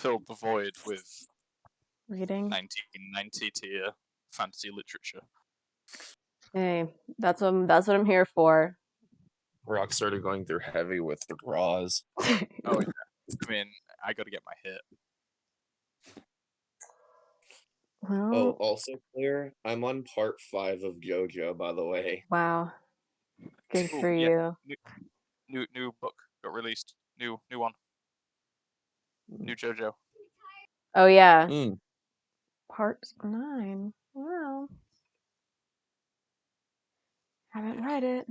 filled the void with reading. 1990 tier fantasy literature. Hey, that's what I'm here for. Rock started going through heavy with the raws. Oh yeah. I mean, I got to get my hit. Well, Oh, also clear. I'm on part 5 of JoJo, by the way. wow. Good Ooh, for yeah. you. New book got released. New one. New JoJo. Oh yeah. Mm. Part 9. Wow. Haven't read it.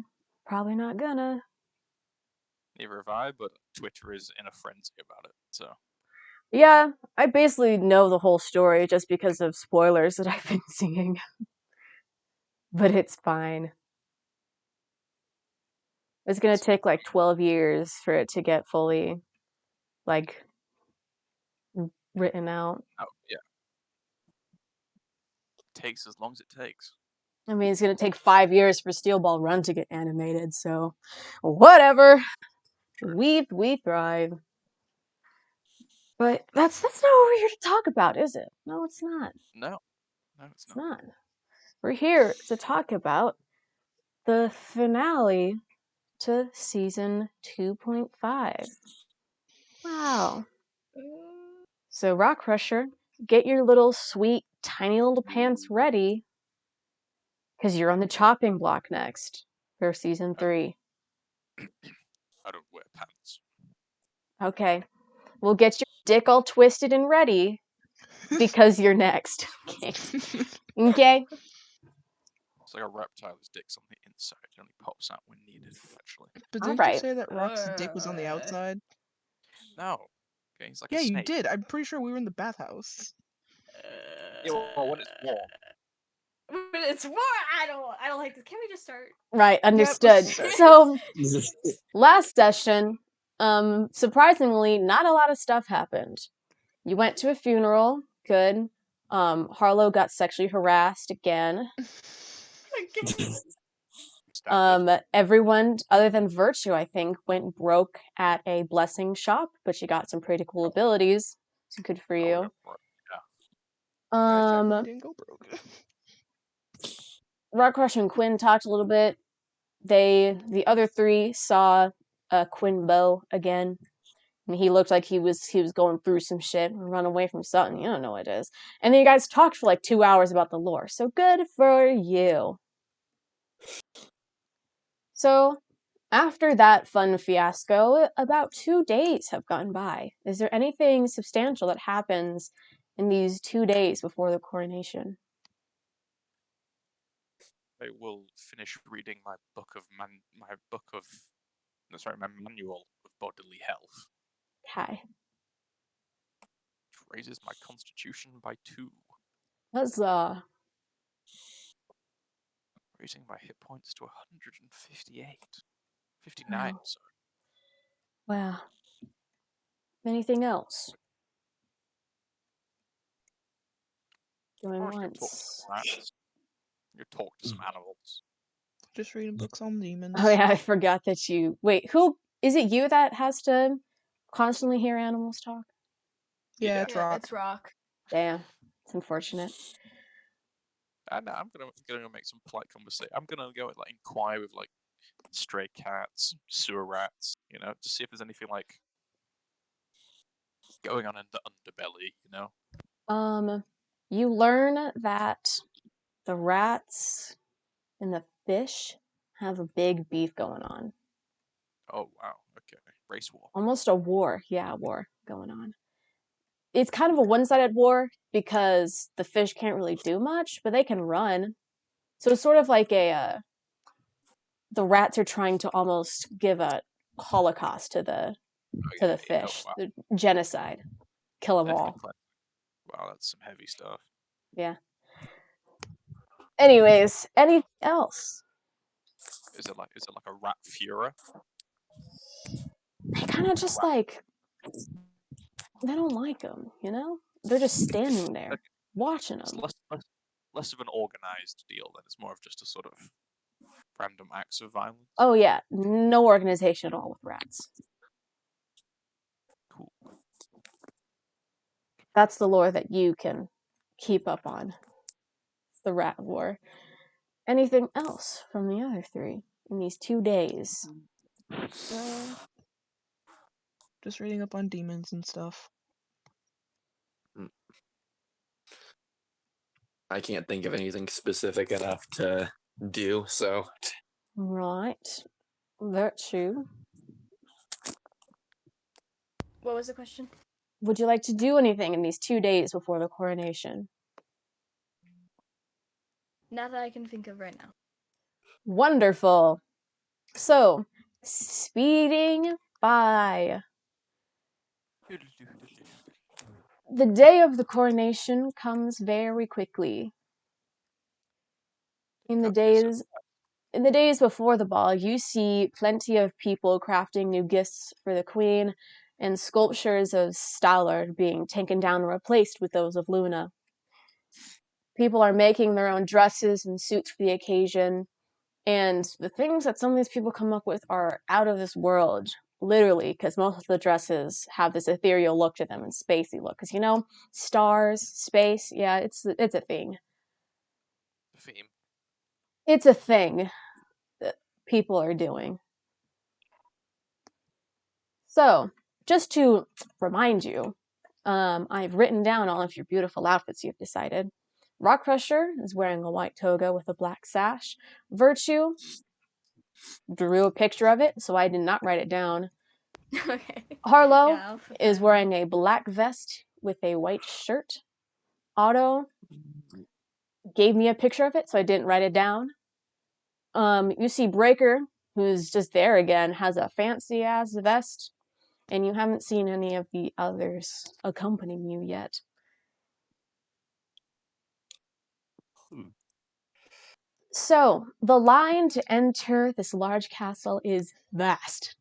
Probably not gonna. Neither have I, but Twitter is in a frenzy about it. So Yeah, I basically know the whole story just because of spoilers that I've been seeing. But it's fine. It's gonna take like 12 years for it to get fully, like, written out. oh yeah. Takes as long as it takes. I mean, it's gonna take 5 years for Steel Ball Run to get animated, so whatever. True. We thrive. But that's not what we're here to talk about, is it? No, it's not. No, it's It's not. not. We're here to talk about the finale to season 2.5. Wow. So, Rock Crusher, get your little sweet, tiny little pants ready, because you're on the chopping block next for season 3. I don't wear pants. Okay. We'll get your dick all twisted and ready, because you're next. Okay. Okay? It's like a reptile's dick's on the inside. It only pops out when needed, actually. But All didn't right. you say that Rock's dick was on the outside? No. Okay, he's like Yeah, a you snake. did. I'm pretty sure we were in the bathhouse. Yeah, well, when it's warm. When it's warm, I don't like this. Can we just start? Right, Yep, understood. let's start. So, last session, surprisingly, not a lot of stuff happened. You went to a funeral, good. Harlow got sexually harassed again. Everyone, other than Virtue, I think, went broke at a blessing shop, but she got some pretty cool abilities. So good for you. Hashtag didn't go broke. Rock Crush and Quinn talked a little bit. The other three saw Quinn Bow again. And he looked like he was going through some shit and run away from something. You don't know what it is. And then you guys talked for like 2 hours about the lore. So good for you. So after that fun fiasco, about 2 days have gone by. Is there anything substantial that happens in these 2 days before the coronation? I will finish reading my manual of bodily health. Okay. Which raises my constitution by 2. Huzzah. Raising my hit points to 158. 59, Wow. sorry. Wow. Anything else? Going once. You talk to some animals. Just reading books on demons. Oh yeah, I forgot that you... Wait, who... Is it you that has to constantly hear animals talk? Yeah, it's Rock. It's Rock. Damn. It's unfortunate. And I'm gonna make some polite conversation. I'm gonna go and inquire with stray cats, sewer rats, to see if there's anything going on in the underbelly, You learn that the rats and the fish have a big beef going on. Oh wow, okay. Race war. Almost a war. Yeah, a war going on. It's kind of a one-sided war because the fish can't really do much, but they can run. So it's sort of like the rats are trying to almost give a holocaust to the fish. Wow. The genocide. Kill them all. Wow, that's some heavy stuff. Yeah. Anyways, anything else? Is it like a rat Führer? They kind of just they don't like them, They're just standing there, watching them. It's less of an organized deal than it's more of just a sort of random acts of violence. Oh yeah, no organization at all with rats. Cool. That's the lore that you can keep up on. It's the rat lore. Anything else from the other three in these 2 days? Just reading up on demons and stuff. I can't think of anything specific enough to do, so. Right. Virtue. What was the question? Would you like to do anything in these 2 days before the coronation? Not that I can think of right now. Wonderful. So, speeding by. The day of the coronation comes very quickly. In the days before the ball, you see plenty of people crafting new gifts for the queen, and sculptures of Stallard being taken down and replaced with those of Luna. People are making their own dresses and suits for the occasion, and the things that some of these people come up with are out of this world, literally, because most of the dresses have this ethereal look to them and spacey look. Because, stars, space, yeah, it's a thing. Theme. It's a thing that people are doing. So, just to remind you, I've written down all of your beautiful outfits you've decided. Rock Crusher is wearing a white toga with a black sash. Virtue drew a picture of it, so I did not write it down. Okay. Harlow Yeah, I'll put is that wearing a black vest with a white shirt. Otto gave me a picture of it, so I didn't write it down. You see Breaker, who's just there again, has a fancy-ass vest, and you haven't seen any of the others accompanying you yet. So, the line to enter this large castle is vast.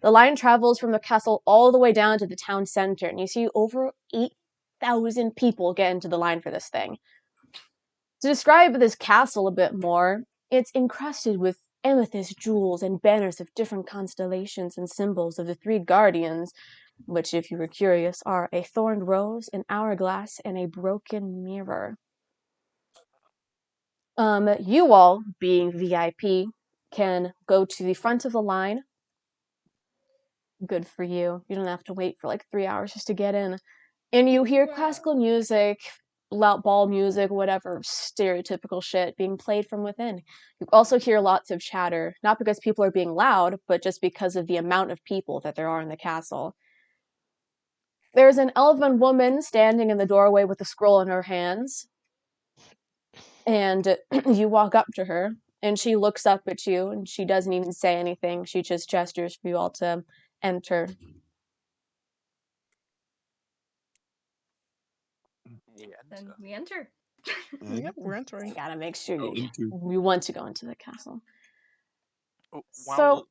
The line travels from the castle all the way down to the town center, and you see over 8,000 people get into the line for this thing. To describe this castle a bit more, it's encrusted with amethyst jewels and banners of different constellations and symbols of the three guardians, which, if you were curious, are a thorned rose, an hourglass, and a broken mirror. You all, being VIP, can go to the front of the line. Good for you. You don't have to wait for like 3 hours just to get in. And you hear classical music, loud ball music, whatever stereotypical shit being played from within. You also hear lots of chatter, not because people are being loud, but just because of the amount of people that there are in the castle. There's an elven woman standing in the doorway with a scroll in her hands. And you walk up to her, and she looks up at you, and she doesn't even say anything. She just gestures for you all to enter. Then we enter. Yep, we're entering. You gotta make sure you want to go into the castle. Oh, So- while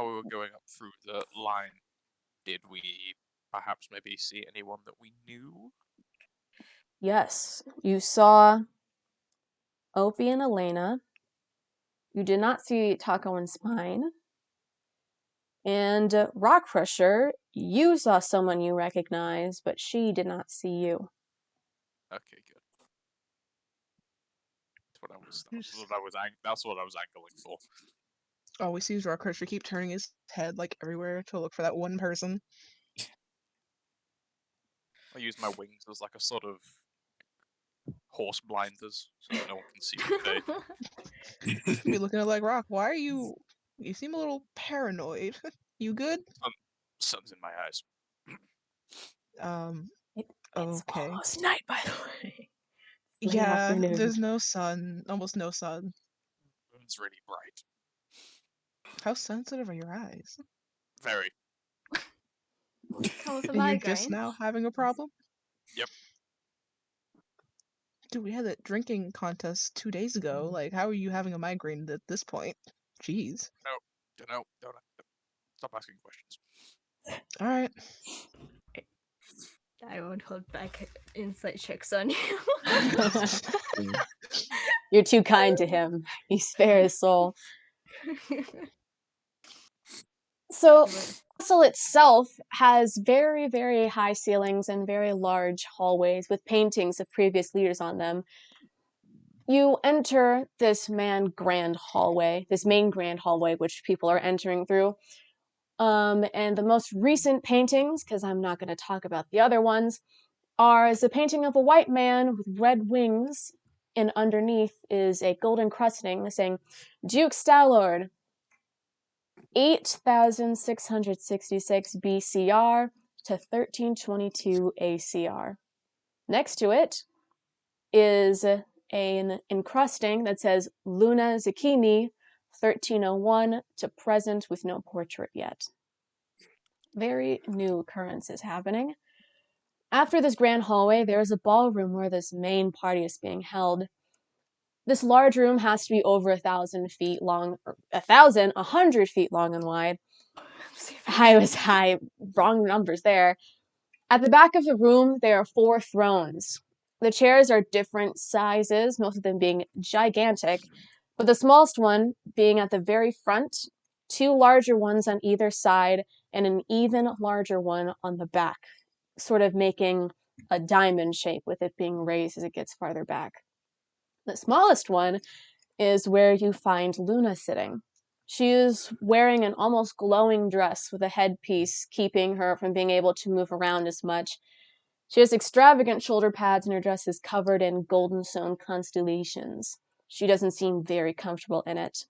we were going up through the line, did we perhaps maybe see anyone that we knew? Yes, you saw Opie and Elena. You did not see Taco and Spine. And Rock Crusher, you saw someone you recognize, but she did not see you. Okay, good. That's what I was angling for. All we see is Rock Crusher keep turning his head like everywhere to look for that one person. I use my wings as like a sort of horse blinders so that no one can see my face. Be looking at like, Rock, why are you? You seem a little paranoid. You good? Sun's in my eyes. It's Okay. almost night, by the way. Late Yeah, afternoon. there's no sun. Almost no sun. It's really bright. How sensitive are your eyes? Very. Come with a And you're migraine. just now having a problem? Yep. Dude, we had that drinking contest 2 days ago. Like, how are you having a migraine at this point? Jeez. Don't stop asking questions. Alright. I won't hold back insight checks on you. You're too kind to him. You spare his soul. So, castle itself has very, very high ceilings and very large hallways with paintings of previous leaders on them. You enter this main grand hallway, which people are entering through. And the most recent paintings, because I'm not going to talk about the other ones, is a painting of a white man with red wings, and underneath is a golden crusting saying, Duke Stallord, 8,666 BCR to 1322 ACR. Next to it is an encrusting that says Luna Zakimi, 1301 to present with no portrait yet. Very new occurrences happening. After this grand hallway, there is a ballroom where this main party is being held. This large room has to be over 1,000 feet long, 100 feet long and wide. I was high, wrong numbers there. At the back of the room, there are 4 thrones. The chairs are different sizes, most of them being gigantic, but the smallest one being at the very front, 2 larger ones on either side, and an even larger one on the back, sort of making a diamond shape with it being raised as it gets farther back. The smallest one is where you find Luna sitting. She is wearing an almost glowing dress with a headpiece keeping her from being able to move around as much. She has extravagant shoulder pads and her dress is covered in golden sewn constellations. She doesn't seem very comfortable in it.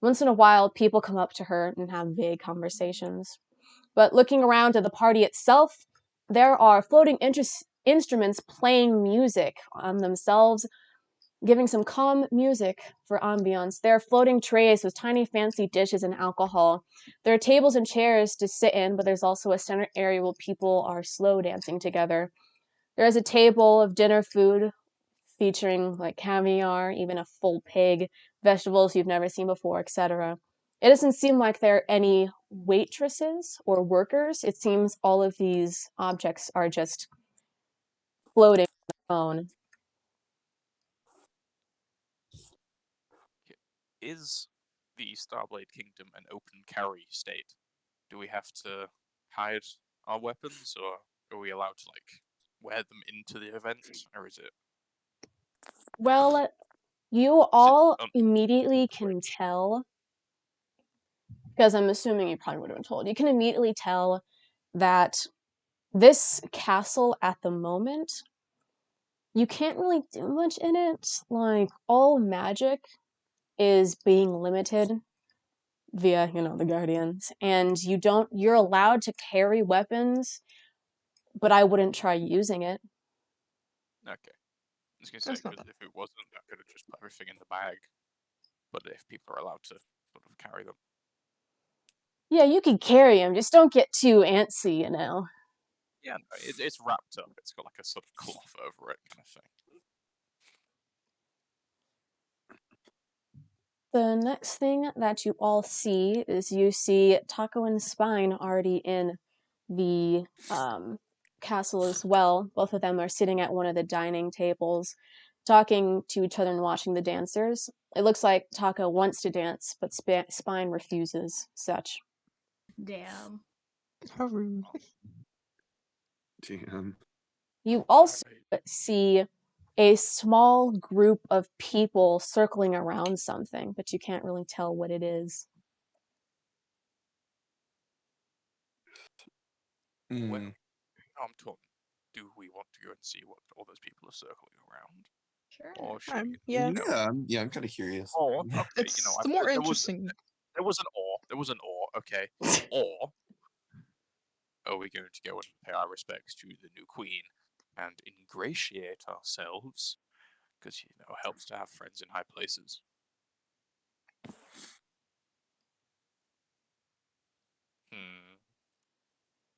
Once in a while, people come up to her and have vague conversations. But looking around at the party itself, there are floating instruments playing music on themselves, giving some calm music for ambiance. There are floating trays with tiny fancy dishes and alcohol. There are tables and chairs to sit in, but there's also a center area where people are slow dancing together. There is a table of dinner food featuring like caviar, even a full pig, vegetables you've never seen before, etc. It doesn't seem like there are any waitresses or workers. It seems all of these objects are just floating on their own. Is the Starblade Kingdom an open carry state? Do we have to hide our weapons, or are we allowed to like wear them into the event, or is it? Well, you all immediately can tell, because I'm assuming you probably would have been told, you can immediately tell that this castle at the moment, you can't really do much in it. Like, all magic is being limited via, the Guardians. And you're allowed to carry weapons, but I wouldn't try using it. Okay. I was gonna say, because if it wasn't, I could have just put everything in the bag. But if people are allowed to sort of carry them. Yeah, you can carry them, just don't get too antsy, Yeah, no, it's wrapped up. It's got like a sort of cloth over it kind of thing. The next thing that you all see is you see Taco and Spine already in the castle as well. Both of them are sitting at one of the dining tables, talking to each other and watching the dancers. It looks like Taco wants to dance, but Spine refuses such. Damn. How rude. Damn. You also see a small group of people circling around something, but you can't really tell what it is. Well, I'm torn. Do we want to go and see what all those people are circling around? Sure. Or should we? Yeah. Yeah, I'm kind of curious. Or okay, It's I the more there interesting. there was an or. There was an or. Okay. Or are we going to go and pay our respects to the new queen and ingratiate ourselves? Because it helps to have friends in high places.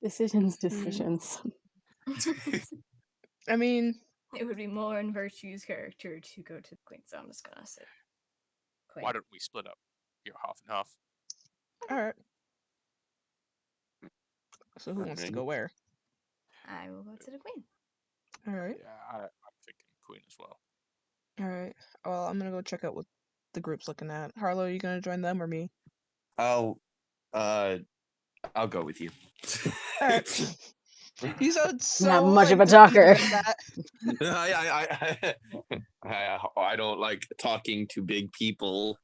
Decisions. I mean, It would be more in Virtue's character to go to the queen, so I'm just gonna say queen. Why don't we split up? You're half and half. alright. So who wants to go where? I will go to the queen. Alright. Yeah, I'm thinking queen as well. Alright. Well, I'm gonna go check out what the group's looking at. Harlow, are you gonna join them or me? I'll I'll go with you. Alright. You sound so Not much of a defeated talker. at that. I don't like talking to big people.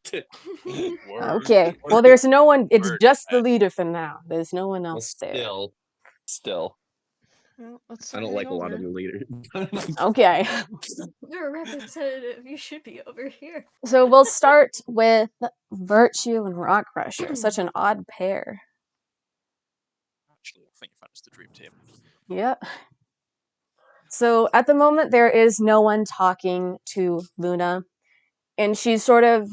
Word. Okay. Word. Well, there's no one. It's Word. just the leader for now. There's no one Well, else there. still, Well, let's I start don't heading like a lot over. of the leaders. Okay. You're a representative. You should be over here. So we'll start with Virtue and Rock Crusher. Such an odd pair. Actually, I think you found us the dream team. Yep. So at the moment, there is no one talking to Luna, and she's sort of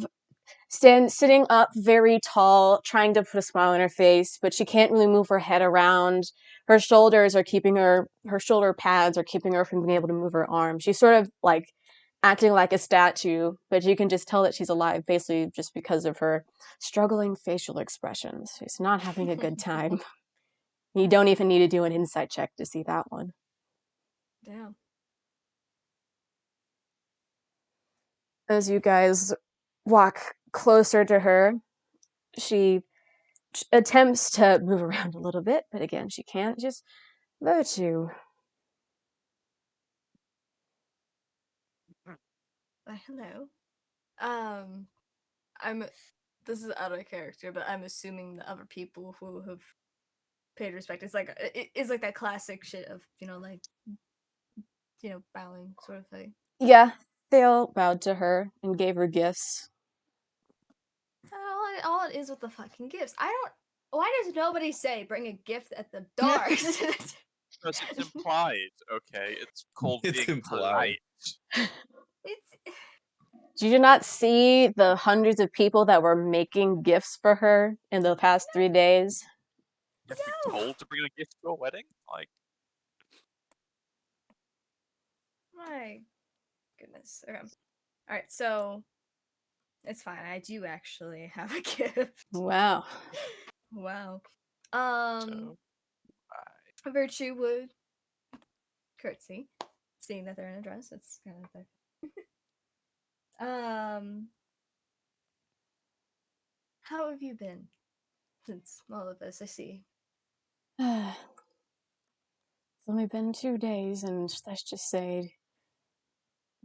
sitting up very tall, trying to put a smile on her face, but she can't really move her head around. Her shoulders are keeping her shoulder pads are keeping her from being able to move her arms. She's sort of like acting like a statue, but you can just tell that she's alive basically just because of her struggling facial expressions. She's not having a good time. You don't even need to do an insight check to see that one. Damn. As you guys walk closer to her, she attempts to move around a little bit, but again, she can't. Just Virtue. Hello. I'm. This is out of character, but I'm assuming the other people who have paid respect. It's like it's like that classic shit of like bowing sort of thing. Yeah, they all bowed to her and gave her gifts. All it is with the fucking gifts. I don't. Why does nobody say bring a gift at the door? Because it's implied, okay? It's called It's being implied. polite. It's Did you not see the hundreds of people that were making gifts for her in the past 3 days? You have to be told to bring a gift to a wedding? Like, my goodness. Okay. All right, so it's fine. I do actually have a gift. Wow. Wow. so, Virtue would curtsy, seeing that they're in a dress. It's kind of the How have you been since all of this? I see. It's only been 2 days, and let's just say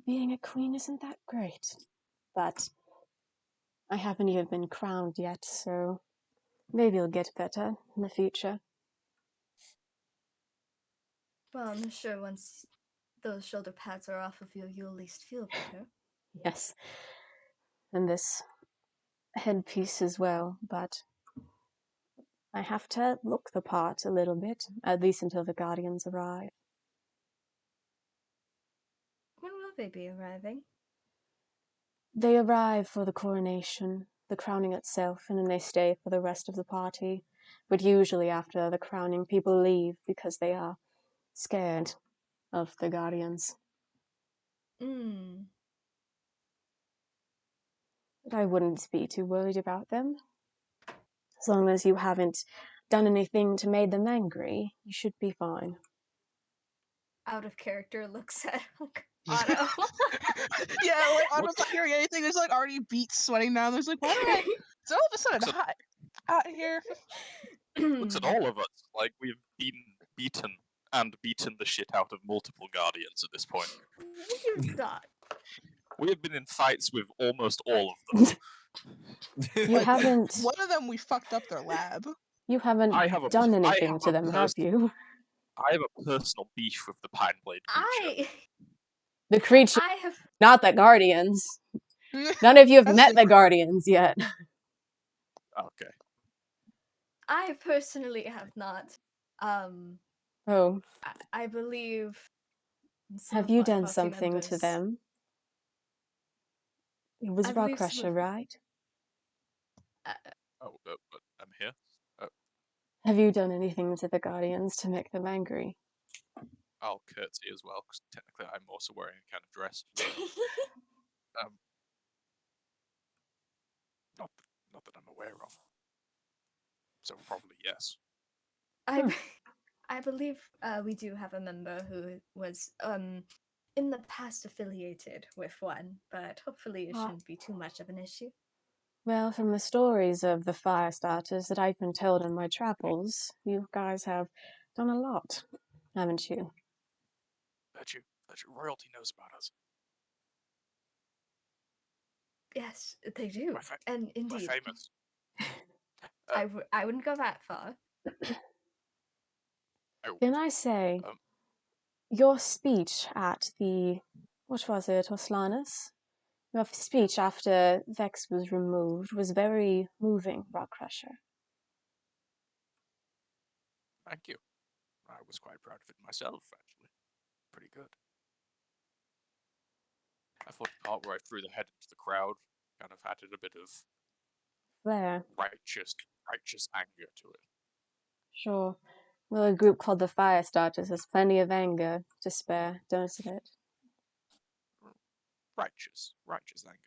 being a queen isn't that great. But I haven't even been crowned yet, so maybe it'll get better in the future. Well, I'm sure once those shoulder pads are off of you, you'll at least feel better. Yes. And this headpiece as well, but I have to look the part a little bit, at least until the Guardians arrive. When will they be arriving? They arrive for the coronation, the crowning itself, and then they stay for the rest of the party. But usually after the crowning, people leave because they are scared of the Guardians. But I wouldn't be too worried about them. As long as you haven't done anything to make them angry, you should be fine. Out of character looks at Otto. Yeah, like Otto's not hearing anything. There's like already beats sweating down. There's like, why do I? It's all of a sudden hot out here. looks at all of us like we've been beaten the shit out of multiple Guardians at this point. We've not. We have been in fights with almost all of them. You Like, haven't. One of them we fucked up their lab. You haven't I have a- done I anything have to a them, have you? I have a personal beef with the Pineblade creature. The creature, I have not the Guardians. None of you have That's met the different. Guardians yet. Okay. I personally have not. Oh, I believe. some have of you my done party something to members- them? It was I Rock believe some Crusher, of- right? Oh, but I'm here. Have you done anything to the Guardians to make them angry? I'll curtsy as well, because technically I'm also wearing a kind of dress. Not that I'm aware of. So probably yes. I believe we do have a member who was in the past affiliated with one, but hopefully it shouldn't be too much of an issue. Well, from the stories of the fire starters that I've been told in my travels, you guys have done a lot, haven't you? Bet you royalty knows about us. Yes, they do. We're, fa- And we're indeed, famous. I wouldn't go that far. Can I say, Um, your speech at the, what was it, Oslanus? Your speech after Vex was removed was very moving, Rock Crusher. Thank you. I was quite proud of it myself, actually. Pretty good. I thought the part where I threw the head into the crowd kind of added a bit of There, righteous anger to it. sure. Well, a group called the Fire Starters has plenty of anger to spare, doesn't it? Righteous anger.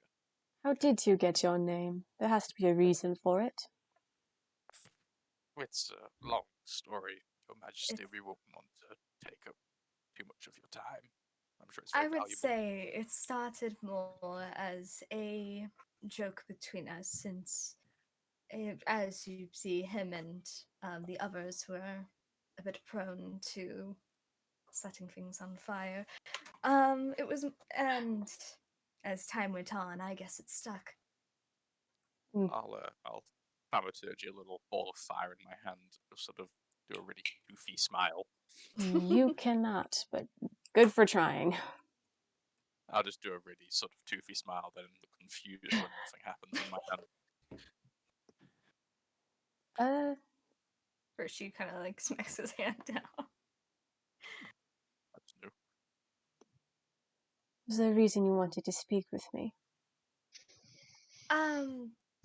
How did you get your name? There has to be a reason for it. It's a long story, Your Majesty. It's- We won't want to take up too much of your time. I'm sure it's very I would valuable. say it started more as a joke between us, since, as you see, him and the others were a bit prone to setting things on fire. It was, and as time went on, I guess it stuck. I'll thaumaturgy a little ball of fire in my hand, sort of do a really goofy smile. You cannot, but good for trying. I'll just do a really sort of toothy smile, then look confused when nothing happens in my hand. Virtue kind of like smacks his hand down. That's new. Was there a reason you wanted to speak with me?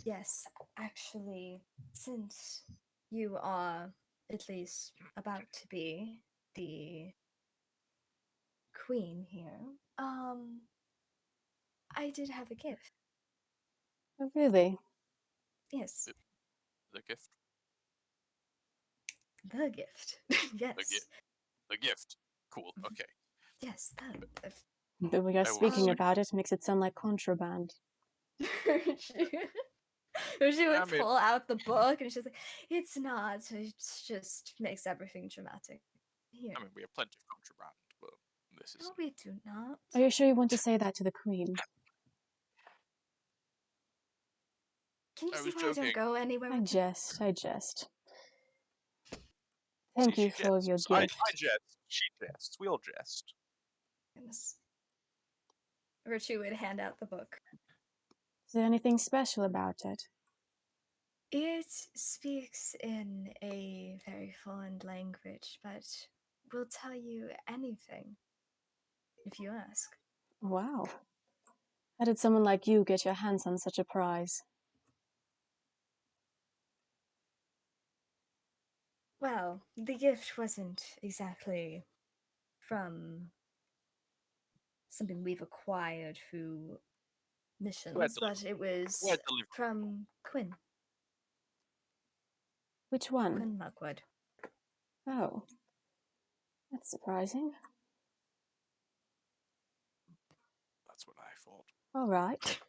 Yes, actually, since you are at least about to be the queen here, I did have a gift. Oh, really? Yes, The gift. the gift. Yes, The gift. Cool. Okay. yes, the But we are I will speaking see. about it makes it sound like contraband. she would I mean, pull out the book and she's like, "It's not. It just makes everything dramatic." Here, we have plenty of contraband, but this no, isn't. we do not. Are you sure you want to say that to the Queen? Can you I see was why I don't joking. go anywhere I with you? jest, I jest. See, Thank she you for your jests. gift. I jest. She jests. We all jest. Goodness. Virtue would hand out the book. Is there anything special about it? It speaks in a very foreign language, but will tell you anything if you ask. Wow. How did someone like you get your hands on such a prize? Well, the gift wasn't exactly from something we've acquired through missions, but it was We're delivered. from Quinn. Which one? Quinn Lockwood. Oh. That's surprising. That's what I thought. All right.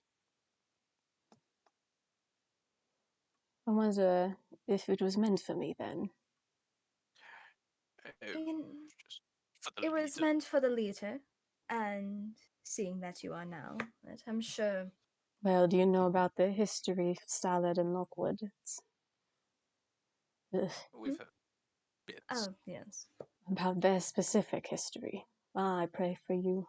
I wonder if it was meant for me then. Just for the It was leader. meant for the leader, and seeing that you are now, that I'm sure. Well, do you know about the history of Stallard and Lockwood? Ugh, We've heard bits. Oh, yes. about their specific history. I pray for you.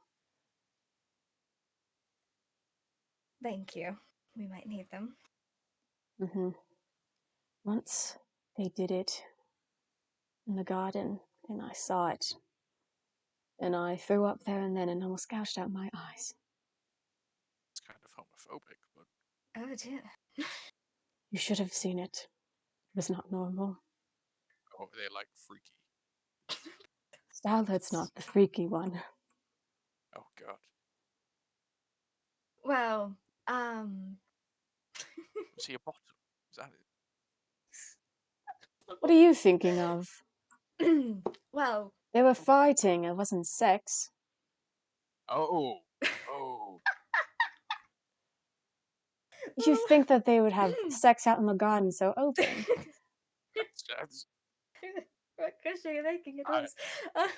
Thank you. We might need them. Once they did it in the garden, and I saw it. And I threw up there and then and almost gouged out my eyes. It's kind of homophobic, but Oh dear. You should have seen it. It was not normal. oh, they like freaky. Starlight's not the freaky one. Oh god. Well, Was he a bottom? Is that it? What are you thinking of? well, They were fighting, it wasn't sex. Oh. Oh. You think that they would have sex out in the garden so open? That's- Christian, you're making it I- worse. I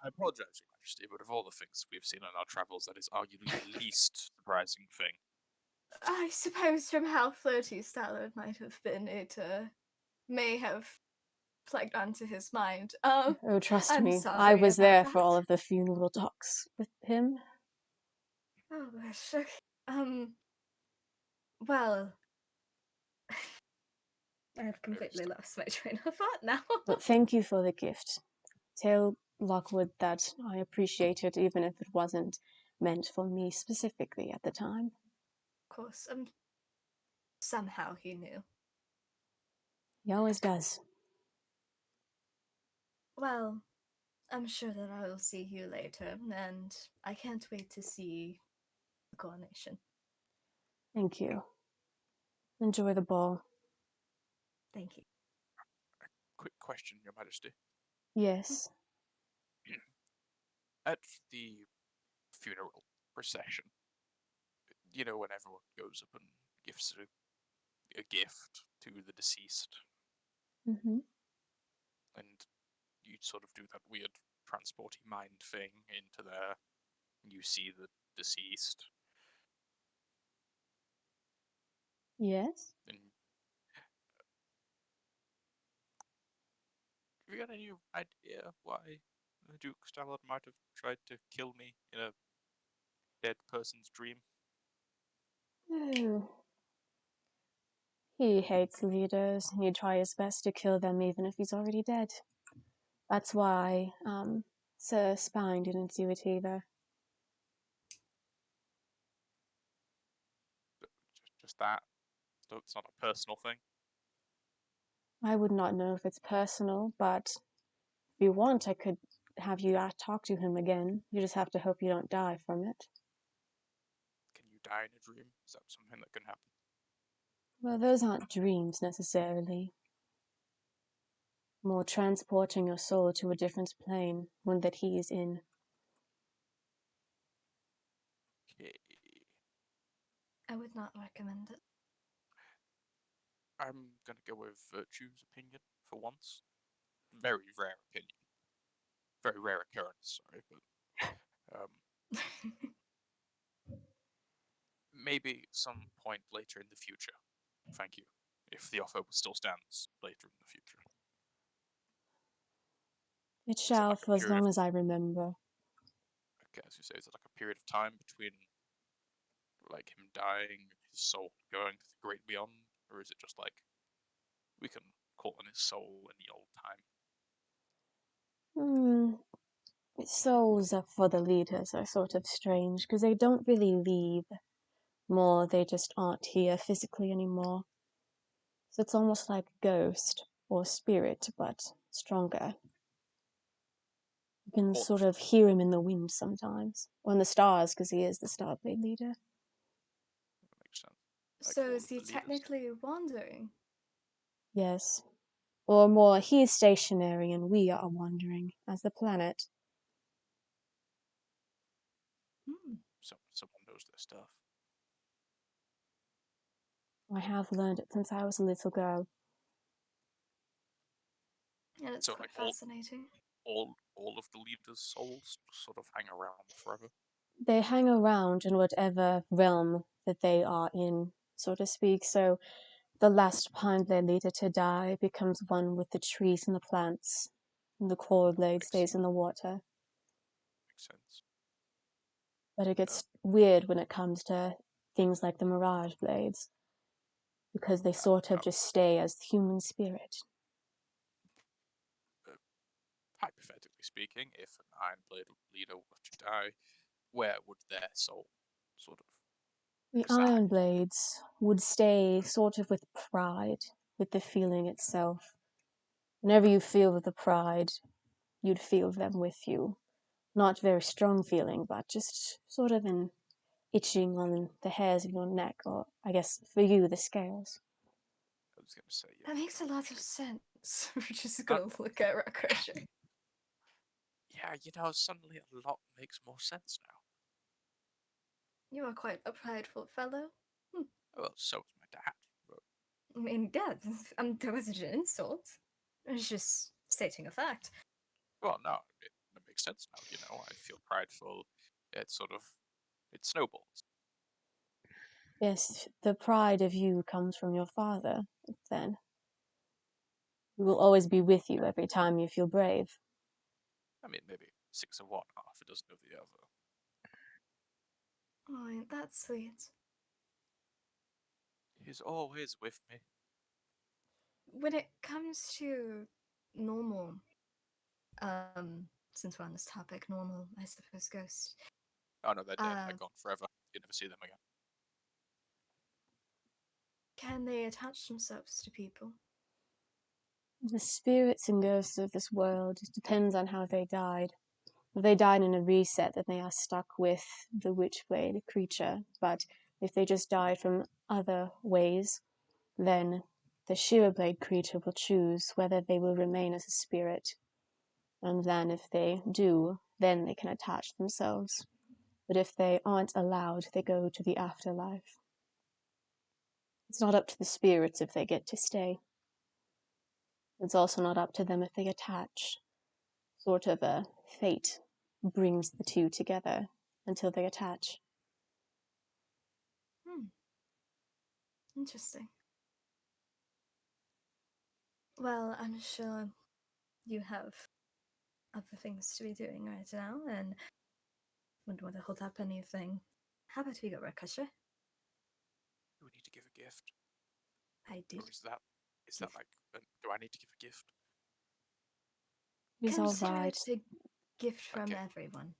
apologize, Your Majesty, but of all the things we've seen on our travels, that is arguably the least surprising thing. I suppose from how flirty Stallard might have been, it may have plagued onto his mind. Oh, trust I'm me, sorry I was about there that. for all of the funeral talks with him. Oh gosh. Okay. Well, I've completely lost my train of thought now. But thank you for the gift. Tell Lockwood that I appreciate it, even if it wasn't meant for me specifically at the time. Of course, somehow he knew. He always does. Well, I'm sure that I will see you later, and I can't wait to see the coronation. Thank you. Enjoy the ball. Thank you. Quick question, Your Majesty. Yes. At the funeral procession, you know, when everyone goes up and gives a gift to the deceased, Mm-hmm. and you sort of do that weird transporty mind thing into there, and you see the deceased, Yes. and have you got any idea why Duke Stallard might have tried to kill me in a dead person's dream? Oh. He hates leaders, and he'd try his best to kill them even if he's already dead. That's why, Sir Spine didn't do it either. Just that? So it's not a personal thing? I would not know if it's personal, but if you want, I could have you talk to him again. You just have to hope you don't die from it. Can you die in a dream? Is that something that can happen? Well, those aren't dreams necessarily. More transporting your soul to a different plane, one that he is in. Okay. I would not recommend it. I'm gonna go with Virtue's opinion for once. Very rare opinion. Very rare occurrence, sorry, but maybe some point later in the future. Thank you. If the offer still stands later in the future. It Is it shall like a for as period long of, as I remember. okay, as you say, is it like a period of time between like him dying and his soul going to the great beyond? Or is it just like we can call on his soul in the old time? Souls up for the leaders are sort of strange, because they don't really leave. More, they just aren't here physically anymore. So it's almost like ghost or spirit, but stronger. You can All sort of of hear him in the wind sometimes, or in the stars, because he is the Starblade leader. that makes sense. Like So all is of he the leaders. technically wandering? Yes. Or more, he is stationary and we are wandering as the planet. Someone knows their stuff. I have learned it since I was a little girl. And it's So quite like fascinating. all of the leaders' souls sort of hang around forever. They hang around in whatever realm that they are in, so to speak. So the last Pine Blade leader to die becomes one with the trees and the plants, and the Coral Blade stays in the water. Makes sense. But it gets weird when it comes to things like the Mirage Blades, because they sort of just stay as human spirit. Hypothetically speaking, if an Iron Blade leader were to die, where would their soul sort of The reside? Iron Blades would stay sort of with pride, with the feeling itself. Whenever you feel the pride, you'd feel them with you. Not very strong feeling, but just sort of an itching on the hairs of your neck, or I guess for you, the scales. I was going to say, yeah. That makes a lot of sense. We're just gonna look at Rakosha. Yeah, you know, suddenly a lot makes more sense now. You are quite a prideful fellow. Well, so was my dad. But I mean, yeah, there wasn't an insult. It was just stating a fact. well, no, it makes sense now. I feel prideful. It snowballs. Yes, the pride of you comes from your father, then. He will always be with you every time you feel brave. I mean, maybe 6 of one, half a dozen of the other. Oh, ain't that sweet. He's always with me. When it comes to normal, since we're on this topic, normal, I suppose, ghost. Oh no, they're dead. They're Uh, gone forever. You never see them again. Can they attach themselves to people? The spirits and ghosts of this world, it depends on how they died. If they died in a reset, then they are stuck with the Witchblade creature. But if they just died from other ways, then the Shearblade creature will choose whether they will remain as a spirit. And then if they do, then they can attach themselves. But if they aren't allowed, they go to the afterlife. It's not up to the spirits if they get to stay. It's also not up to them if they attach. Sort of a fate brings the two together until they attach. Interesting. Well, I'm sure you have other things to be doing right now, and wouldn't want to hold up anything. How about we go ricochet? Do we need to give a gift? I do. Or is that like, do I need to give a gift? It's Consider alright. it a gift from Okay. everyone.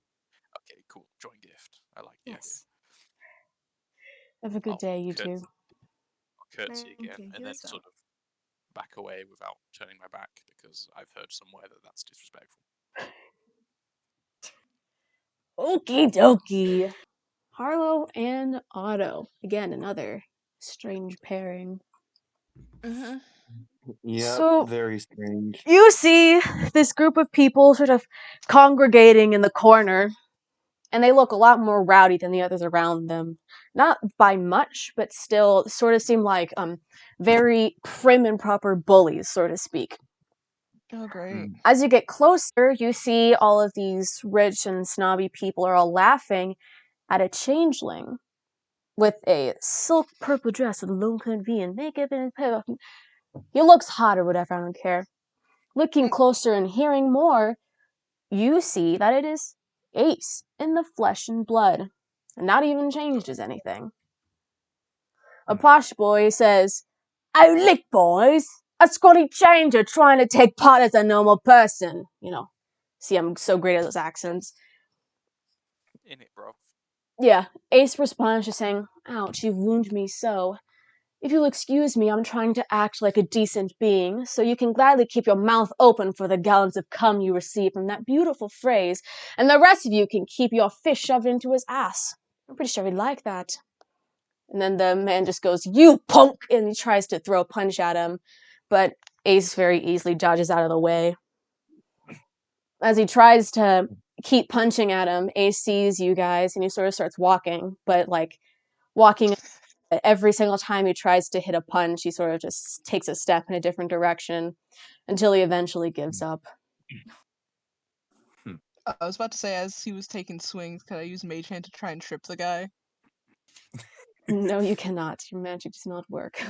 Okay, cool. Join gift. I like the Yes. Have a good day, you two. Curtsy Thank again, you. and You then as well. sort of back away without turning my back because I've heard somewhere that that's disrespectful. Okie dokie. Harlow and Otto. Again, another strange pairing. Mm-hmm. Yeah, So- very strange. You see this group of people sort of congregating in the corner, and they look a lot more rowdy than the others around them. Not by much, but still sort of seem like very prim and proper bullies, so to speak. Oh, great. As you get closer, you see all of these rich and snobby people are all laughing at a changeling with a silk purple dress with long convenient makeup and he looks hot or whatever, I don't care. Looking closer and hearing more, you see that it is Ace in the flesh and blood, and not even changed as anything. A posh boy says, "Oh, lick, boys! A Scotty changer trying to take part as a normal person." See, I'm so great at those accents. In it, bro. Yeah, Ace responds just saying, "Ouch, you wound me so. If you'll excuse me, I'm trying to act like a decent being, so you can gladly keep your mouth open for the gallons of cum you receive from that beautiful phrase, and the rest of you can keep your fish shoved into his ass. I'm pretty sure he'd like that." And then the man just goes, "You punk!" and he tries to throw a punch at him, but Ace very easily dodges out of the way. As he tries to keep punching at him, Ace sees you guys, and he sort of starts walking, but walking every single time he tries to hit a punch, he sort of just takes a step in a different direction until he eventually gives up. I was about to say, as he was taking swings, could I use Mage Hand to try and trip the guy? No, you cannot. Your magic does not work.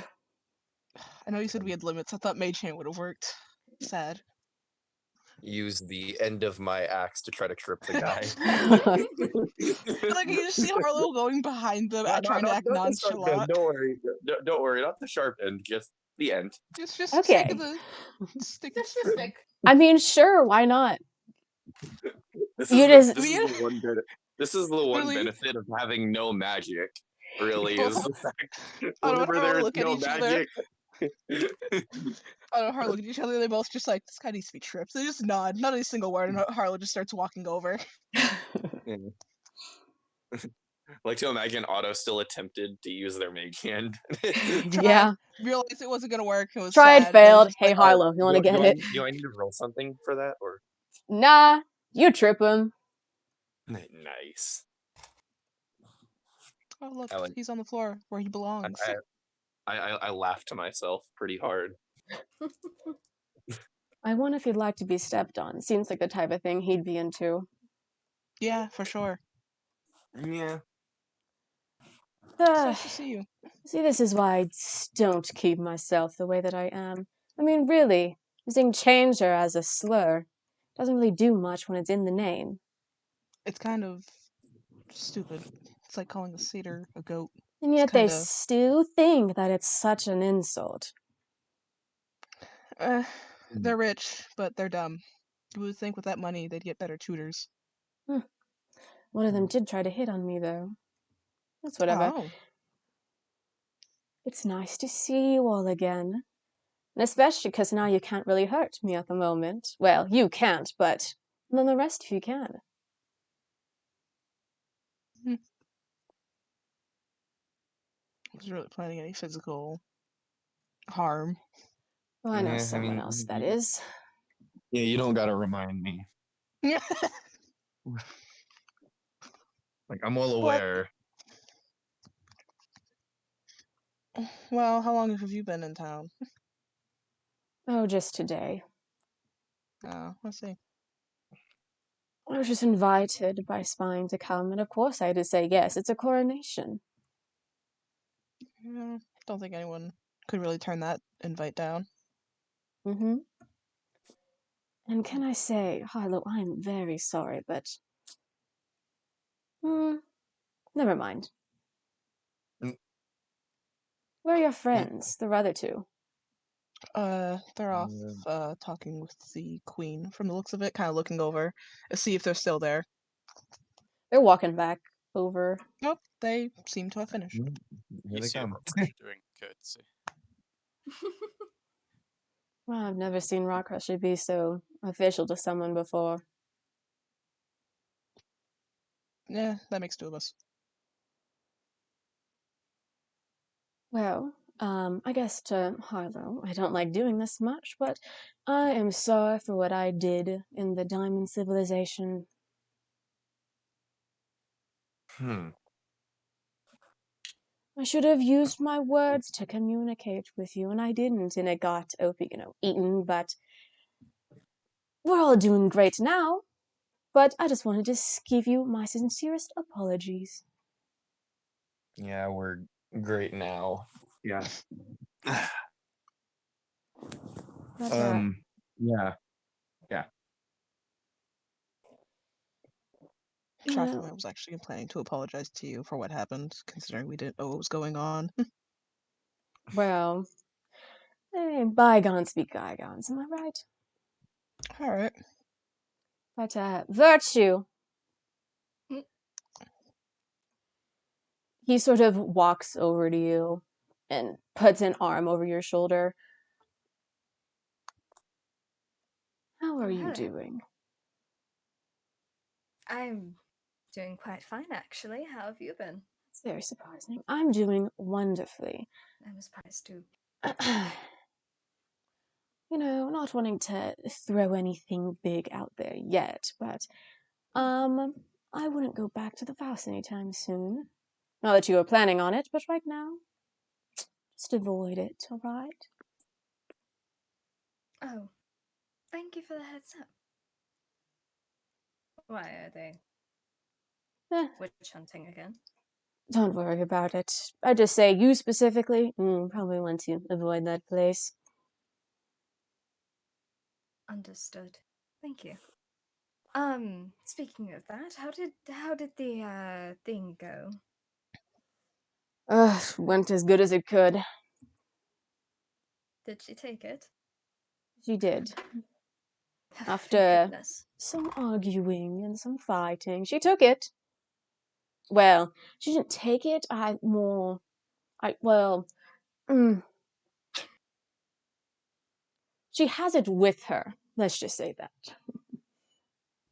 I know you said we had limits. I thought Mage Hand would have worked. Sad. Use the end of my axe to try to trip the guy. Like, you just see Harlow going behind them, trying to act not the sharp end. nonchalant. Don't worry. Don't worry. Not the sharp end. Just the end. Just Okay. stick to the stick. Just the stick. I mean, sure, why not? This You is just- the one bit. This is the one Really? benefit of having no magic. Really, is the fact I don't know whenever how there to is look at no each other. magic. I don't know, Harlow look at each other, they both just like, this guy needs to be tripped. They just nod, not a single word, and Harlow just starts walking over. Yeah. Like to imagine Otto still attempted to use their mage hand. Yeah. Realized it wasn't gonna work. It was Tried, sad, but it was failed. just Hey, like, Harlow, you want to get it? Do I need to roll something for that, or Nah, you trip him. nice? Oh look, I, like, he's on the floor where he I, belongs. I laugh to myself pretty hard. I wonder if he'd like to be stepped on. Seems like the type of thing he'd be into. Yeah, for sure. Yeah. It's nice to see you. See, this is why I don't keep myself the way that I am. I mean, really, using changer as a slur doesn't really do much when it's in the name. It's kind of stupid. It's like calling a satyr a goat. And It's yet they kinda still think that it's such an insult. they're rich, but they're dumb. You would think with that money they'd get better tutors. One of them did try to hit on me, though. That's whatever. Oh. It's nice to see you all again. And especially because now you can't really hurt me at the moment. Well, you can't, but then the rest of you can. I wasn't really planning any physical harm. Well, I know Yeah, I someone mean, else, that is. yeah, you don't gotta remind me. Like, I'm well But aware. well, how long have you been in town? Oh, just today. Oh, let's see. I was just invited by Spine to come, and of course I had to say yes. It's a coronation. Yeah, don't think anyone could really turn that invite down. Mm-hmm. And can I say, Harlow, I'm very sorry, but... never mind. Mm. Where are your friends, the other two? They're off talking with the queen from the looks of it, kind of looking over to see if they're still there. They're walking back over. Nope, they seem to have finished. Here You they see a come. Rockrush doing courtesy. Well, I've never seen Rockrush be so official to someone before. Yeah, that makes two of us. Well, I guess to Harlow, I don't like doing this much, but I am sorry for what I did in the Diamond Civilization. I should have used my words to communicate with you, and I didn't, and it got, eaten, but we're all doing great now. But I just wanted to give you my sincerest apologies. Yeah, we're great now. Yeah. But, Yeah. Yeah. Shocking, well, I was actually planning to apologize to you for what happened, considering we didn't know what was going on. well, bygones be bygones, am I right? Alright. But, Virtue, Mm. he sort of walks over to you and puts an arm over your shoulder. How are Oh, you hello. doing? I'm doing quite fine, actually. How have you been? It's very surprising. I'm doing wonderfully. I'm surprised too. Not wanting to throw anything big out there yet, but, I wouldn't go back to the house anytime soon. Not that you were planning on it, but right now, just avoid it, alright? Oh, thank you for the heads up. Why are they Eh, witch hunting again? don't worry about it. I just say you specifically, probably want to avoid that place. Understood. Thank you. Speaking of that, how did the thing go? Went as good as it could. Did she take it? She did. Thank After goodness. some arguing and some fighting, she took it. Well, she didn't take it, she has it with her. Let's just say that.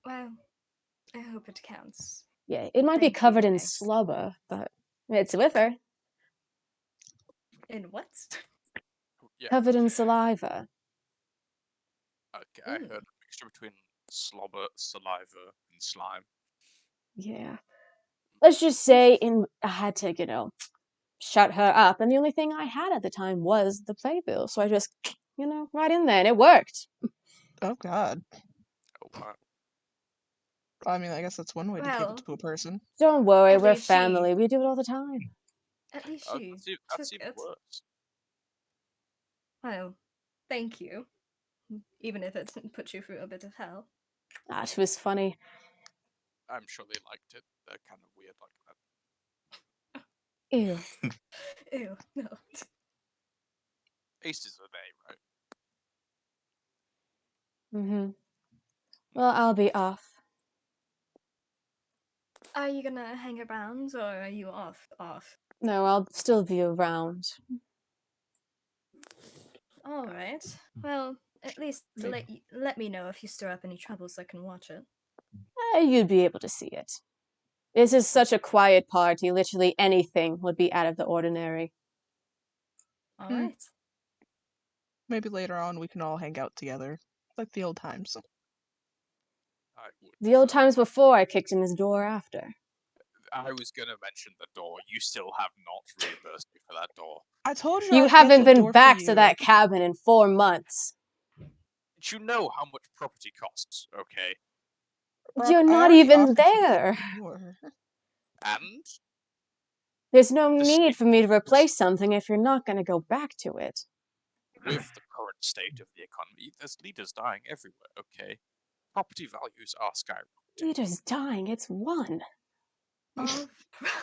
Well, I hope it counts. Yeah, it might be Thank covered you, in thanks. slobber, but it's with her. In what? Yeah. Covered in Okay. saliva. Okay, I heard a mixture between slobber, saliva, and slime. Yeah. let's just say I had to, shut her up, and the only thing I had at the time was the playbill, so I just, right in there, and it worked. Oh God. Oh wow. I mean, I guess that's one way to give Well, it to a person. Don't worry, At we're least she- family. We do it all the time. At least Oh, you that's took even it. worse. Well, thank you. Even if it put you through a bit of hell. Ah, she was funny. I'm sure they liked it. They're kind of weird like that. Ew. Ew, no. Ace is an A, right? Mm-hmm. Well, I'll be off. Are you gonna hang around, or are you off? No, I'll still be around. All right. Well, at least let me know if you stir up any trouble so I can watch it. You'd be able to see it. This is such a quiet party, literally anything would be out of the ordinary. All Hmm. right. Maybe later on we can all hang out together, like the old times. I would. The old prefer- times before I kicked in his door after. I was gonna mention the door. You still have not reimbursed me for that door. I told you You I'd get haven't the been door for back to you. that cabin in 4 months. Did you know how much property costs? Okay. Brock, You're I not already even offered you the there. door. And There's no The need for me to state- replace something if you're not going to go back to it. with the current state of the economy, there's leaders dying everywhere. Okay. Property values are skyrocketing. Leader's dying, it's one.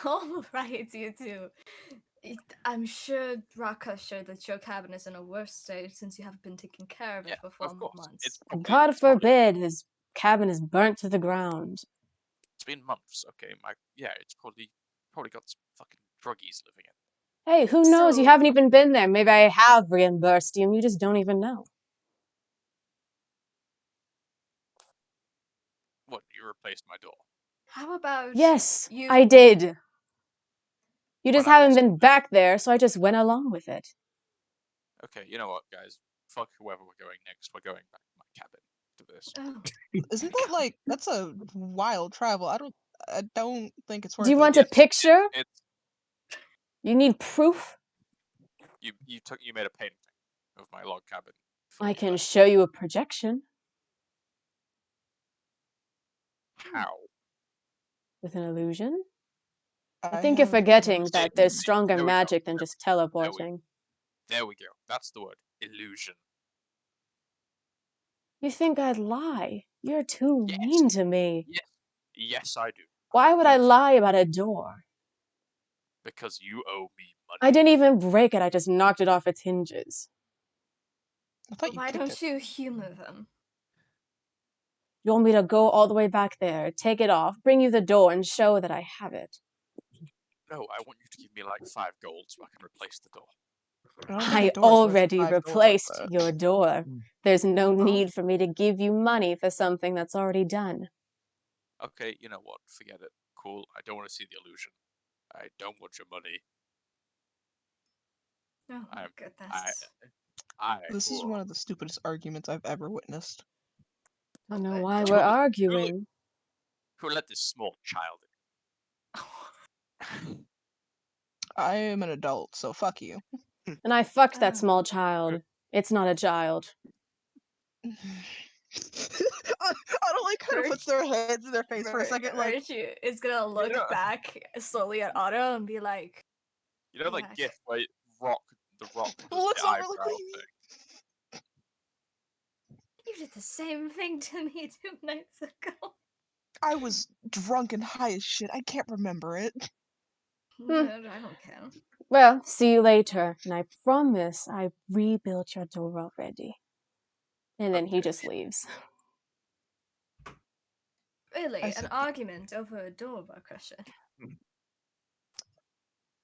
All right, you two. I'm sure Raka showed that your cabin is in a worse state since you haven't been taking care of it Yeah, for 4 of course. months. It's probably, God it's probably- forbid his cabin is burnt to the ground. It's been months. Okay. It's probably got some fucking druggies living in. Hey, who knows? You So- haven't even been there. Maybe I have reimbursed you and you just don't even know. What? You replaced my door? How about Yes, you? I did. You just When I haven't wasn't been back there, so I just went along with it. Okay, you know what, guys? Fuck whoever we're going next. We're going back to my cabin to this. Oh, Isn't that like that's a wild travel? I don't think it's worth Do you it. want a picture? It's You need proof? you made a painting of my log cabin. before I you can left. show you a projection How? with an illusion. I I think you're have forgetting never that seen there's it. stronger There we go. magic than just There teleporting. There we go. That's the word. Illusion. You think I'd lie? You're too Yes. mean to me. Yes, I do. Why would I do, lie about a door? Because you owe me money. I didn't even break it, I just knocked it off its hinges. I thought you why kicked don't it. you humor them? You want me to go all the way back there, take it off, bring you the door, and show that I have it? No, I want you to give me like 5 gold so I can replace the door. I don't think a I door is worth already 5 gold like replaced that. your door. There's no Oh. need for me to give you money for something that's already done. Okay, you know what? Forget it. Cool. I don't want to see the illusion. I don't want your money. Oh my I'm- goodness. This is one of the stupidest arguments I've ever witnessed. I don't know But why don't- we're Truly, arguing. Who let this small child in? I am an adult, so fuck you. And I fucked that Oh. small child. It's not a child. I don't like how it puts their heads in their face for a second, like Archie is gonna look know- back slowly at Otto and be like, You know that Whack. gif where the rock does Well, it's the not really eyebrow me. thing? "You did the same thing to me 2 nights ago." I was drunk and high as shit. I can't remember it. But I don't care. Well, see you later. And I promise I rebuilt your door already. And then he Okay. just leaves. Really, I an see. argument over a door bar crusher.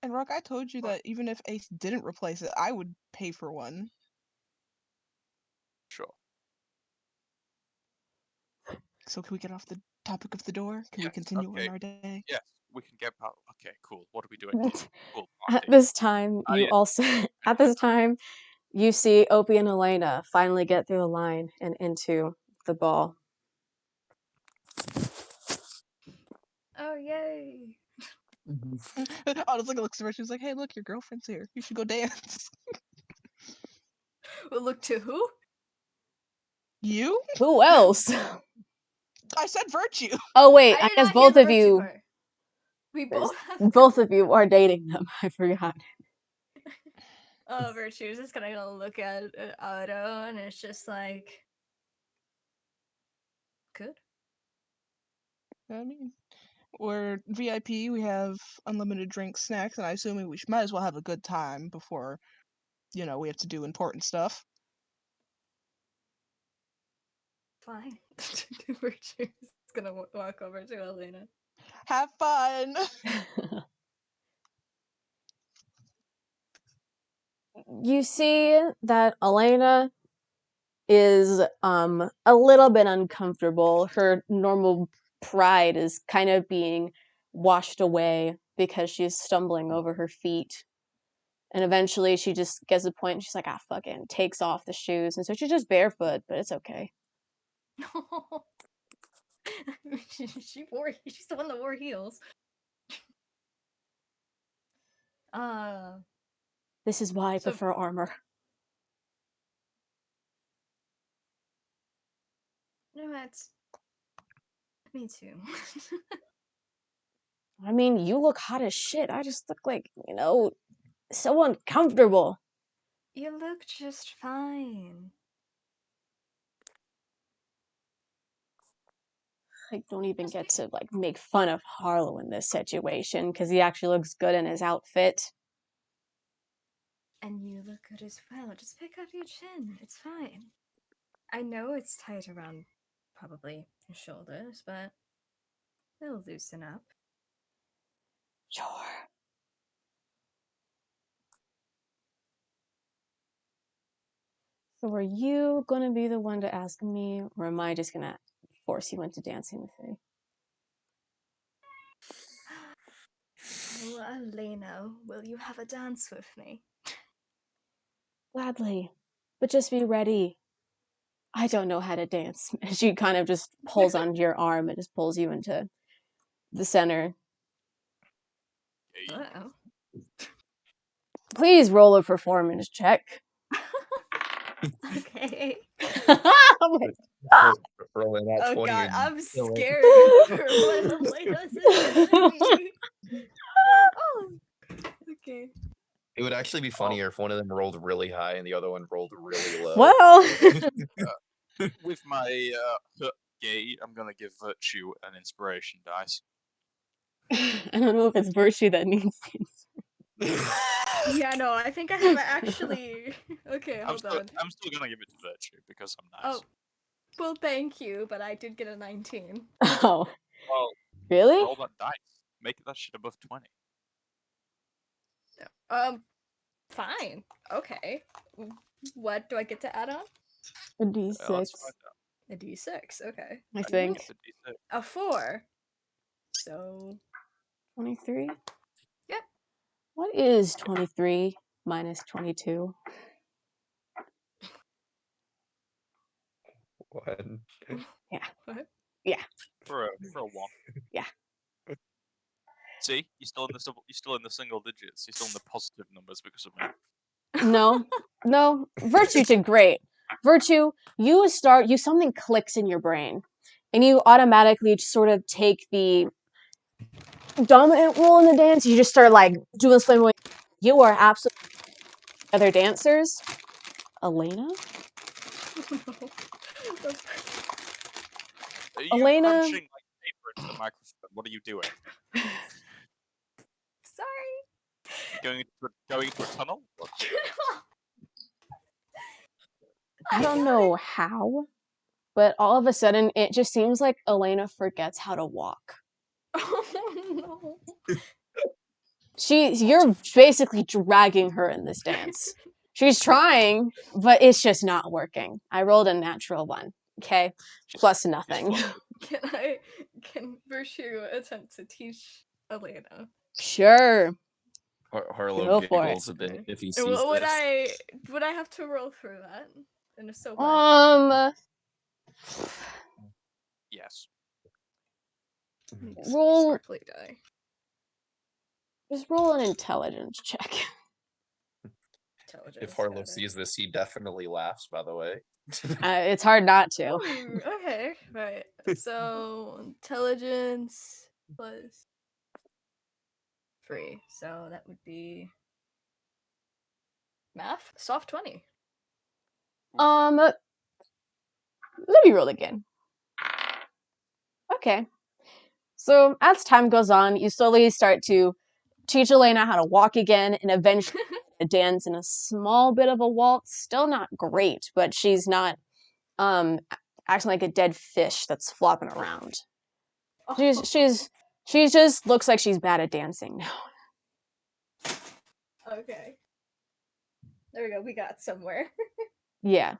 And Rock, I told you that even if Ace didn't replace it, I would pay for one. Sure. So can we get off the topic of the door? Can we Yes, continue okay. on our day? Yes, we can get back. Okay, cool. What are we doing here? Cool. At party. this time, Oh, you yeah. also you see Opie and Elena finally get through the line and into the ball. Oh, yay. Honestly, looks at her. She's like, "Hey, look, your girlfriend's here. You should go dance." Well, look to who? You? Who else? I said virtue. Oh wait, I did guess not hear both the of virtue you, part. We both have both of you are dating them. I forgot. Virtue's just gonna look at Otto, and it's just like, good. I mean, we're VIP. We have unlimited drinks, snacks, and I assume we might as well have a good time before, we have to do important stuff. Fine. Virtue's gonna walk over to Elena. Have fun. You see that Elena is a little bit uncomfortable. Her normal pride is kind of being washed away because she's stumbling over her feet. And eventually she just gets to the point and she's like, ah, fucking takes off the shoes. And so she's just barefoot, but it's okay. No. she's the one that wore heels. This is why I So- prefer armor. No, that's me too. I mean, you look hot as shit. I just look like, so uncomfortable. You look just fine. I don't even Just get be- to make fun of Harlow in this situation because he actually looks good in his outfit. And you look good as well. Just pick up your chin. It's fine. I know it's tight around probably your shoulders, but they'll loosen up. Sure. So are you gonna be the one to ask me, or am I just gonna force you into dancing with me? Oh, Elena, will you have a dance with me? Gladly. But just be ready. I don't know how to dance. She kind of just pulls on your arm and just pulls you into the center. Uh-oh. Please roll a performance check. Okay. Oh my God. Rolling that Oh 20 god, and I'm kill it. scared for what Elena's is gonna be. Oh, okay. It would actually be funnier if one of them rolled really high and the other one rolled really low. Well, With my gay, I'm gonna give virtue an inspiration dice. I don't know if it's virtue that needs Yeah, no, I think I have actually. Okay, hold on. I'm still gonna give it to virtue because I'm nice. Oh, well, thank you, but I did get a 19. Oh, Well, really? roll that dice. Make that shit above 20. Fine. Okay. What do I get to add on? A D6, Let's find out. A d6. Okay. I think. It's a D6. A 4. So 23? Yep. What is 23 minus 22? One. what? For a 1. Yeah. See, you're still in the single digits. You're still in the positive numbers because of me. No. Virtue did great. Virtue, something clicks in your brain, and you automatically sort of take the dominant role in the dance. You just start doing swim. You are absolutely other dancers. Elena? Are you Elena? crunching paper into the microphone? What are you doing? Sorry. Going into a tunnel? What? I don't know how, but all of a sudden it just seems like Elena forgets how to walk. Oh no. You're basically dragging her in this dance. She's trying, but it's just not working. I rolled a natural 1. Okay, plus nothing. Can Virtue attempt to teach Elena? Sure. Harlow Go for it. giggles a bit if he And sees would this. would I have to roll through that? And if so, what? Yes. Roll Sparkly die. Just roll an intelligence check. If Intelligence, Harlow got it. sees this, he definitely laughs. By the way. It's hard not to. Ooh, okay, right. So intelligence plus 3. So that would be math. Soft 20. Let me roll again. Okay. So as time goes on, you slowly start to teach Elena how to walk again, and eventually dance in a small bit of a waltz. Still not great, but she's not acting like a dead fish that's flopping around. She's just looks like she's bad at dancing now. Okay. There we go. We got somewhere. Yeah.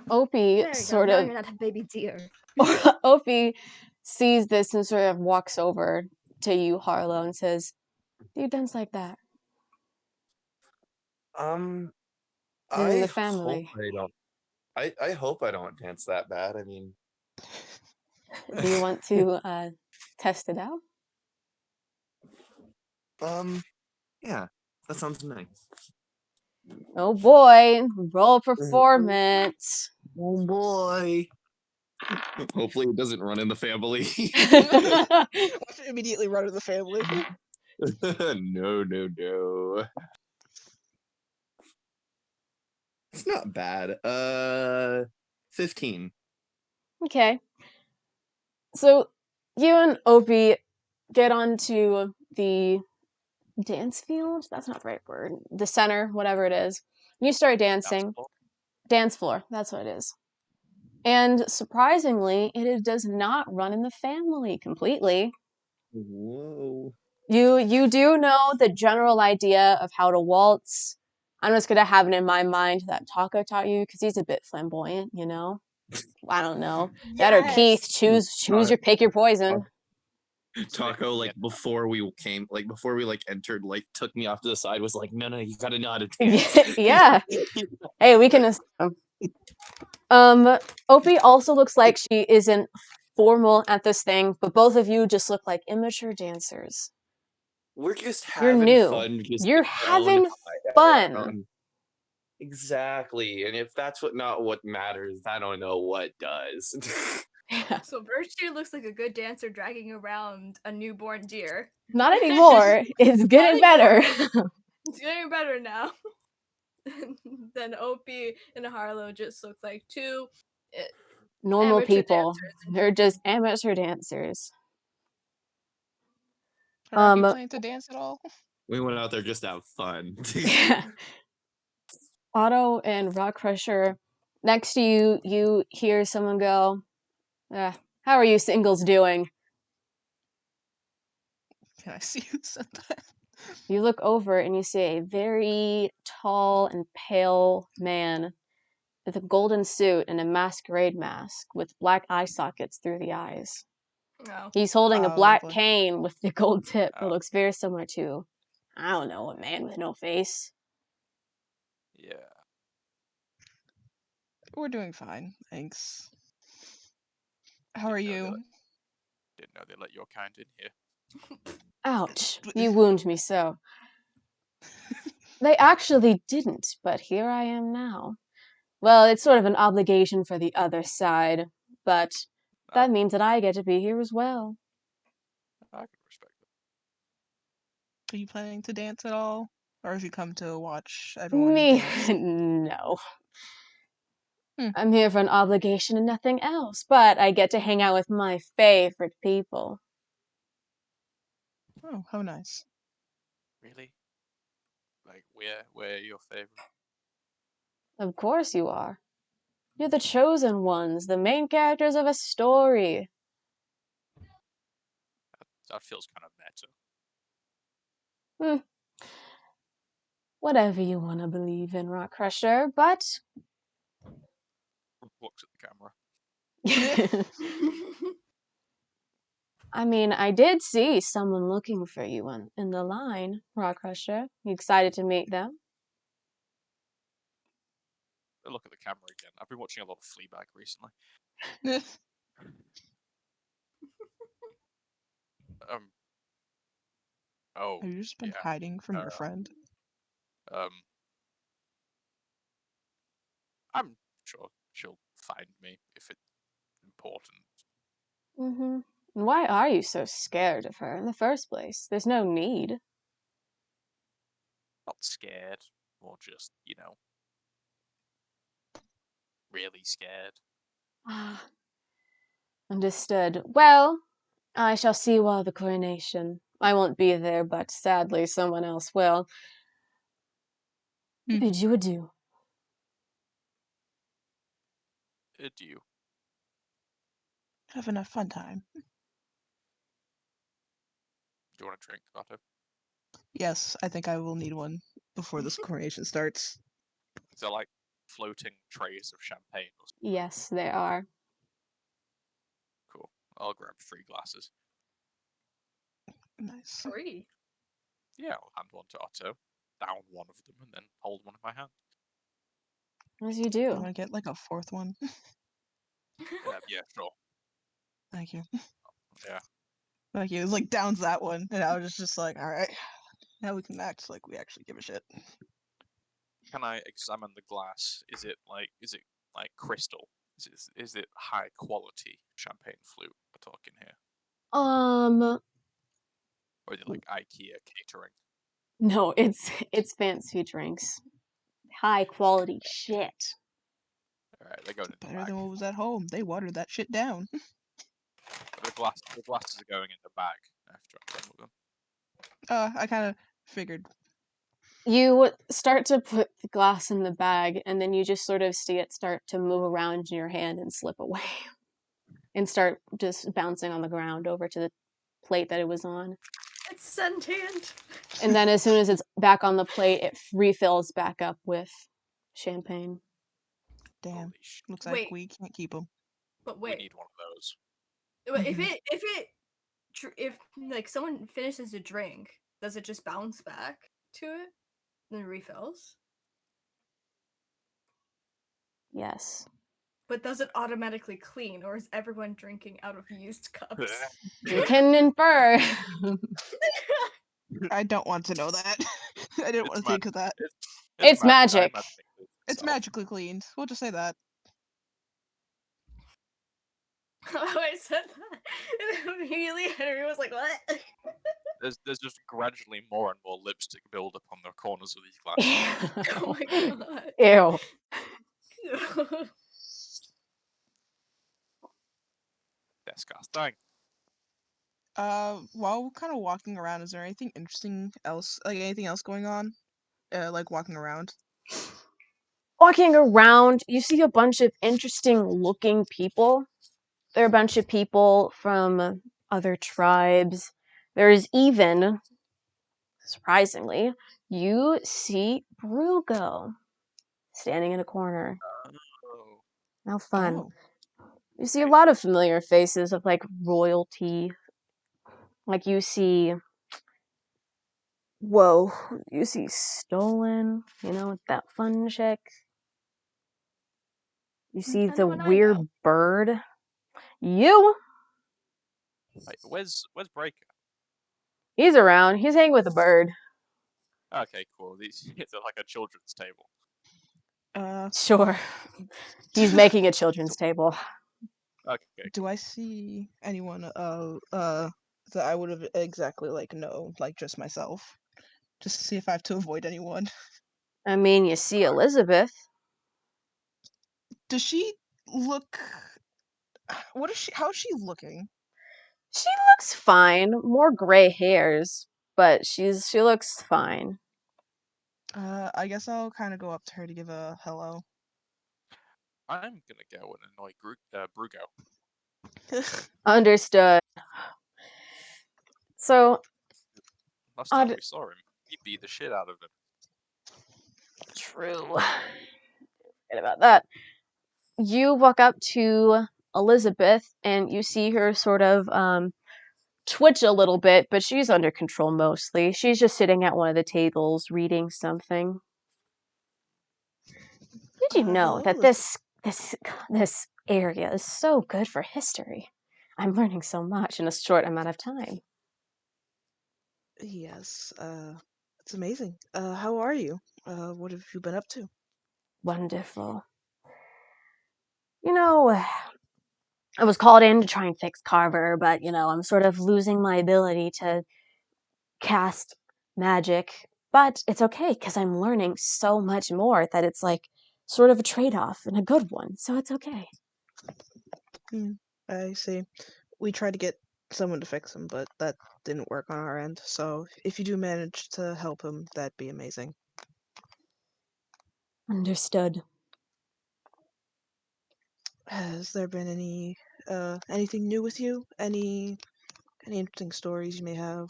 Opie There you go. sort Now of you're not a baby deer. Opie sees this and sort of walks over to you, Harlow, and says, "Do you dance like that? Um, You're in I the hope family. I don't. I hope I don't dance that bad. I mean, Do you want to test it out?" yeah, that sounds nice. Oh boy, roll performance. Oh boy. Hopefully, it doesn't run in the family. Let's immediately run to the family. No, no, no. It's not bad. 15. Okay. So you and Opie get onto the dance field. That's not the right word. The center, whatever it is. You start dancing. Dance floor. That's what it is. And surprisingly, it does not run in the family completely. Whoa. You do know the general idea of how to waltz. I'm just gonna have it in my mind that Taco taught you because he's a bit flamboyant, you know. I don't know. That or Keith. Yes. Pick your poison. Taco, like before we came, like before we like entered, like took me off to the side, was like, no, you gotta know how to dance. Yeah. Hey, we can assume. Opie also looks like she isn't formal at this thing, but both of you just look like immature dancers. We're just You're having new. fun, just You're in our own having fun. around. Exactly, and if that's not what matters, I don't know what does. Yeah. So Virtue looks like a good dancer dragging around a newborn deer. Not anymore. It's getting Not better. It's getting better now. Then Opie and Harlow just look like two Normal amateur people. dancers in They're just amateur dancers. Are you planning to dance at all? We went out there just to have fun. Otto and Rock Crusher, next to you, you hear someone go, how are you singles doing? Can I see who said that? You look over and you see a very tall and pale man with a golden suit and a masquerade mask with black eye sockets through the eyes. Oh. He's holding a Oh, black lovely. cane with the gold tip that Oh. looks very similar to, I don't know, a man with no face. Yeah. We're doing fine, thanks. How Didn't are know they you? Didn't know they let your kind in here. Ouch, you wound me so. They actually didn't, but here I am now. Well, it's sort of an obligation for the other side, but that means that I get to be here as well. I can respect it. Are you planning to dance at all? Or have you come to watch everyone Me? dance? No. Hmm. I'm here for an obligation and nothing else, but I get to hang out with my favorite people. Oh, how nice. Really? Like, we're your favorite? Of course you are. You're the chosen ones, the main characters of a story. That feels kind of meta. Whatever you want to believe in, Rock Crusher, but Looks at the camera. I mean, I did see someone looking for you in the line, Rock Crusher. You excited to meet them? I look at the camera again. I've been watching a lot of Fleabag recently. Oh, Have you just been yeah. hiding from your friend? I'm sure she'll find me if it's important. Mm-hmm. Why are you so scared of her in the first place? There's no need. Not scared, or just, really scared. Ah, understood. Well, I shall see you while the coronation. I won't be there, but sadly someone else will. Hmm. Bid you adieu. Adieu. Having a fun time. Do you want a drink, Otto? Yes, I think I will need one before this coronation starts. Is there like floating trays of champagne or something? Yes, they are. Cool. I'll grab 3 glasses. Nice. 3. Yeah, I'll hand one to Otto, down one of them, and then hold one in my hand. As you I do. want to get like a 4th one. Yeah, sure. Thank you. Yeah. Thank you. It was like downs that one, and I was just like, all right, now we can act like we actually give a shit. Can I examine the glass? Is it like crystal? Is it high quality champagne flute we're talking here? Or is it like IKEA catering? No, it's fancy drinks. High quality shit. Alright, they're going in the Better bag. than what was at home. They watered that shit down. The glasses are going in the bag after I'm done with them. I kind of figured. You start to put the glass in the bag, and then you just sort of see it start to move around in your hand and slip away. And start just bouncing on the ground over to the plate that it was on. It's sentient. And then as soon as it's back on the plate, it refills back up with champagne. Damn. Holy shit. Looks like Wait. we can't keep them. But We wait, need one of those. if like someone finishes a drink, does it just bounce back to it and then refills? Yes. But does it automatically clean, or is everyone drinking out of used cups? You can infer. I don't want to know that. I didn't want to think of that. It's magic. It's magically cleaned. We'll just say that. I said that, and immediately Henry was like, "What?" There's just gradually more and more lipstick build up on the corners of these glasses. Oh my god. Ew. Disgusting. While we're kind of walking around, is there anything anything else going on? Like walking around. Walking around, you see a bunch of interesting looking people. There are a bunch of people from other tribes. There's even, surprisingly, you see Brugo standing in a corner. Oh. How fun. Oh. You see a lot of familiar faces of like royalty. Like you see, whoa, you see Stolen, that fun chick. You see the Anyone I weird know? bird. You? Wait, where's Breaker? He's around. He's hanging with a bird. Okay, cool. It's like a children's table. Sure. He's making a children's table. Okay. Do I see anyone that I would have exactly known, like just myself? Just to see if I have to avoid anyone. I mean, you see Elizabeth. Does she look how is she looking? She looks fine. More gray hairs, but she looks fine. I guess I'll kind of go up to her to give a hello. I'm gonna go and annoy Brugo. Understood. So, Last time we saw him, he beat the shit out of him. true. Forget about that. You walk up to Elizabeth and you see her sort of twitch a little bit, but she's under control mostly. She's just sitting at one of the tables reading something. Did you know Hello, that this area is so good for history? I'm learning so much in a short amount of time. Yes, it's amazing. How are you? What have you been up to? Wonderful. You know, I was called in to try and fix Carver, but I'm sort of losing my ability to cast magic. But it's okay because I'm learning so much more that it's like sort of a trade off and a good one, so it's okay. I see. We tried to get someone to fix him, but that didn't work on our end. So if you do manage to help him, that'd be amazing. Understood. Has there been anything new with you? Any interesting stories you may have?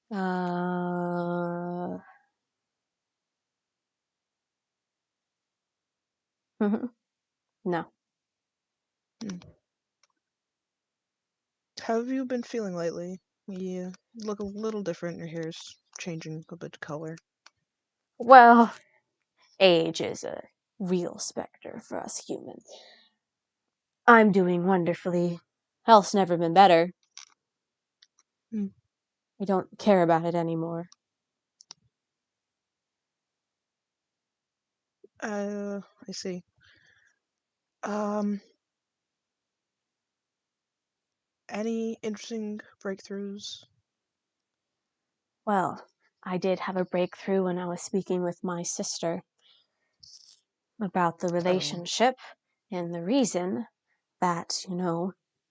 Uh, no. How have you been feeling lately? You look a little different. Your hair's changing a bit of color. Well, age is a real specter for us humans. I'm doing wonderfully. Health's never been better. Hmm. I don't care about it anymore. I see. Um, any interesting breakthroughs? Well, I did have a breakthrough when I was speaking with my sister about the Oh, relationship and the reason that,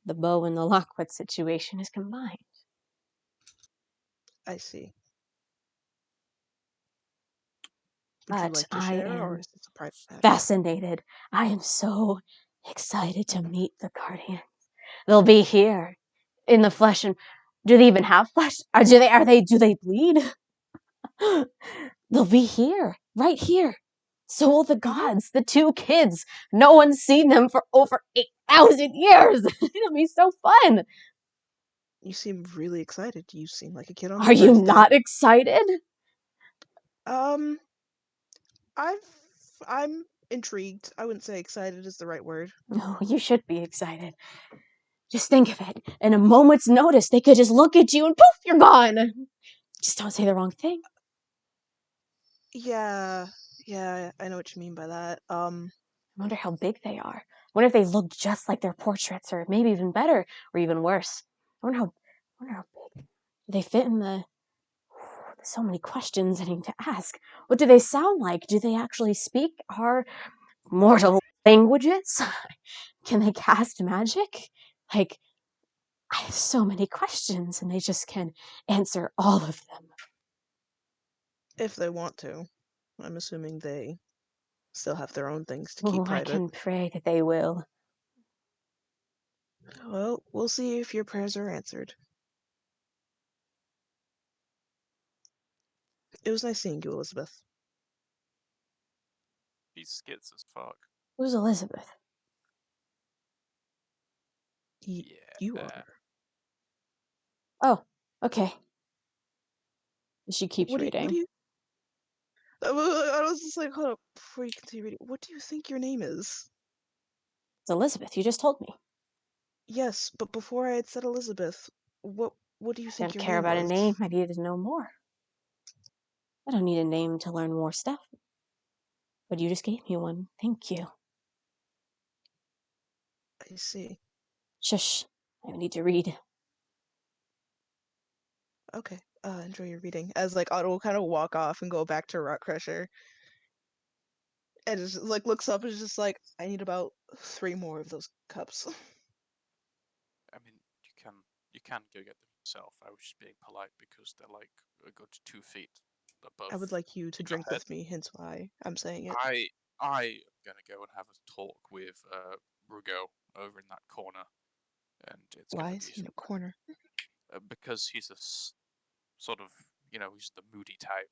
the Bo and the Lockwood situation is combined. I see. Would you But like to I share, or am is this a private matter? fascinated. I am so excited to meet the Guardians. They'll be here in the flesh, and do they even have flesh? Or do they bleed? They'll be here, right here. So will the Mm-hmm. gods, the two kids. No one's seen them for over 8,000 years. It'll be so fun. You seem really excited. You seem like a kid on Are their you birthday. not excited? Um, I've I'm intrigued. I wouldn't say excited is the right word. No, you should be excited. Just think of it. In a moment's notice, they could just look at you and poof, you're gone. Just don't say the wrong thing. Yeah, I know what you mean by that. I wonder how big they are. I wonder if they look just like their portraits, or maybe even better, or even worse. I wonder how big. Do they fit in the... There's so many questions I need to ask. What do they sound like? Do they actually speak our mortal languages? Can they cast magic? Like, I have so many questions, and they just can answer all of them. if they want to. I'm assuming they still have their own things to keep Oh, I private. can pray that they will. Well, we'll see if your prayers are answered. It was nice seeing you, Elizabeth. He's skits as fuck. Who's Elizabeth? You Yeah. are. Oh, okay. She keeps What reading. do you? I was just like, hold up, before you continue reading. What do you think your name is? It's Elizabeth. You just told me. Yes, but before I had said Elizabeth, what do you I think didn't your care name about a was? name. I needed to know more. I don't need a name to learn more stuff. But you just gave me one. Thank you. I see. Shush. I need to read. Okay. Enjoy your reading. As like Otto will kind of walk off and go back to Rock Crusher, and just like looks up and is just like, I need about 3 more of those cups. I mean, you can go get them yourself. I was just being polite because they're like a good 2 feet above I would like you to your drink head. with me, hence why I'm saying it. I am gonna go and have a talk with Rugo over in that corner, and it's Why gonna is be he in a corner? because he's sort of he's the moody type.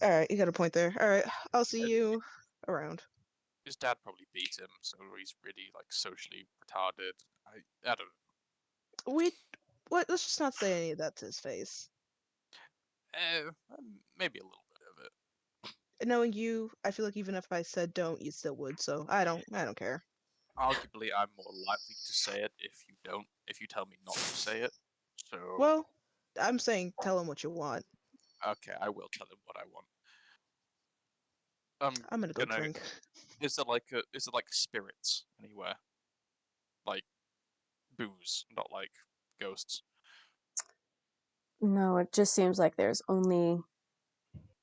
All right, you got a point there. All right, I'll see you around. His dad probably beat him, so he's really like socially retarded. I don't We what? Let's just not say any of that to his face. maybe a little bit of it. Knowing you, I feel like even if I said don't, you still would. So I don't care. Arguably, I'm more likely to say it if you tell me not to say it. So, Well, I'm saying tell him what you want. okay, I will tell him what I want. I'm I'm gonna go gonna. drink. Is it like spirits anywhere? Like booze, not like ghosts. No, it just seems like there's only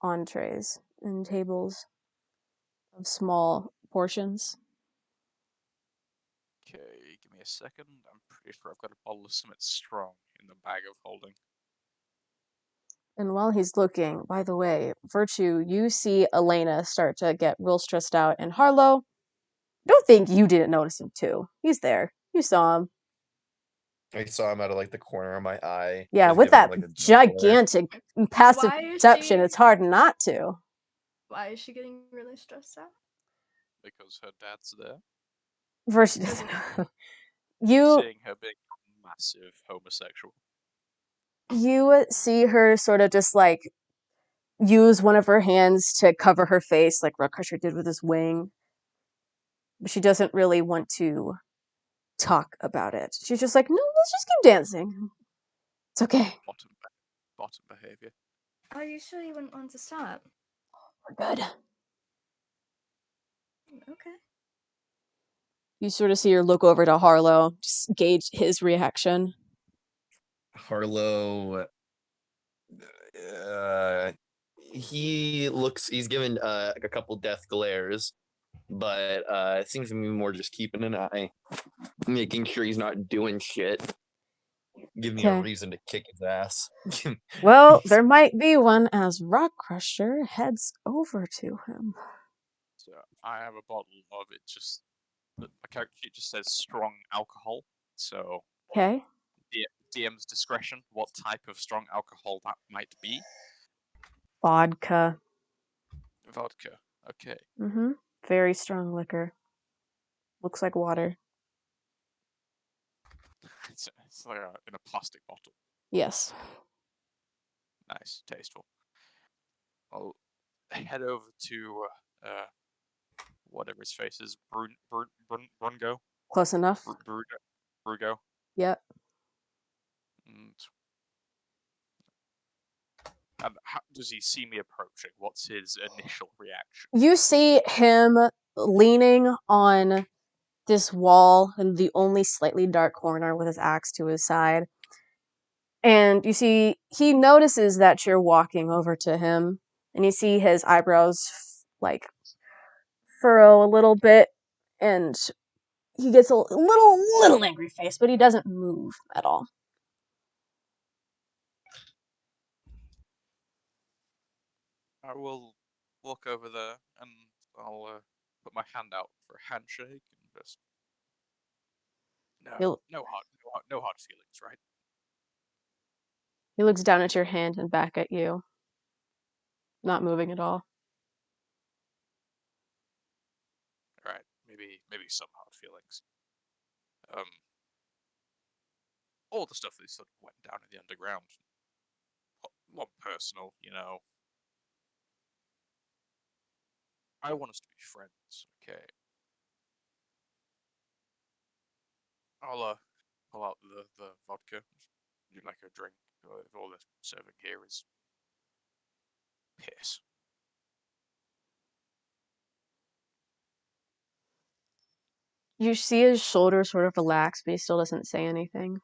entrees and tables of small portions. Okay, give me a second. I'm pretty sure I've got a bottle of something strong in the bag of holding. And while he's looking, by the way, Virtue, you see Elena start to get real stressed out, and Harlow, don't think you didn't notice him too. He's there. You saw him. I saw him out of like the corner of my eye. Yeah, just with giving him, that like a glare. gigantic passive Why is perception, she- it's hard not to. Why is she getting really stressed out? Because her dad's there. Virtue doesn't know. You Seeing her being massive homosexual. you see her sort of just like use one of her hands to cover her face, like Rock Crusher did with his wing. But she doesn't really want to talk about it. She's just like, no, let's just keep dancing. It's okay. Bottom behavior. Are you sure you wouldn't want to stop? We're good. Okay. You sort of see her look over to Harlow, just gauge his reaction. Harlow, he's given a couple death glares, but it seems to me more just keeping an eye, making sure he's not doing shit. Give me a Okay. reason to kick his ass. Well, there might be one as Rock Crusher heads over to him. So I have a bottle of it. Just my character sheet just says strong alcohol. So Okay. DM's discretion. What type of strong alcohol that might be? Vodka. Vodka. Okay. Mm-hmm. Very strong liquor. Looks like water. It's like in a plastic bottle. Yes. Nice, tasteful. I'll head over to whatever his face is, Brungo, Close enough. Brugo, Yep. and how does he see me approaching? What's his initial reaction? You see him leaning on this wall in the only slightly dark corner with his axe to his side. And you see, he notices that you're walking over to him, and you see his eyebrows like furrow a little bit, and he gets a little angry face, but he doesn't move at all. I will walk over there and I'll put my hand out for a handshake and just no hard feelings, right? He looks down at your hand and back at you, not moving at all. All right, maybe some hard feelings. All the stuff that sort of went down in the underground. Not personal, you know. I want us to be friends, okay? I'll pull out the vodka. Would you like a drink? If all they're serving here is piss. You see his shoulders sort of relax, but he still doesn't say anything.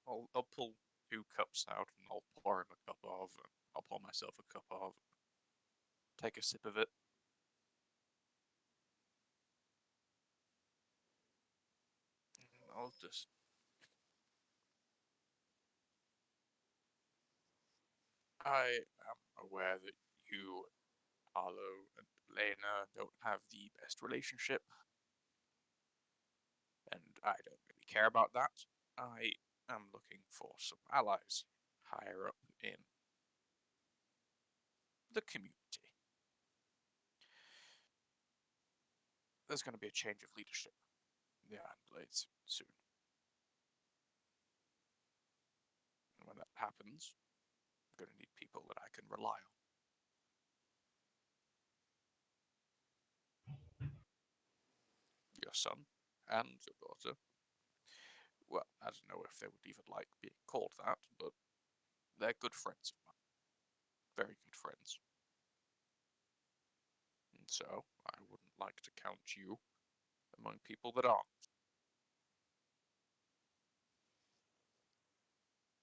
I'll pull 2 cups out and I'll pour him a cup of. And I'll pour myself a cup of. Take a sip of it. I'll just. I am aware that you, Arlo, and Lena don't have the best relationship, and I don't really care about that. I am looking for some allies higher up in the community. There's going to be a change of leadership in the Blades soon. And when that happens, I'm going to need people that I can rely on. Your son and your daughter well, I don't know if they would even like being called that, but they're good friends of mine. Very good friends. And so I wouldn't like to count you among people that aren't.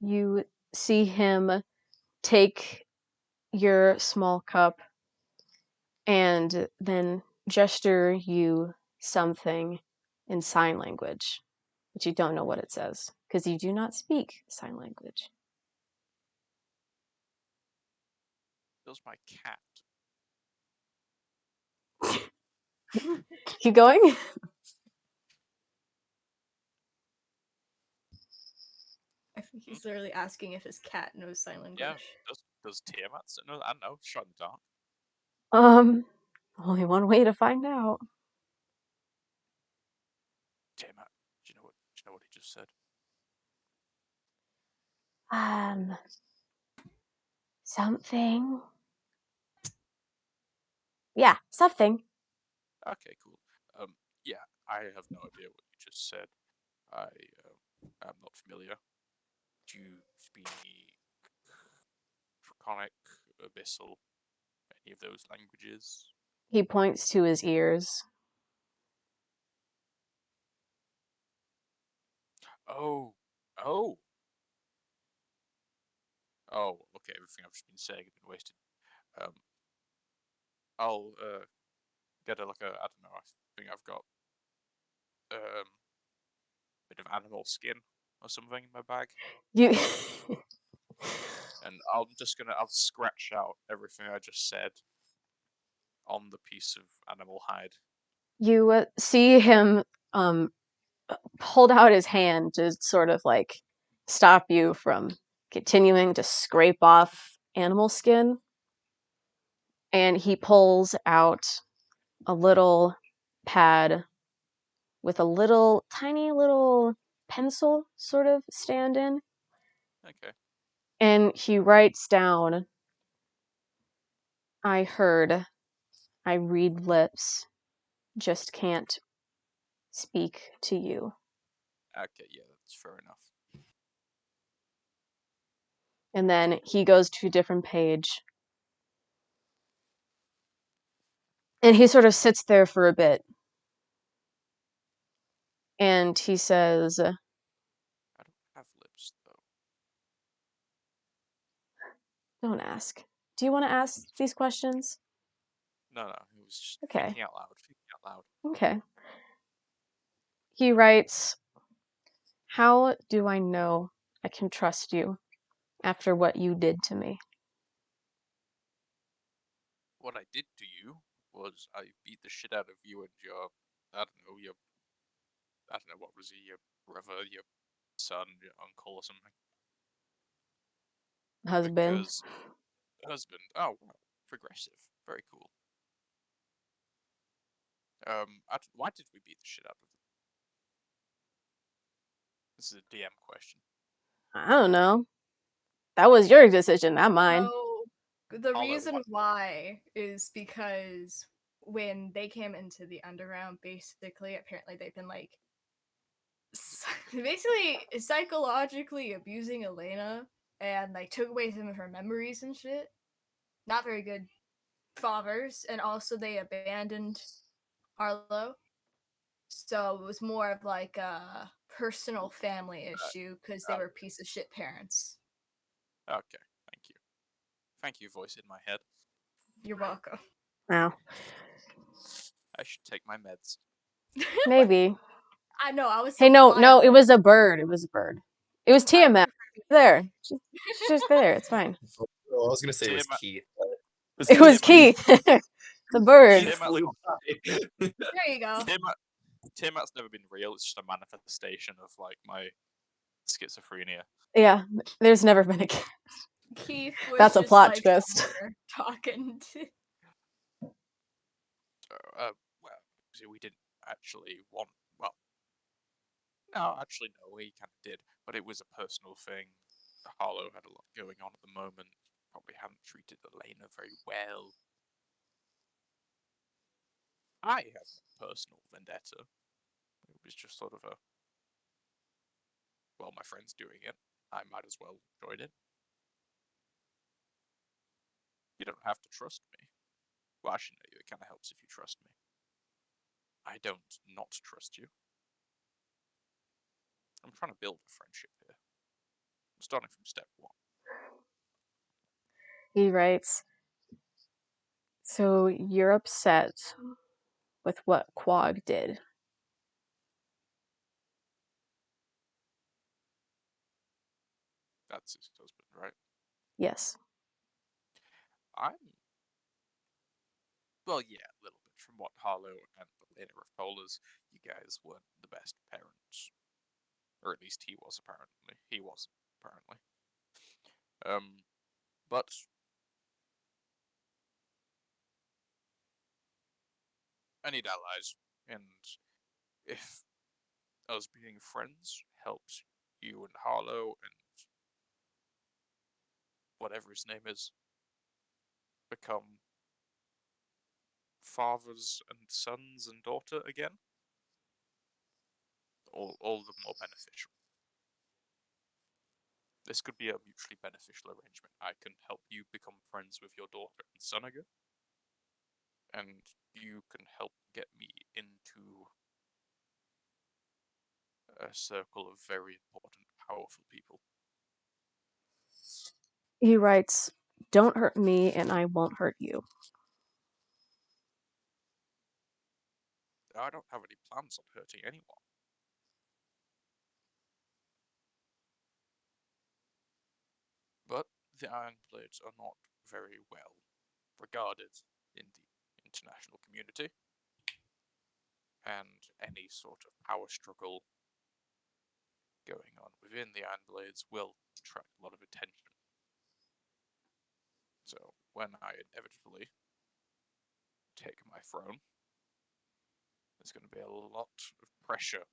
You see him take your small cup and then gesture you something in sign language, but you don't know what it says because you do not speak sign language. Feels my cat. Keep going. I think he's literally asking if his cat knows sign language. Yeah, does Tiamat know? I don't know, shot in the dark. Only one way to find out. Tiamat, do you know what he just said? Something. Yeah, something. Okay, cool. Yeah, I have no idea what you just said. I am not familiar. Do you speak Draconic, Abyssal, any of those languages? He points to his ears. Oh, oh, oh. Okay, everything I've just been saying has been wasted. Um, I'll get like a I don't know. I think I've got a bit of animal skin or something in my bag, You and I'll scratch out everything I just said on the piece of animal hide. you see him hold out his hand to sort of like stop you from continuing to scrape off animal skin. And he pulls out a little pad with a little tiny little pencil sort of stand in. Okay. And he writes down, I heard, I read lips, just can't speak to you. Okay, yeah, that's fair enough. And then he goes to a different page. And he sort of sits there for a bit. And he says, I don't have lips though. don't ask. Do you want to ask these questions? No, it was just Okay. thinking out loud. Thinking out loud. Okay. He writes, how do I know I can trust you after what you did to me? What I did to you was I beat the shit out of you and your, I don't know, what was he, your brother, your son, your uncle or something. Husband. Because husband. Oh, wow, progressive. Very cool. Why did we beat the shit out of them? This is a DM question. I don't know. That was your decision, not mine. So the Hollow, reason what? why is because when they came into the underground, basically, apparently they've been like basically psychologically abusing Elena and like took away some of her memories and shit. Not very good fathers, and also they abandoned Harlow. So it was more of like a personal family issue because they were piece of shit parents. Okay, thank you. Thank you, voice in my head. You're welcome. Wow. I should take my meds. Maybe. I know, I was so Hey, no, fly it was a bird. It was a bird. It was I Tiamat. prefer There. She's just there. It's fine. Oh, I was gonna say it was Tiamat- Keith. It was Keith. The bird. Keith Tiamat- flew by. There you go. Tiamat's never been real. It's just a manifestation of like my schizophrenia. Yeah, there's never been a kid. Keith was That's a just plot like twist. somewhere talking to. So, well, see, we didn't actually want. Well, no, actually, no, we kind of did, but it was a personal thing. Harlow had a lot going on at the moment. Probably hadn't treated Elena very well. I have no personal vendetta. It was just sort of a well, my friend's doing it. I might as well join it. You don't have to trust me. Well, actually, no, it kind of helps if you trust me. I don't not trust you. I'm trying to build a friendship here. I'm starting from step one. He writes, so you're upset with what Quag did. That's his husband, right? Yes. Well, yeah, a little bit. From what Harlow and Elena have told us, you guys weren't the best parents. Or at least he was, apparently. He wasn't, apparently. But I need allies, and if us being friends helps you and Harlow and whatever his name is become fathers and sons and daughter again, all the more beneficial. This could be a mutually beneficial arrangement. I can help you become friends with your daughter and son again, and you can help get me into a circle of very important, powerful people. He writes, don't hurt me and I won't hurt you. I don't have any plans on hurting anyone. But the Ironblades are not very well regarded in the international community, and any sort of power struggle going on within the Ironblades will attract a lot of attention. So when I inevitably take my throne, there's going to be a lot of pressure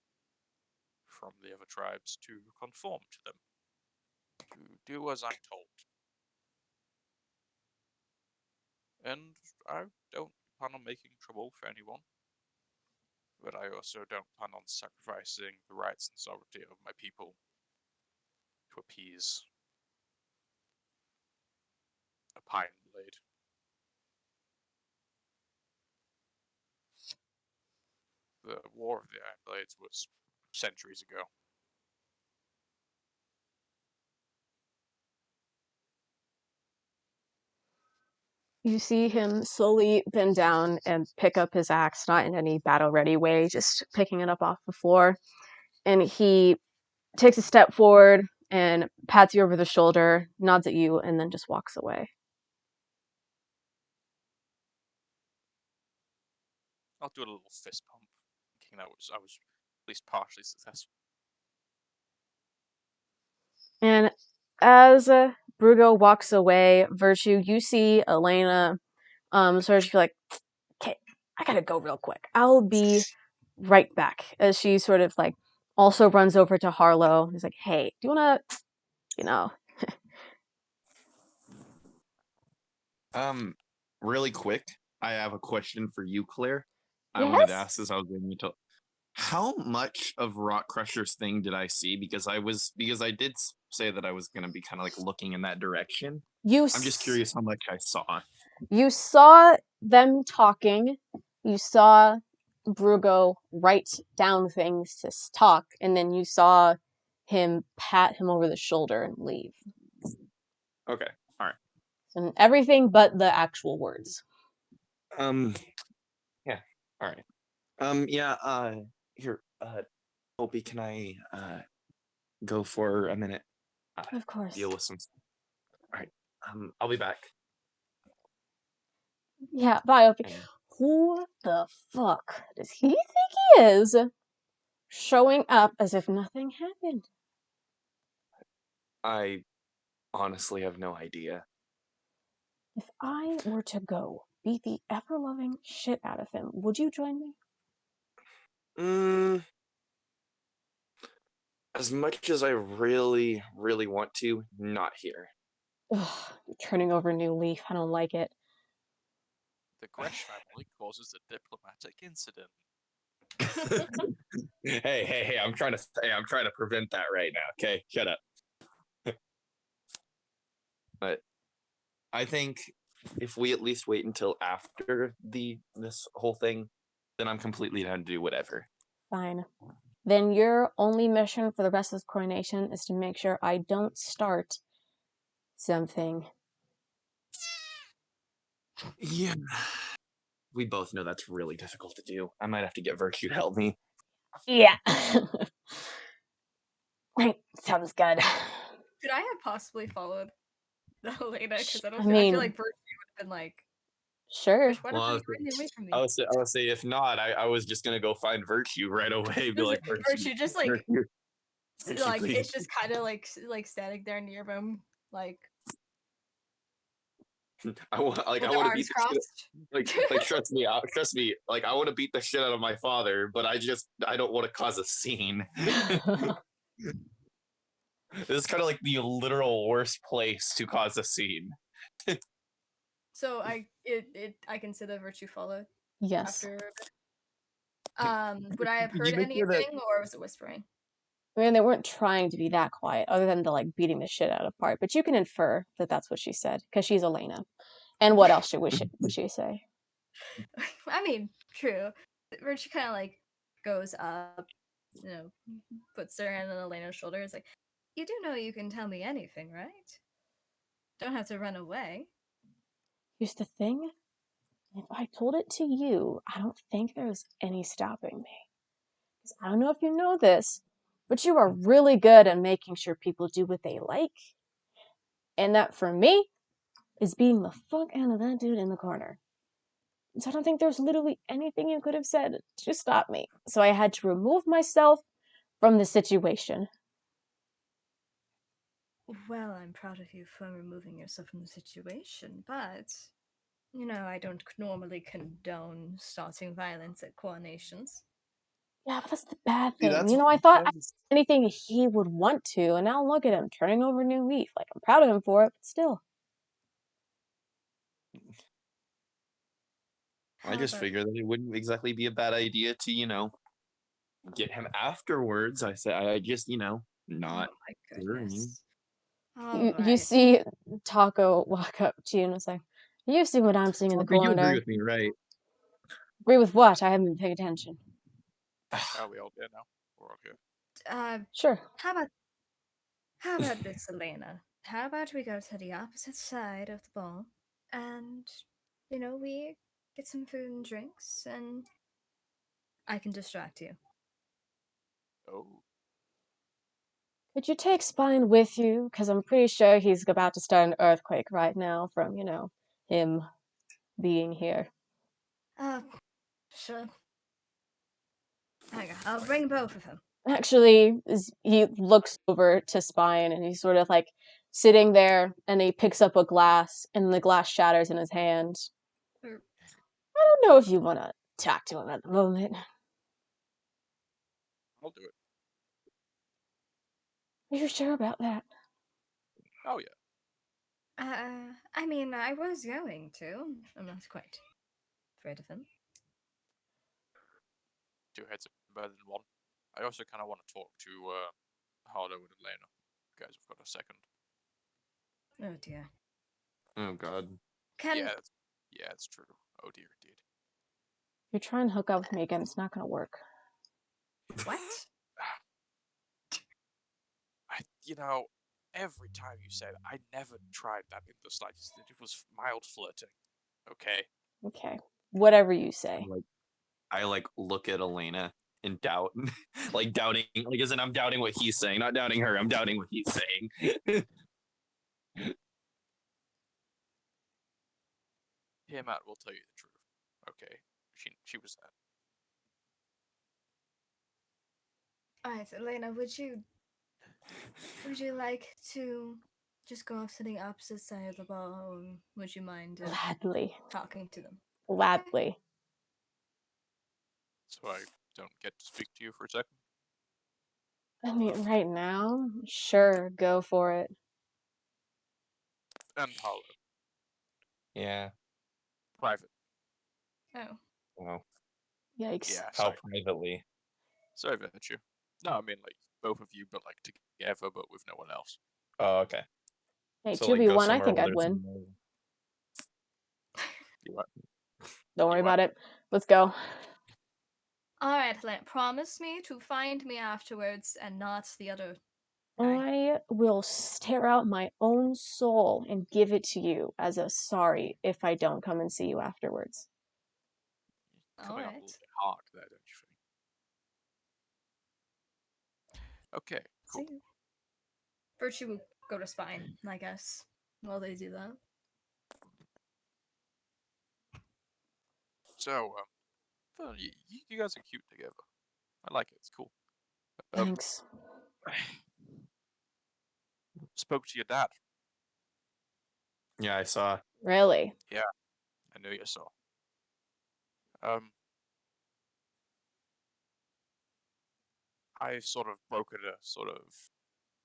from the other tribes to conform to them, to do as I'm told. And I don't plan on making trouble for anyone, but I also don't plan on sacrificing the rights and sovereignty of my people to appease a pine blade. The War of the Iron Blades was centuries ago. You see him slowly bend down and pick up his axe, not in any battle-ready way, just picking it up off the floor. And he takes a step forward and pats you over the shoulder, nods at you, and then just walks away. I'll do a little fist pump, thinking I was at least partially successful. And as Brugo walks away, Virtue, you see Elena sort of feel like, okay, I gotta go real quick. I'll be right back. As she sort of like also runs over to Harlow. He's like, hey, do you wanna, you know. Really quick, I have a question for you, Claire. I wanted to Yes? ask this. I was going to. How much of Rock Crusher's thing did I see? Because I did say that I was going to be kind of like looking in that direction. I'm just curious how much I saw. You saw them talking. You saw Brugo write down things to talk, and then you saw him pat him over the shoulder and leave. Okay, all right. And everything but the actual words. Yeah, all right. Yeah. Here. Opie, can I go for a minute? Of course. Deal with some. All right. I'll be back. Yeah, bye, Opie. And Who the fuck does he think he is? Showing up as if nothing happened. I honestly have no idea. If I were to go beat the ever-loving shit out of him, would you join me? As much as I really, really want to, not here. Ugh, turning over a new leaf. I don't like it. The Gresh family causes a diplomatic incident. Hey! I'm trying to prevent that right now. Okay, shut up. But I think if we at least wait until after this whole thing, then I'm completely down to do whatever. Fine. Then your only mission for the rest of this coronation is to make sure I don't start something. Yeah. We both know that's really difficult to do. I might have to get Virtue to help me. Yeah. Right, sounds good. Could I have possibly followed the Elena? Because I I feel mean, like Virtue would have been like, sure. Rich, why the Well, hell are you running away from me? I would say if not, I was just gonna go find Virtue right away. Be like, Virtue, just like, Virtue, like please. it's just kind of like standing there near him, like I want with their to arms beat the shit. crossed. Trust me. Like I want to beat the shit out of my father, but I don't want to cause a scene. This is kind of like the literal worst place to cause a scene. So I consider Virtue followed Yes. after. Would I have Did heard you make sure that anything, or was it whispering? I mean, they weren't trying to be that quiet, other than the like beating the shit out of part. But you can infer that that's what she said because she's Elena. And what else would she say? I mean, true. Virtue kind of like goes up, you know, puts her hand on Elena's shoulder. It's like, you do know you can tell me anything, right? Don't have to run away. Here's the thing. If I told it to you, I don't think there's any stopping me. Because I don't know if you know this, but you are really good at making sure people do what they like. And that, for me, is beating the fuck out of that dude in the corner. So I don't think there's literally anything you could have said to stop me. So I had to remove myself from the situation. Well, I'm proud of you for removing yourself from the situation, but you know, I don't normally condone starting violence at coronations. Yeah, but that's the bad See, thing. that's You know, I thought anything he would want to, and now look at him turning over a new leaf. Like, I'm proud of him for it, but still. I just figured that it wouldn't exactly be a bad idea to, get him afterwards. I said, I just, not. Oh my goodness. All You right. see Taco walk up to you and say, you see what I'm seeing in the You agree corner. with me, right? Agree with what? I haven't been paying attention. Are we all good now? We're all good. Sure. How about this, Elena? How about we go to the opposite side of the ball and, you know, we get some food and drinks and I can distract you. Oh, Could you take Spine with you? Because I'm pretty sure he's about to start an earthquake right now from, him being here. Sure. I'll bring both of them. Actually, he looks over to Spine and he's sort of like sitting there and he picks up a glass and the glass shatters in his hand. I don't know if you want to talk to him at the moment. I'll do it. Are you sure about that? Oh yeah. I mean, I was going to. I'm not quite afraid of him. Two heads are better than one. I also kind of want to talk to Harlow and Elena. You guys have got a second. Oh dear. Oh, God. Yeah, it's true. Oh dear, indeed. You're trying to hook up with me again. It's not going to work. What? Every time you said, I never tried that in the slightest. It was mild flirting. Okay. Okay. Whatever you say. I look at Elena in doubt, doubting, as in I'm doubting what he's saying, not doubting her. I'm doubting what he's saying. Here, Matt will tell you the truth. Okay. She was there. Alright, Elena, would you like to just go off to the opposite side of the ball, or would you mind Gladly. talking to them? Gladly. So I don't get to speak to you for a second? I mean, right now, sure, go for it. And Harlow. Yeah. Private. Oh. Wow. Yikes. Yeah, How sorry. privately? Sorry, Virtue. No, I mean, like, both of you, but, like, together, but with no one else. Oh, okay. Hey, So, like, go 2v1, I somewhere think where I'd there's win. no... You what? Don't worry You what? about it. Let's go. Alright, promise me to find me afterwards and not the other guy. I will tear out my own soul and give it to you as a sorry if I don't come and see you afterwards. You're coming on a little Alright. bit hard there, don't you think? Okay, cool. See? Virtue will go to Spine, I guess, while they do that. So, well, you guys are cute together. I like it. It's cool. Thanks. Spoke to your dad. Yeah, I saw. Really? Yeah, I know you saw. I sort of brokered a sort of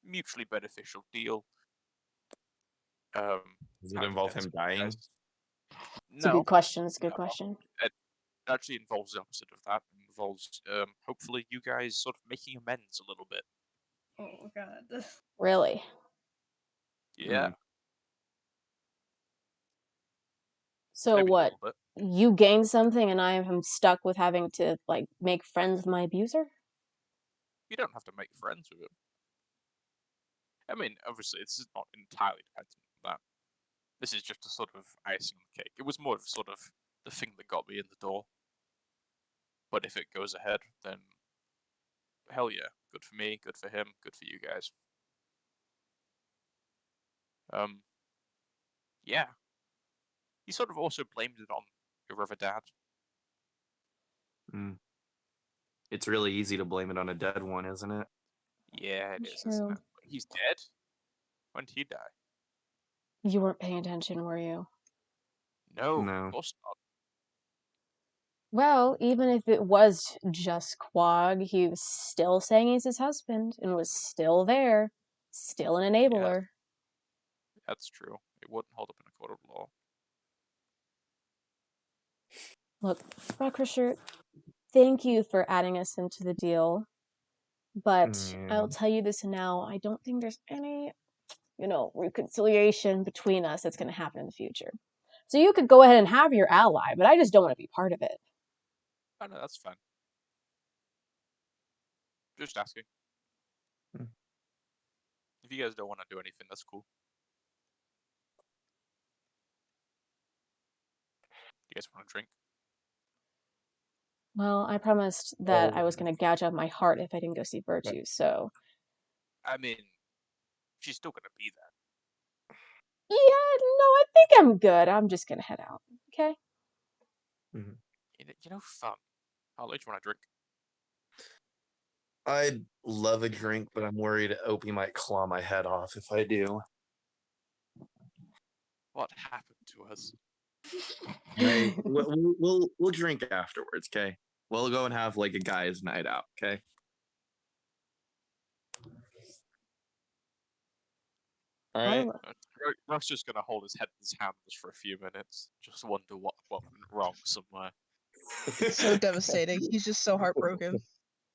mutually beneficial deal. Does it Kind of involve against him you dying? guys. It's a good No, question. It's a good no. question. It actually involves the opposite of that. It involves hopefully you guys sort of making amends a little bit. Oh god. Really? Yeah, So maybe a what? little bit. You gain something and I am stuck with having to, like, make friends with my abuser? You don't have to make friends with him. I mean, obviously, this is not entirely dependent on that. This is just a sort of icing on the cake. It was more of sort of the thing that got me in the door. But if it goes ahead, then hell yeah. Good for me, good for him, good for you guys. Yeah. He sort of also blamed it on your other dad. Mm. It's really easy to blame it on a dead one, isn't it? Yeah, it is, isn't True. it? He's dead? When did he die? You weren't paying attention, were you? No, No. of course not. Well, even if it was just Quag, he was still saying he's his husband and was still there, still an Yeah, enabler. that's true. It wouldn't hold up in a court of law. Look, Rockcrusher, thank you for adding us into the deal, but I'll tell you this now, I don't think there's any, reconciliation between us that's going to happen in the future. So you could go ahead and have your ally, but I just don't want to be part of it. Oh no, that's fine. Just asking. Hmm. If you guys don't want to do anything, that's cool. You guys want to drink? Well, I promised that I was going to gouge out my heart if I didn't go see Virtue, so... I mean, she's still gonna be there. Yeah, no, I think I'm good. I'm just gonna head out, okay? Mm-hmm. You know, fun. I'll let you want to drink. I'd love a drink, but I'm worried Opie might claw my head off if I do. What happened to us? Right? We'll drink afterwards, okay? We'll go and have like a guy's night out, okay? All right. Ruck's just gonna hold his head in his hands for a few minutes. Just wonder what went wrong somewhere. So devastating. He's just so heartbroken.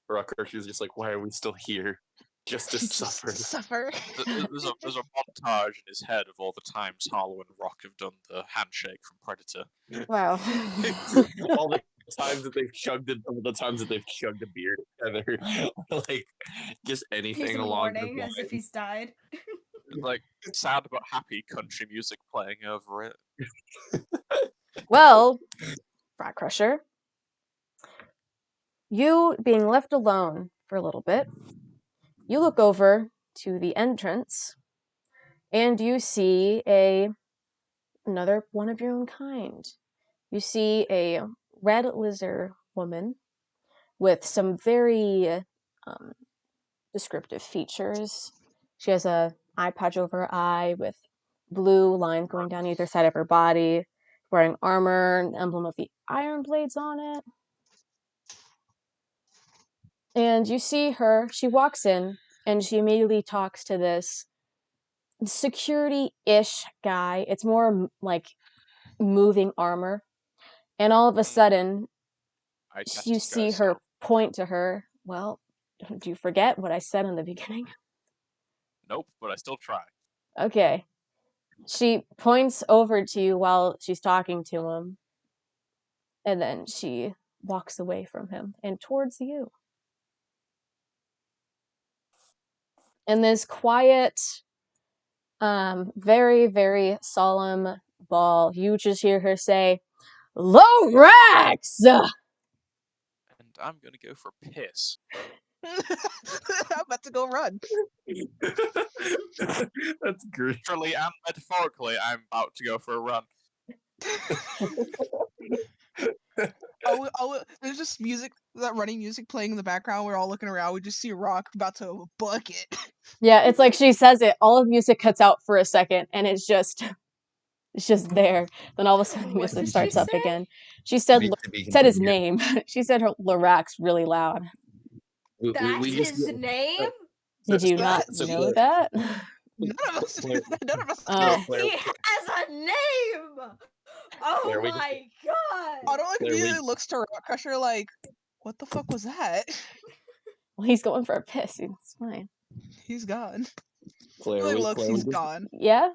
Rucker, she's just like, why are we still here? Just to suffer. Just suffer. There's a montage in his head of all the times Harlow and Rock have done the handshake from Predator. Wow. all the times that they've chugged a beer together, like just anything He's along the mourning as if he's died. Like sad but happy country music playing over it. Well, Frat Crusher, you being left alone for a little bit, you look over to the entrance and you see another one of your own kind. You see a red lizard woman with some very descriptive features. She has a eye patch over her eye with blue lines going down either side of her body, wearing armor, an emblem of the Iron Blades on it. And you see her, she walks in, and she immediately talks to this security-ish guy. It's more like moving armor. And all of a sudden, I cast You Disguise see her Self. point to her. Well, do you forget what I said in the beginning? Nope, but I still try. Okay. She points over to you while she's talking to him, and then she walks away from him and towards you. In this quiet, very, very solemn ball, you just hear her say, Lorax! And I'm gonna go for piss. I'm about to go run. That's great. Literally and metaphorically, I'm about to go for a run. There's just music, that running music playing in the background. We're all looking around. We just see Rock about to book it. Yeah, it's like she says it. All of music cuts out for a second, and it's just there. Then all of a sudden, What music did starts she up say? again. She said To be said his continued. name. She said her Lorax really loud. That's just his name? Did you Yeah, not so know Claire, that? none of us Claire, Oh. Claire, He has a name! Oh Claire, we my god! Auto like Claire, immediately looks to Rock Crusher like, what the fuck was that? Well, he's going for a piss. It's fine. He's gone. Claire, Really we, looks, Claire, we he's just, gone. Yeah?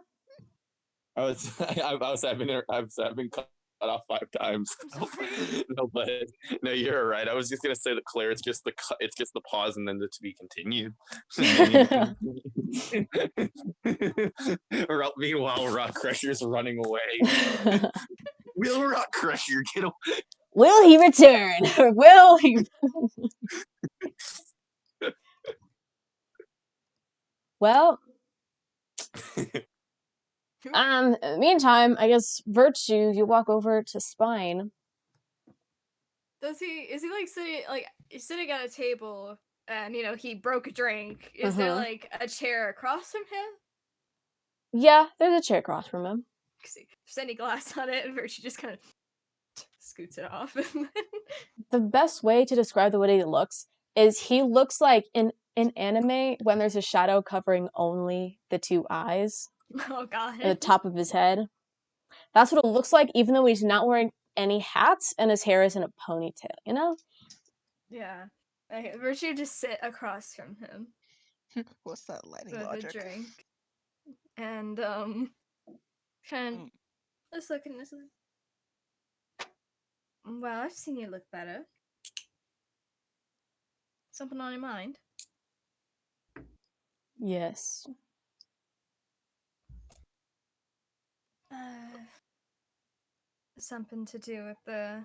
I've been cut off 5 times. No, but no, you're right. I was just gonna say that Claire, it's just the pause and then the to be continued. Meanwhile, Rock Crusher's running away. Will Rock Crusher get away? Will he return? Or will he? Well, in the meantime, I guess Virtue, you walk over to Spine. Is he like he's sitting at a table and he broke a drink. Is there like a chair across from him? Yeah, there's a chair across from him. See, if there's any glass on it, and Virtue just kind of scoots it off. The best way to describe the way he looks is he looks like in anime when there's a shadow covering only the 2 eyes Oh god. at the top of his head. That's what it looks like, even though he's not wearing any hats and his hair is in a ponytail, you know? Yeah. Okay, Virtue just sit across from him What's that lighting with logic? a drink. And kind of let's look. Well, I've seen you look better. Something on your mind? Yes. Something to do with the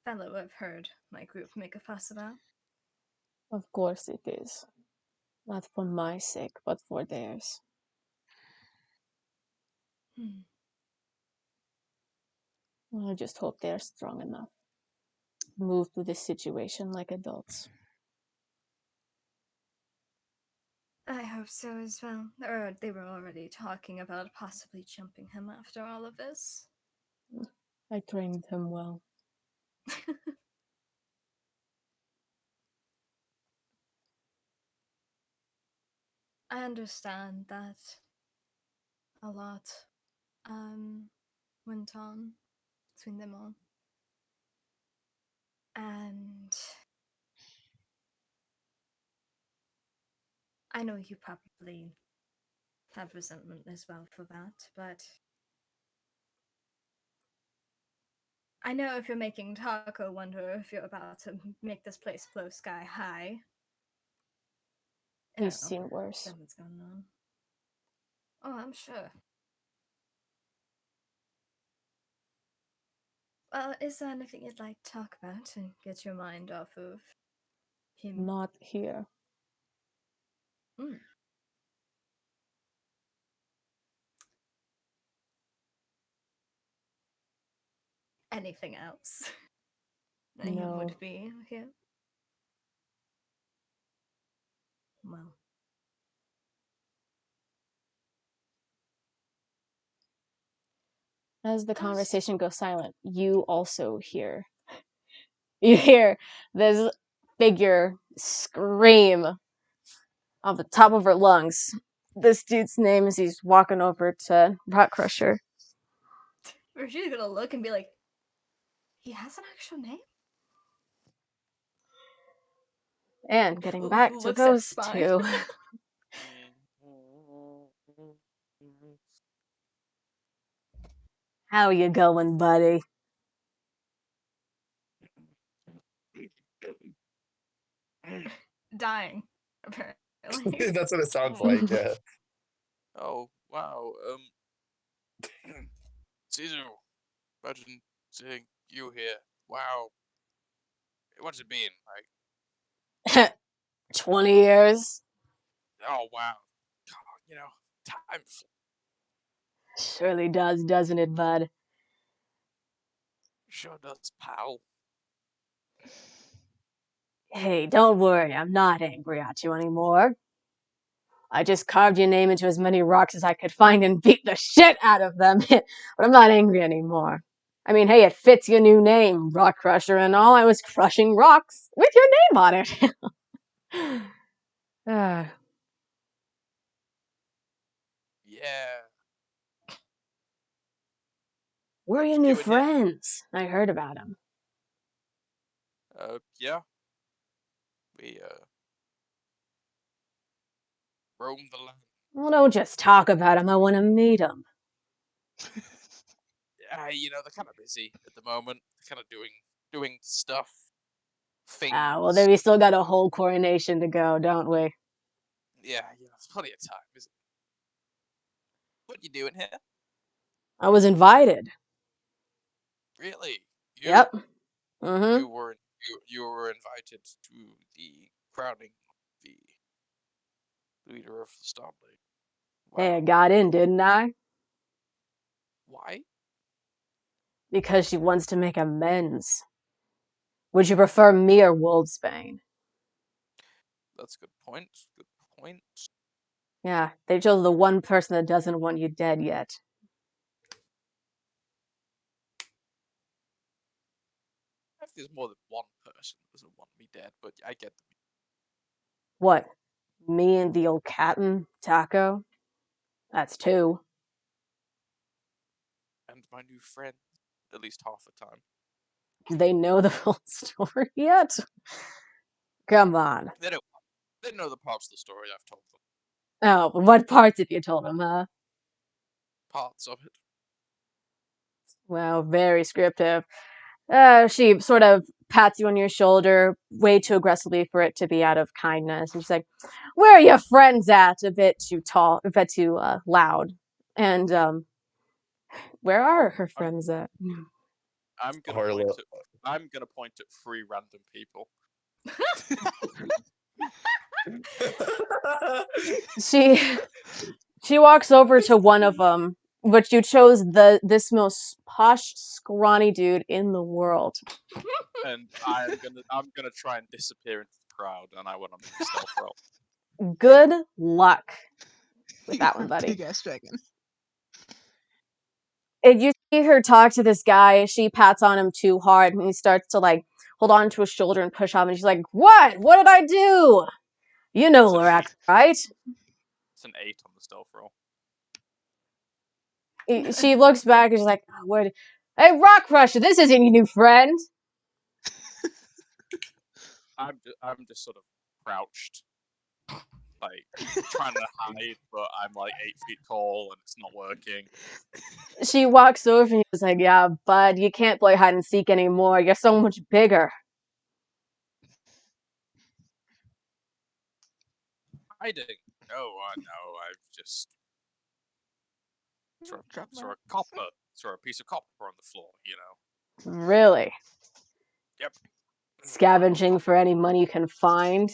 fellow I've heard my group make a fuss about? Of course it is. Not for my sake, but for theirs. I just hope they're strong enough. Move through this situation like adults. I hope so as well. Or they were already talking about possibly jumping him after all of this. I trained him well. I understand that a lot went on between them all. And I know you probably have resentment as well for that, but I know if you're making Taco wonder if you're about to make this place blow sky high. He's seen worse. Something's going on. Oh, I'm sure. Well, is there anything you'd like to talk about to get your mind off of him? Not here. Anything else? No. You would be here? Well. As the conversation goes silent, you also hear. You hear this figure scream off the top of her lungs. This dude's name as he's walking over to Rock She's gonna look and be like, he has an actual name? And getting back to Looks at those Spine. two. How you going, buddy? Dying, apparently. That's what it sounds like. Yeah. Oh wow. Caesar, imagine seeing you here. Wow. What's it been like? 20 years? Oh wow. God, you know, time. Surely does, doesn't it, bud? Sure does, pal. Hey, don't worry, I'm not angry at you anymore. I just carved your name into as many rocks as I could find and beat the shit out of them, but I'm not angry anymore. I mean, hey, it fits your new name, Rock Crusher and all. I was crushing rocks with your name on it. Yeah. Where are What your you new doing here? friends? I heard about them. Yeah. We roam the land. Well, don't just talk about them. I want to meet them. You know, they're kind of busy at the moment. They're kind of doing stuff, things. Well, then we still got a whole coronation to go, don't we? Yeah, there's plenty of time, isn't it? What you doing here? I was invited. Really? Yep. Mm-hmm. You were invited to the crowning of the leader of the Starblade. Wow. Hey, I got in, didn't I? Why? Because she wants to make amends. Would you prefer me or Wolfsbane? That's a good point. Good point. Yeah, they chose the one person that doesn't want you dead yet. I think there's more than one person that doesn't want me dead, but I get them. What? Me and the old captain, Taco? That's two. And my new friend, at least half the time. Do they know the full story yet? Come on. They don't know the parts of the story I've told them. Oh, but what parts have you told them, huh? Parts of it. Well, very scriptive. She sort of pats you on your shoulder way too aggressively for it to be out of kindness. And she's like, "Where are your friends at?" A bit too tall, a bit too loud. And where are her friends at? I'm gonna point at 3 random people. She walks over to one of them, but you chose this most posh, scrawny dude in the world. And I'm gonna try and disappear into the crowd, and I went on a stealth roll. Good luck with that one, buddy. Big ass dragon. If you see her talk to this guy, she pats on him too hard, and he starts to like hold on to his shoulder and push off, and she's like, "What? What did I do? You know Lorax, right?" It's an 8 on the stealth roll. She looks back and she's like, "Oh, what? Hey, Rock Crusher, this isn't your new friend." I'm just sort of crouched, like trying to hide, but I'm like 8 feet tall and it's not working. She walks over and he's like, "Yeah, bud, you can't play hide and seek anymore. You're so much bigger." Hiding? No, I've just saw a piece of copper on the floor, you know. Really? Yep. Scavenging for any money you can find?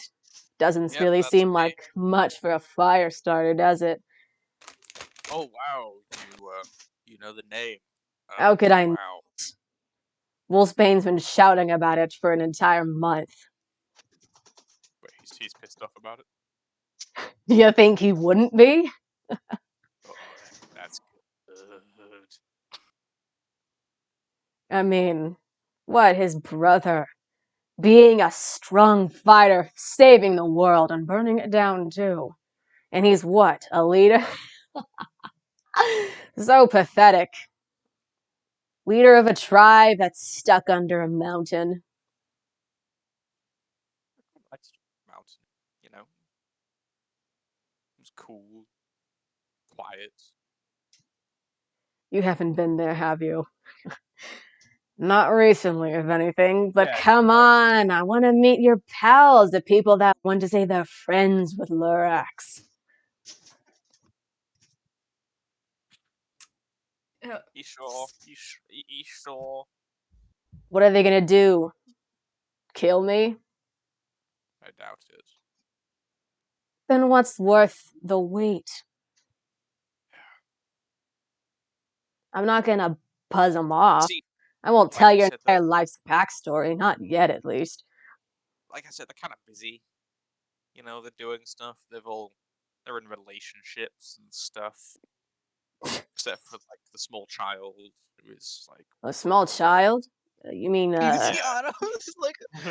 Doesn't Yep, really that's seem me. like much for a fire starter, does it? Oh wow, you know the name. How could I? Wow. Wolfsbane's been shouting about it for an entire month. Wait, he's pissed off about it. Do you think he wouldn't be? Oh, that's good. I mean, what, his brother? Being a strong fighter, saving the world, and burning it down too. And he's what, a leader? So pathetic. Leader of a tribe that's stuck under a mountain. cool, quiet. You haven't been there, have you? Not recently, if anything, but Yeah, come on, I want to meet your pals, the people that want to say they're friends with Lorax. You sure? You sure? What are they gonna do? Kill me? I doubt it. Then what's worth the wait? I'm not gonna buzz them off. See, I won't like tell I your said, entire life's backstory, not yet at least. like I said, they're kind of busy. You know, they're doing stuff. They're in relationships and stuff. Except for like the small child who is like A small child? You mean, You see Otto is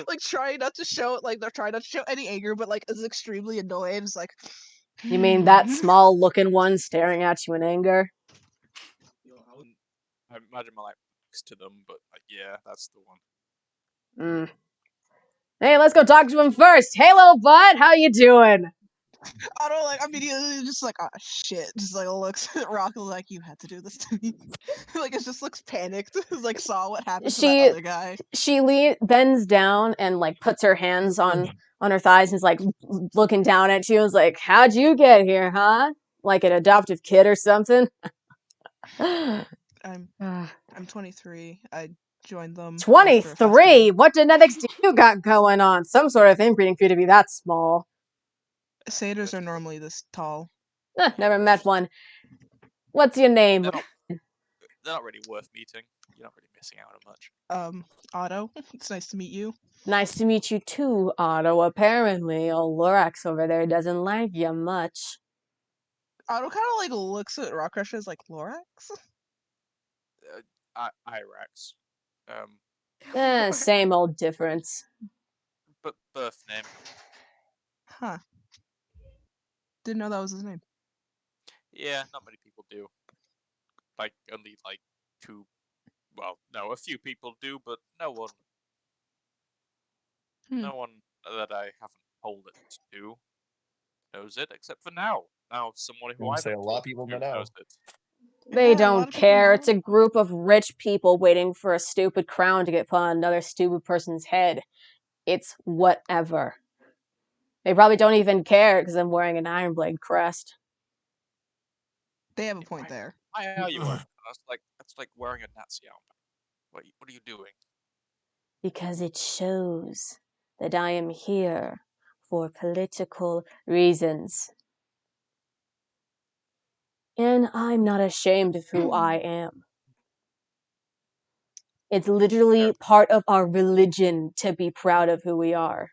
like trying not to show like they're trying not to show any anger, but like is extremely annoyed. It's like you mean that small looking one staring at you in anger? I imagine my like next to them, but yeah, that's the one. Mm. Hey, let's go talk to him first. Hey, little bud, how you doing? Otto like immediately just like oh shit, just like looks at Rock like you had to do this to me. Like it just looks panicked. Like saw what happened to that other guy. She bends down and like puts her hands on her thighs and is like looking down at you. And is like, "How'd you get here, huh? Like an adoptive kid or something?" I'm 23. I joined them after a 23? festival. What genetics do you got going on? Some sort of inbreeding for you to be that small. Satyrs are normally this tall. Never met one. What's your name? They're not really worth meeting. You're not really missing out on much. Otto, it's nice to meet you. Nice to meet you too, Otto. Apparently, old Lorax over there doesn't like you much. Otto kind of like looks at Rock Crusher as like Lorax. Irax. Same old difference. But birth name. Huh. Didn't know that was his name. Yeah, not many people do. Like only like two. Well, no, a few people do, but no one that I haven't told it to knows it, except for now. Now someone who I say a haven't lot of told people to know. knows it. They Yeah, a lot don't of people care. know. It's a group of rich people waiting for a stupid crown to get put on another stupid person's head. It's whatever. They probably don't even care because I'm wearing an Iron Blade crest. They have a point there. Why are you wearing that? That's like wearing a Nazi armband. What are you doing? Because it shows that I am here for political reasons. And I'm not ashamed of who I am. It's literally part of our religion to be proud of who we are.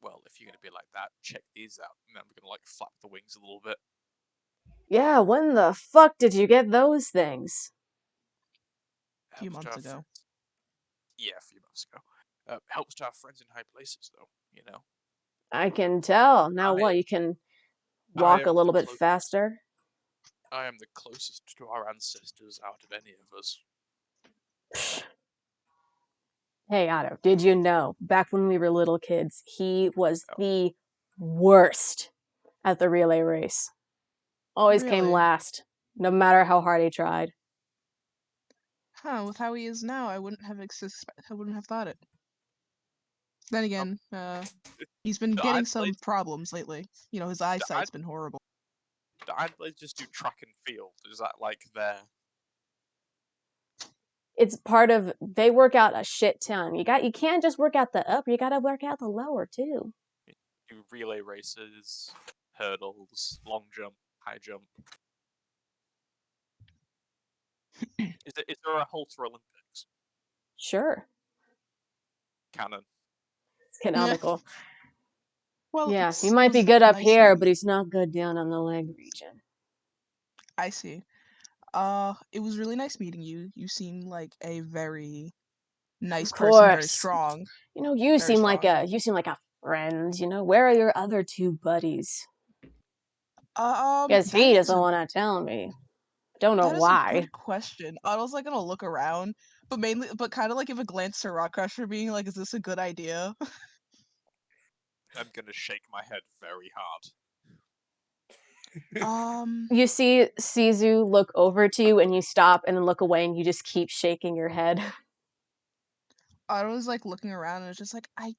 Well, if you're gonna be like that, check these out. And then we're gonna like flap the wings a little bit. Yeah, when the fuck did you get those things? A few months ago. Yeah, a few months ago. Helps to have friends in high places, though. You know. I can tell. Now what? You can walk a little bit faster? I am the closest to our ancestors out of any of us. Hey, Otto, did you know, back when we were little kids, he was the worst at the relay race. Always came last, no matter how hard he tried. Huh, with how he is now, I wouldn't have thought it. Then again, he's been getting some problems lately. You know, his eyesight's been horrible. The Iron Blades just do track and field. Is that like their... It's part of, they work out a shit ton. You can't just work out the upper, you gotta work out the lower too. Do relay races, hurdles, long jump, high jump. Is there a Hulta Olympics? Sure. Canon. It's canonical. Well, yeah, he might be good up here, but he's not good down on the leg region. I see. It was really nice meeting you. You seem like a very nice person, very strong. You know, you seem like a friend, you know. Where are your other two buddies? Because he doesn't want to tell me. Don't know why. That is a good question. I was like gonna look around, but kind of like give a glance to Rock Crusher, being like, "Is this a good idea?" I'm gonna shake my head very hard. You see Sizu look over to you, and you stop and then look away, and you just keep shaking your head. I was like looking around, and it's just like I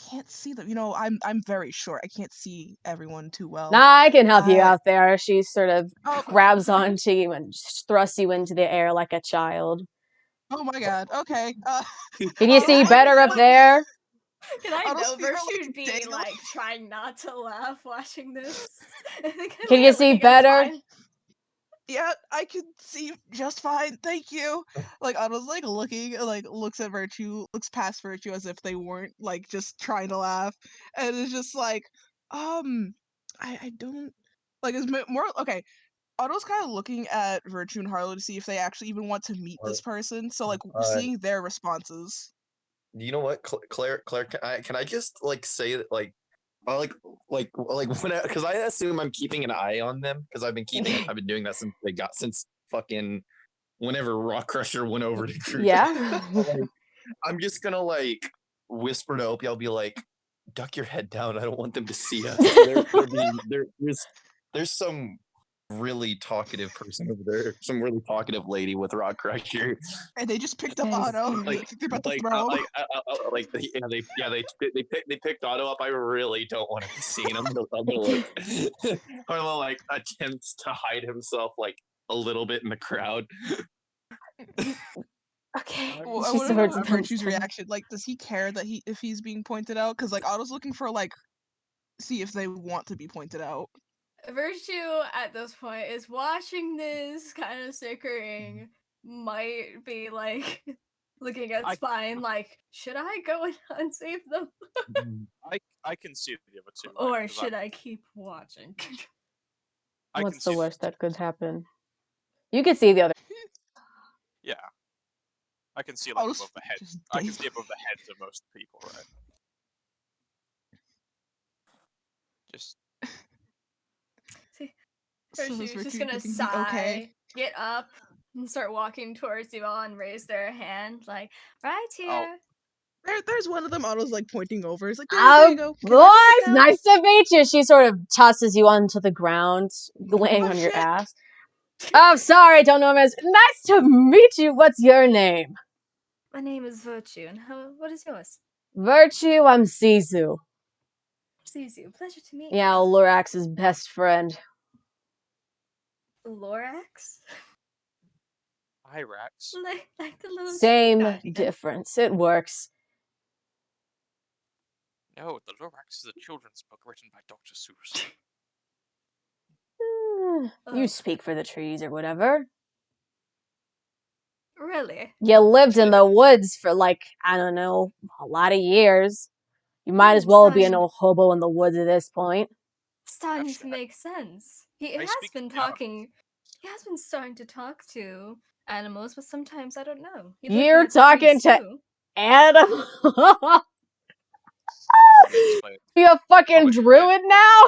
can't see them. You know, I'm very short. I can't see everyone too well. Nah, I can help you out there. She sort of Oh. grabs onto you and thrusts you into the air like a child. Oh my god. Okay. Can you see better up there? Can I know see her, should be like trying not to laugh watching this? Can you see better? Yeah, I can see just fine. Thank you. Like Otto's like looking, like looks at Virtue, looks past Virtue as if they weren't like just trying to laugh, and it's just like, I don't like it's more okay. Otto's kind of looking at Virtue and Harlow to see if they actually even want to meet this person. So like seeing their responses. You know what, Claire? Can I just like say that like when because I assume I'm keeping an eye on them because I've been doing that since fucking whenever Rock Crusher went over to Cruise. Yeah. Like, I'm just gonna like whisper to Opie. I'll be like, duck your head down. I don't want them to see us. There's some really talkative person over there, some really talkative lady with Rock Crusher, and they just picked up Otto. Like they're about to throw him. They picked Otto up. I really don't want to be seen. I'm gonna like Harlow like attempts to hide himself like a little bit in the crowd. Okay. Well, I want to know Virtue's reaction. Like, does he care that if he's being pointed out? Because like Otto's looking for like, see if they want to be pointed out. Virtue at this point is watching this, kind of snickering, might be like looking at Spine like, should I go and save them? I can see the other two. Or should I keep watching? What's the worst that could happen? You can see the other. Yeah. I can see like above the head. I can see above the heads of most people, right? Just see, Virtue's just gonna sigh, get up, and start walking towards you all and raise their hand, like, right here. There's one of them. Otto's like pointing over. He's like, there you go. Boys, nice to meet you. She sort of tosses you onto the ground, laying on your ass. Oh, sorry, don't know him as. Nice to meet you. What's your name? My name is Virtue, and what is yours? Virtue, I'm Sizu. Sizu, pleasure to meet you. Yeah, Lorax's best friend. Lorax? Hyrax. Like the little same difference. It works. No, the Lorax is a children's book written by Dr. Seuss. You speak for the trees or whatever. Really? You lived in the woods for like, I don't know, a lot of years. You might as well be an old hobo in the woods at this point. Starting to make sense. He has been talking. He has been starting to talk to animals, but sometimes I don't know. You're talking to animals? You a fucking druid now?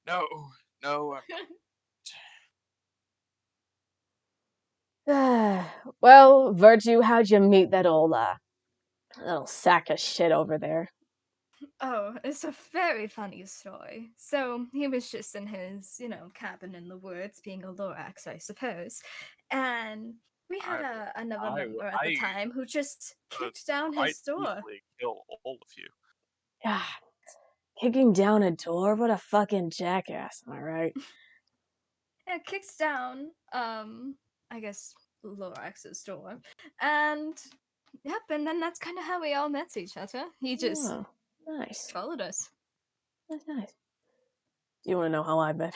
No. Well, Virtue, how'd you meet that old little sack of shit over there? Oh, it's a very funny story. So he was just in his, cabin in the woods, being a Lorax, I suppose, and we had another member at the time who just kicked down his door. Kill all of you. Yeah, kicking down a door? What a fucking jackass! Am I right? Yeah, kicks down. I guess Lorax's door, and yep, and then that's kind of how we all met each other. He just nice followed us. That's nice. Do you want to know how I met?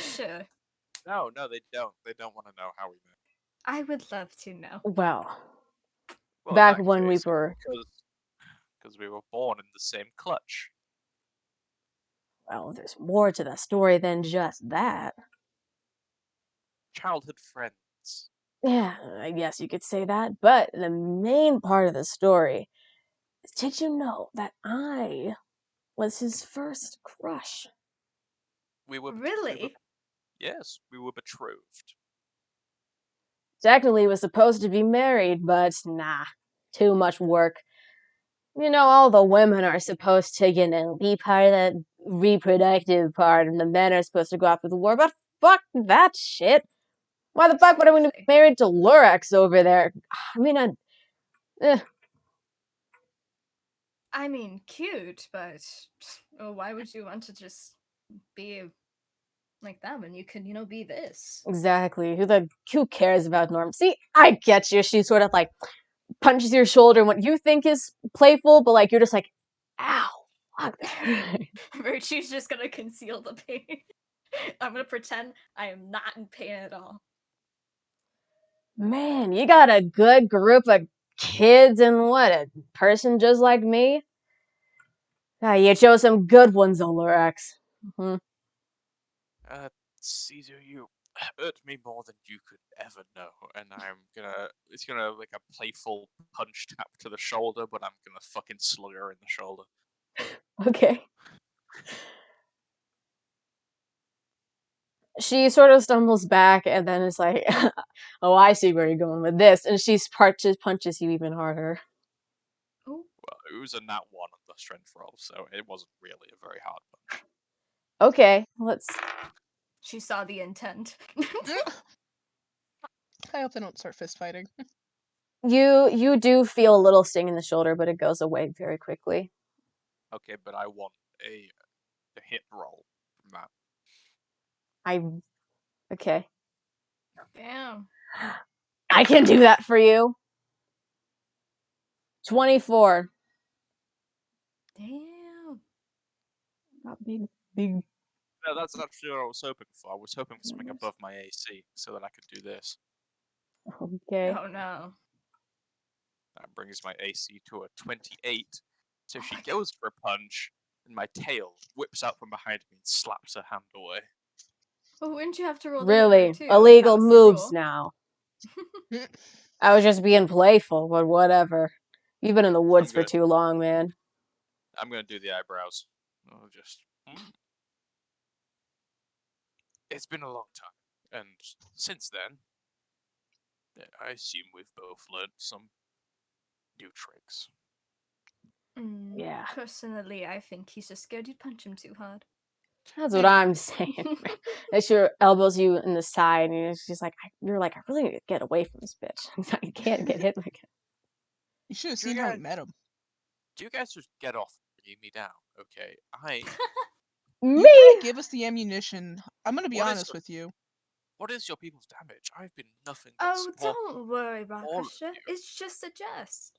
Sure. No, they don't. They don't want to know how we met. I would love to know. Well back when we were... Because we were born in the same clutch. Well, there's more to the story than just that. Childhood friends. Yeah, I guess you could say that. But the main part of the story is, did you know that I was his first crush? We were really? Yes, we were betrothed. Technically, was supposed to be married, but nah, too much work. You know, all the women are supposed to, be part of the reproductive part, and the men are supposed to go off to the war. But fuck that shit. Why the fuck would I want to be Exactly. married to Lurex over there? I mean, I mean, cute, but why would you want to just be like that when you could, be this? exactly. Who cares about Norm? See, I get you. She sort of like punches your shoulder and what you think is playful, but like you're just like, ow, fuck that. Virtue's just gonna conceal the pain. I'm gonna pretend I am not in pain at all. Man, you got a good group of kids and what, a person just like me? You chose some good ones, Olorex. Mm-hmm. Caesar, you hurt me more than you could ever know, and it's gonna like a playful punch tap to the shoulder, but I'm gonna fucking slug her in the shoulder. Okay. She sort of stumbles back and then is like, oh, I see where you're going with this. And she punches you even harder. Oh, Well, it was a nat 1 on the strength roll, so it wasn't really a very hard punch. Okay, let's. she saw the intent. I hope they don't start fist fighting. You do feel a little sting in the shoulder, but it goes away very quickly. Okay, but I want a hit roll from that. Okay. Damn. I can do that for you. 24. Damn. Not big, big. No, that's actually what I was hoping for. I was hoping for something above my AC so that I could do this. Okay. Oh no. That brings my AC to a 28. So she goes for a punch, and my tail whips out from behind me and slaps her hand away. Well, wouldn't you have to roll Really? the hit, too? Illegal That was moves the rule. now. I was just being playful, but whatever. You've been in the woods for too long, man. I'm gonna do the eyebrows. It's been a long time, and since then, I assume we've both learned some new tricks. Yeah. Personally, I think he's just scared you'd punch him too hard. That's what I'm saying. And she elbows you in the side, and she's like, you're like, I really need to get away from this bitch. I can't get hit like it. You should have seen how he met him. Do you guys just get off bringing me down, okay? Me? You gotta give us the ammunition. I'm gonna be honest with you. What is your people's damage? I've been nothing but Oh, don't worry, Rakasha. It's just a jest.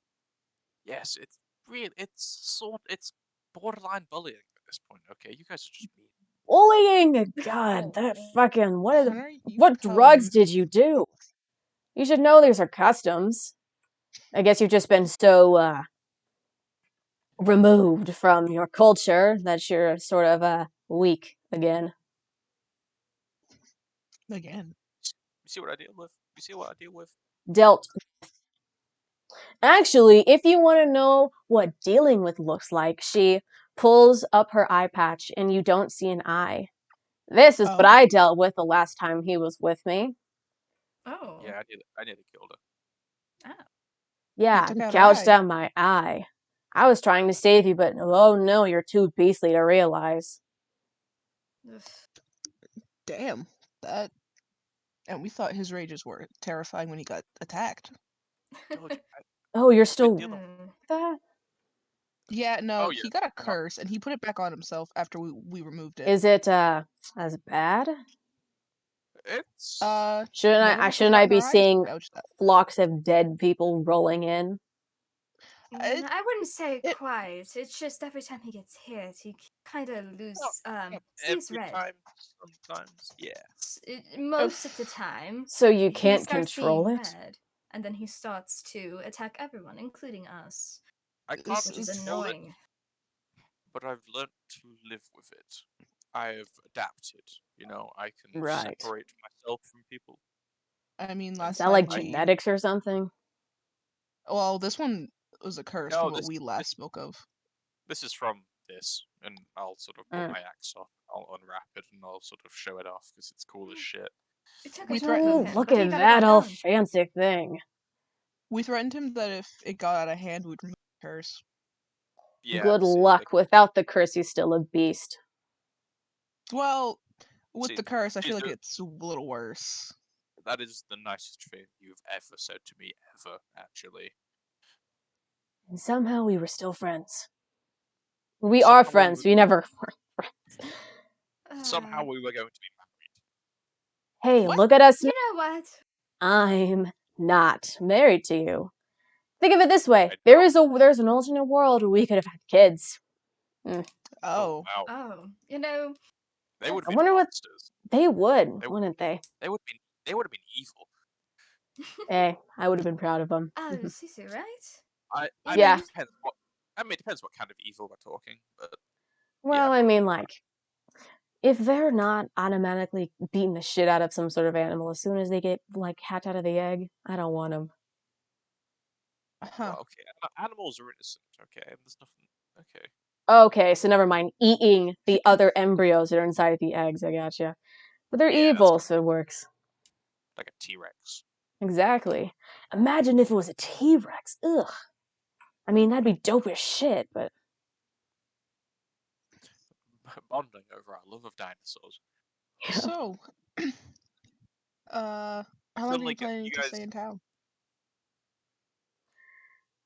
Yes, it's borderline bullying at this point, okay? You guys are just mean. Bullying! God, that fucking what come. drugs did you do? You should know these are customs. I guess you've just been so removed from your culture that you're sort of weak again. Again. You see what I deal with? You see what I deal with? Dealt with. Actually, if you want to know what dealing with looks like, she pulls up her eye patch and you don't see an eye. This is what I dealt with the last time he was with me. Oh. Yeah, I nearly killed her. Oh. Yeah, gouged out my eye. I was trying to save you, but oh no, you're too beastly to realize. Damn. That. And we thought his rages were terrifying when he got attacked. Oh, you're still with that? Yeah, no, he got a curse and he put it back on himself after we removed it. Is it as bad? It's shouldn't I be seeing flocks of dead people rolling in? I wouldn't say quite. It's just every time he gets hit, he kind of sees red. Time, sometimes, yeah. Most of the time. So you can't he starts control seeing it? red, and then he starts to attack everyone, including us. I can't which is annoying. But I've learned to live with it. I've adapted. You know, I can separate myself from people. I mean, last Is that like genetics or something? Well, this one was a curse from what we last spoke of. This is from this, and I'll sort of put my axe off. I'll unwrap it and I'll sort of show it off because it's cool as shit. Look at that old fancy thing. We threatened him that if it got out of hand, we'd remove the curse. Yeah, good luck. Without the curse, he's still a beast. Well, with See, the curse, I feel like Caesar, it's a little worse. that is the nicest thing you've ever said to me, ever, actually. And somehow we were still friends. We are Somehow we friends. were We going, never were friends. somehow we were going to be Hey, What? look at us now. You know what? I'm not married to you. Think of it this way: married. there's an alternate world where we could have had kids. Oh, Oh. wow. Oh, you know, They would I have been wonder what monsters. they would, They, wouldn't they? they would have been evil. Hey, I would have been proud of them. oh, Sisu, right? I You mean, Yeah. it depends what. I mean, it depends what kind of evil we're talking, but Well, yeah, I mean, probably. like, if they're not automatically beating the shit out of some sort of animal as soon as they get, like, hatched out of the egg, I don't want them. Huh. Well, okay, animals are innocent. Okay, there's nothing. Okay. Okay, so never mind eating the other embryos that are inside of the eggs, I gotcha. But they're Yeah, that's evil, so it works. like a T-Rex. Exactly. Imagine if it was a T-Rex. Ugh. I mean, that'd be dope as shit, but... Bonding over our love of dinosaurs. Yeah. So, how long are you Like planning you to guys. stay in town?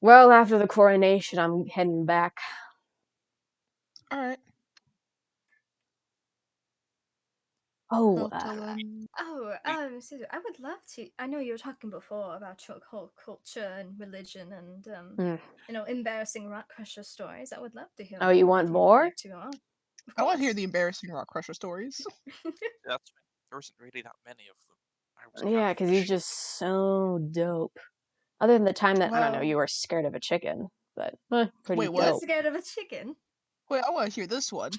Well, after the coronation, I'm heading back. All right. Oh, Well, till then. Oh, Sisu, I would love to. I know you were talking before about your whole culture and religion and mm. you know, embarrassing rock crusher stories. I would love to hear Oh, more you if want you'd more? like to go on. Of I want to hear course. the embarrassing rock crusher stories. That's there isn't really that many of them. I was Yeah, kind of because he's ashamed. just so dope. Other than the time that, I don't know, you Well, were scared of a chicken, but pretty Wait, what? You're dope. scared of a chicken? wait, I want to hear this one.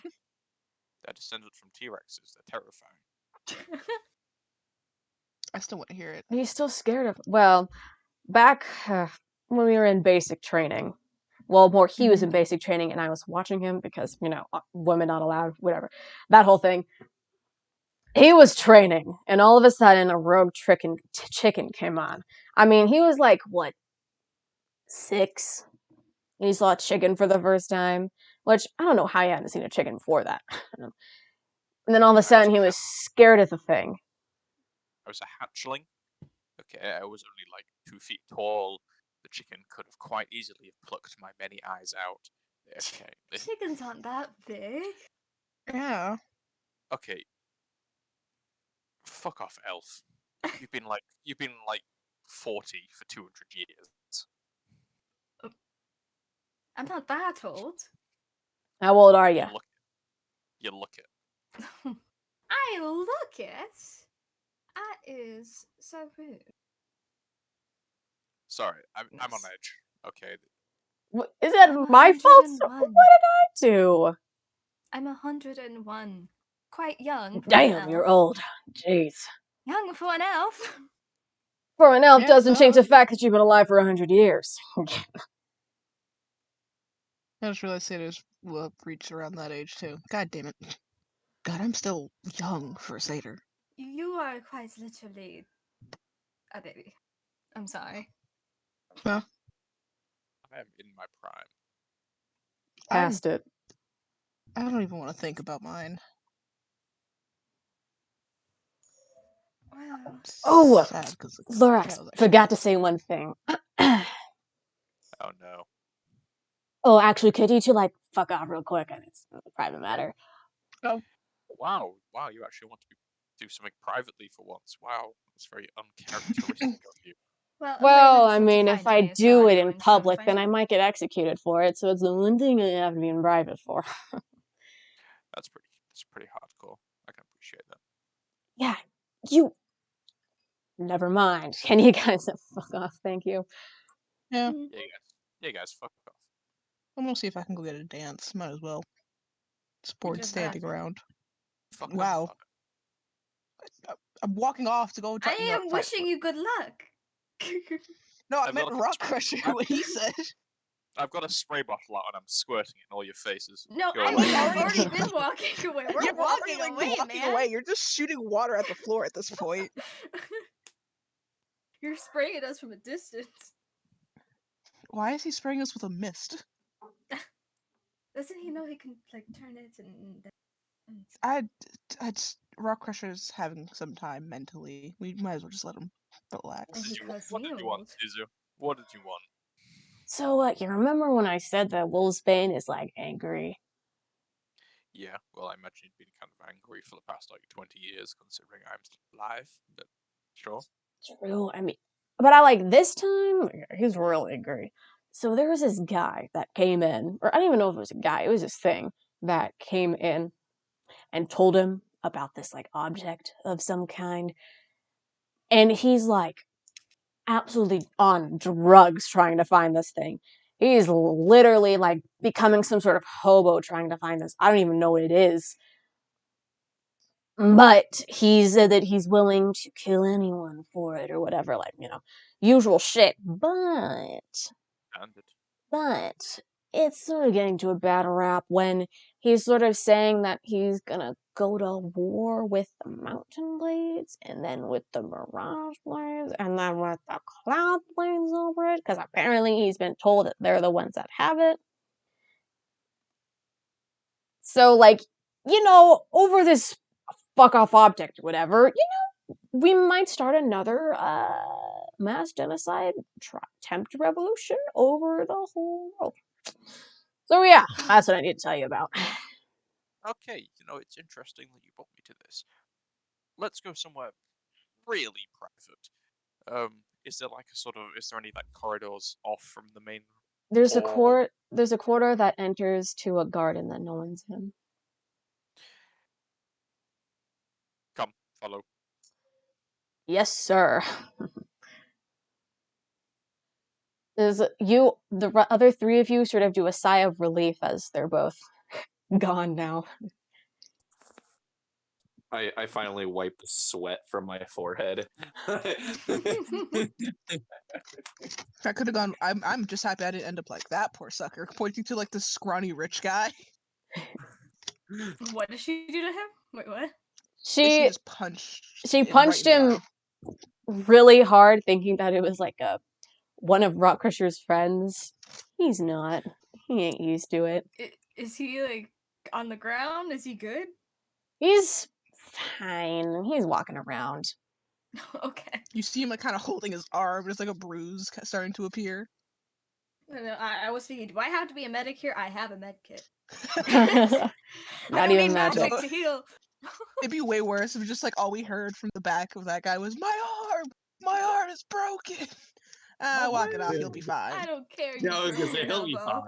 They're descended from T-Rexes. They're terrifying. I still want to hear it. Are you still scared of... Well, back when we were in basic training, well, more he was in basic training and I was watching him because, you know, women not allowed, whatever. That whole thing. He was training, and all of a sudden a rogue chicken came on. I mean, he was like, what, 6? And he saw a chicken for the first time, which I don't know how he hadn't seen a chicken before that. And then all of a sudden he was scared of the thing. I was a hatchling. Okay, I was only like 2 feet tall. The chicken could have quite easily have plucked my many eyes out. Okay. Chickens aren't that big. Yeah. Okay. Fuck off, elf. You've been like 40 for 200 years. I'm not that old. How old are you? You look it. I look it. That is so rude. Sorry, I'm on Yes. edge. Okay. Is that I'm my fault? What 101. did I do? I'm 101. Quite young for an Damn, you're elf. old. Jeez. Young for an elf. For an elf Yeah, doesn't change the fact that you've been alive for 100 years. I just realized satyrs will reach around that age too. God damn it. God, I'm still young for a satyr. You are quite literally a baby. I'm sorry. Huh? I am in my prime. Past it. I don't even want to think about mine. Wow. Oh, Sad because Lorax, forgot to say one thing. Oh no. Oh, actually, could you two, like, fuck off real quick? And it's a private matter. Oh, Wow, you actually want to do something privately for once. Wow, that's very uncharacteristic of you. Well, Elena I said to mean, if find I me, so do I'm it in going to public, find then I you. might get executed for it, so it's the one thing I have to be in private for. That's pretty hardcore. I can appreciate that. Yeah, you... Never mind. Can you guys fuck off? Thank you. yeah. Mhm. Yeah, guys, fuck off. I'm gonna see if I can go get a dance. Might as well. It's bored Good standing luck. around. Fuck Wow. off. I'm walking off to go try. I am wishing you good luck. No, I I've meant got a rock spray- crusher. I've- What he said. I've got a spray bottle out and I'm squirting it in all your faces. No, Go I away. mean, I've already- already been walking away. We're You're walking already, away, walking man. away. You're just shooting water at the floor at this point. You're spraying at us from a distance. Why is he spraying us with a mist? Doesn't he know he can like turn it and Rock Crusher's having some time mentally. We might as well just let him relax. And he caused What me did to you want, mold. Izu? What did you want? So, you remember when I said that Wolfsbane is like angry? Yeah, well, I imagine you'd been kind of angry for the past like 20 years, considering I'm still alive. But sure. True. I mean, but I like this time. He's real angry. So there was this guy that came in, or I don't even know if it was a guy. It was this thing that came in and told him about this like object of some kind, and he's like absolutely on drugs trying to find this thing. He's literally like becoming some sort of hobo trying to find this. I don't even know what it is. But he said that he's willing to kill anyone for it or whatever, like, usual shit. Standard. But it's sort of getting to a bad rap when he's sort of saying that he's gonna go to war with the Mountain Blades, and then with the Mirage Blades, and then with the Cloud Blades over it, because apparently he's been told that they're the ones that have it. So, like, over this fuck off object or whatever, we might start another mass genocide attempt revolution over the whole world. So yeah, that's what I need to tell you about. Okay, it's interesting that you brought me to this. Let's go somewhere really private. Is there any like corridors off from the main There's a hall? corridor that enters to a garden that no one's in. Come, follow. Yes, sir. The other three of you sort of do a sigh of relief as they're both gone now. I finally wipe the sweat from my forehead. I could have gone. I'm just happy I didn't end up like that poor sucker, pointing to like the scrawny rich guy. What did she do to him? Wait, what? Basically She just punched. punched right in the him really hard, thinking that it was like one of Rock Crusher's friends. He's not. He ain't used to it. Is he like on the ground? Is he good? He's fine. He's walking around. Okay. You see him like kind of holding his arm. There's like a bruise starting to appear. No, I was thinking, do I have to be a medic here? I have a med kit. Not I don't even need magic. magic to heal. It'd be way worse if just like all we heard from the back of that guy was my arm is broken. Walk it off, you'll be fine. I don't care. Yeah, I You was gonna broke say your he'll be elbow.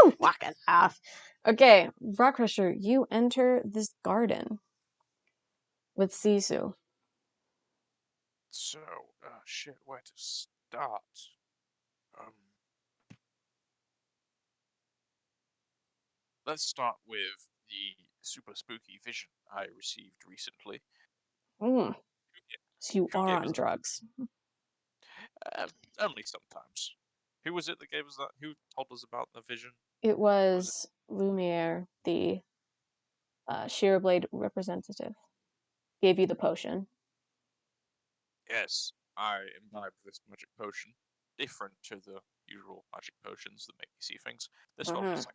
fine. Walk it off. Okay, Rock Crusher, you enter this garden with Sisu. So, shit, where to start? Let's start with the super spooky vision I received recently. So you Who are gave on us drugs. only sometimes. Who was it that gave us that? Who told us about the vision? It was Lumiere, the Sheer Blade representative. Gave you the potion. Yes, I imbibed this magic potion, different to the usual magic potions that make me see things. This one was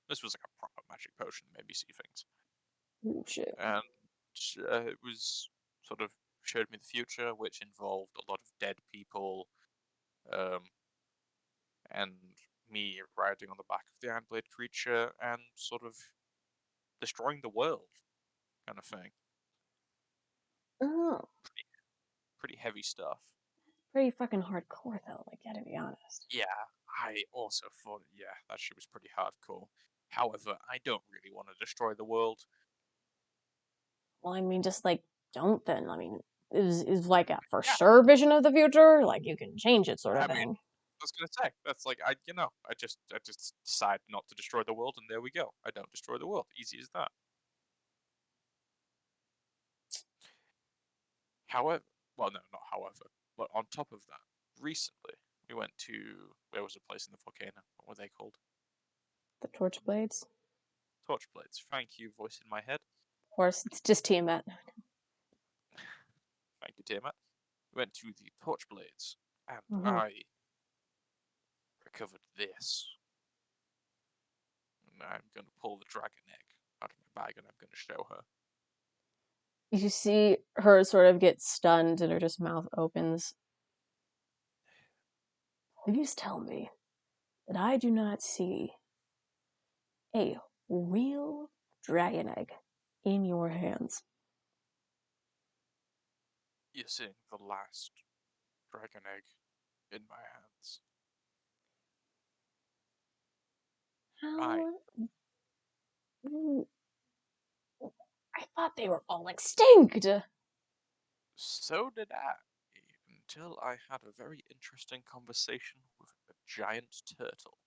this was like a proper magic potion that made me see things. Ooh, shit. And it was sort of showed me the future, which involved a lot of dead people, and me riding on the back of the Ironblade creature and sort of destroying the world, kind of thing. Oh, Pretty heavy stuff. pretty fucking hardcore though. Like, gotta be honest. Yeah, I also thought, yeah, that shit was pretty hardcore. However, I don't really want to destroy the world. Well, I mean, just like don't then. I mean, is like a for sure vision of the future. Like you can change it, sort of thing. I was gonna say that's like I just decide not to destroy the world, and there we go. I don't destroy the world. Easy as that. However, well, no, not however, but on top of that, recently we went to where was a place in the volcano? What were they called? The torch blades. Torchblades. Thank you, voice in my head. Of course, it's just Tiamat. Thank you, Tiamat. We went to the Torchblades, and Mhm. I recovered this. And I'm going to pull the dragon egg out of my bag and I'm going to show her. You see her sort of get stunned and her just mouth opens. Please tell me that I do not see a real dragon egg in your hands. You're seeing the last dragon egg in my hands. How? I thought they were all extinct. So did I, until I had a very interesting conversation with a giant turtle.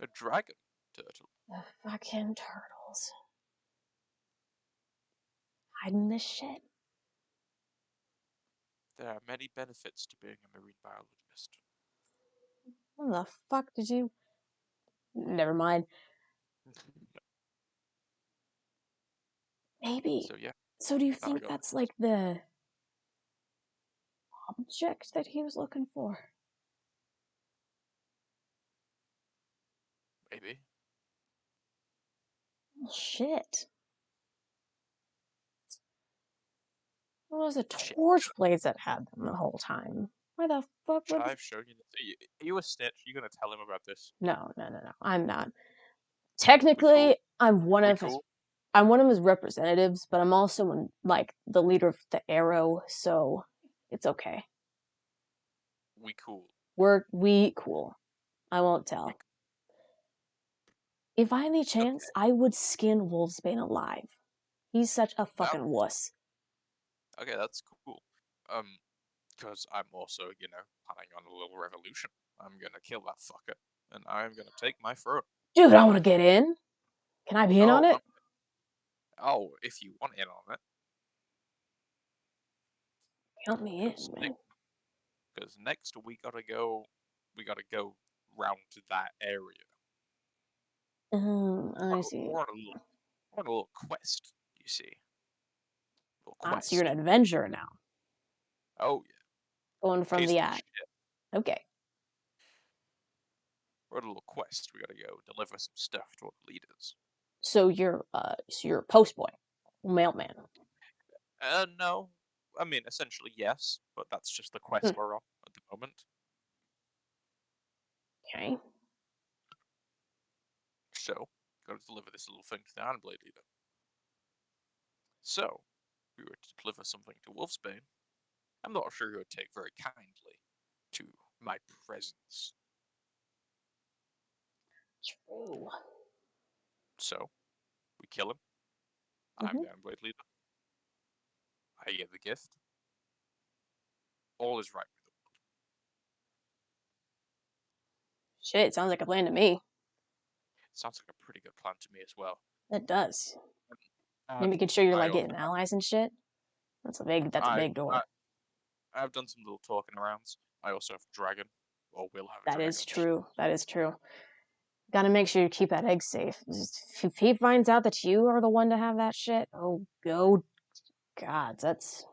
A dragon turtle. The fucking turtles. Hiding this shit. There are many benefits to being a marine biologist. What the fuck did you... Never mind. Maybe. So yeah, So do you I think got that's this. like the object that he was looking for? Maybe. Well, shit. It was a Shit. torch blaze that had them the whole time. Why the fuck Should would... I have shown you this? Are you a snitch? Are you gonna tell him about this? No. I'm not. We Technically, cool? I'm one We of his... cool? I'm one of his representatives, but I'm also like the leader of the Arrow, so it's okay. We cool. We cool. I won't tell. If I had any chance, I would skin Wolfsbane alive. He's such a fucking wuss. Okay, that's cool. Because I'm also, planning on a little revolution. I'm gonna kill that fucker, and I'm gonna take my throne. Dude, I want to get in. Can I be in on it? Oh, if you want in on it. Count me in, man. Because next we gotta go round to that area. I see. We're on a little quest, you see. So you're an adventurer now. Oh yeah. Going from the eye. Okay. We're on a little quest. We gotta go deliver some stuff to our leaders. So you're a postboy, mailman. No. I mean, essentially yes, but that's just the quest we're on at the moment. Okay. So, gotta deliver this little thing to the Ironblade leader. So, if we were to deliver something to Wolfsbane, I'm not sure he would take very kindly to my presence. True. So, we kill him. I'm the Ironblade leader. I get the gift. All is right with the world. Shit, sounds like a plan to me. Sounds like a pretty good plan to me as well. It does. And Maybe making sure you're like getting allies and shit. That's a big door. I've done some little talking arounds. I also have a dragon, or will have a That dragon. is true. That is true. Gotta make sure you keep that egg safe. If he finds out that you are the one to have that shit, oh God, that's...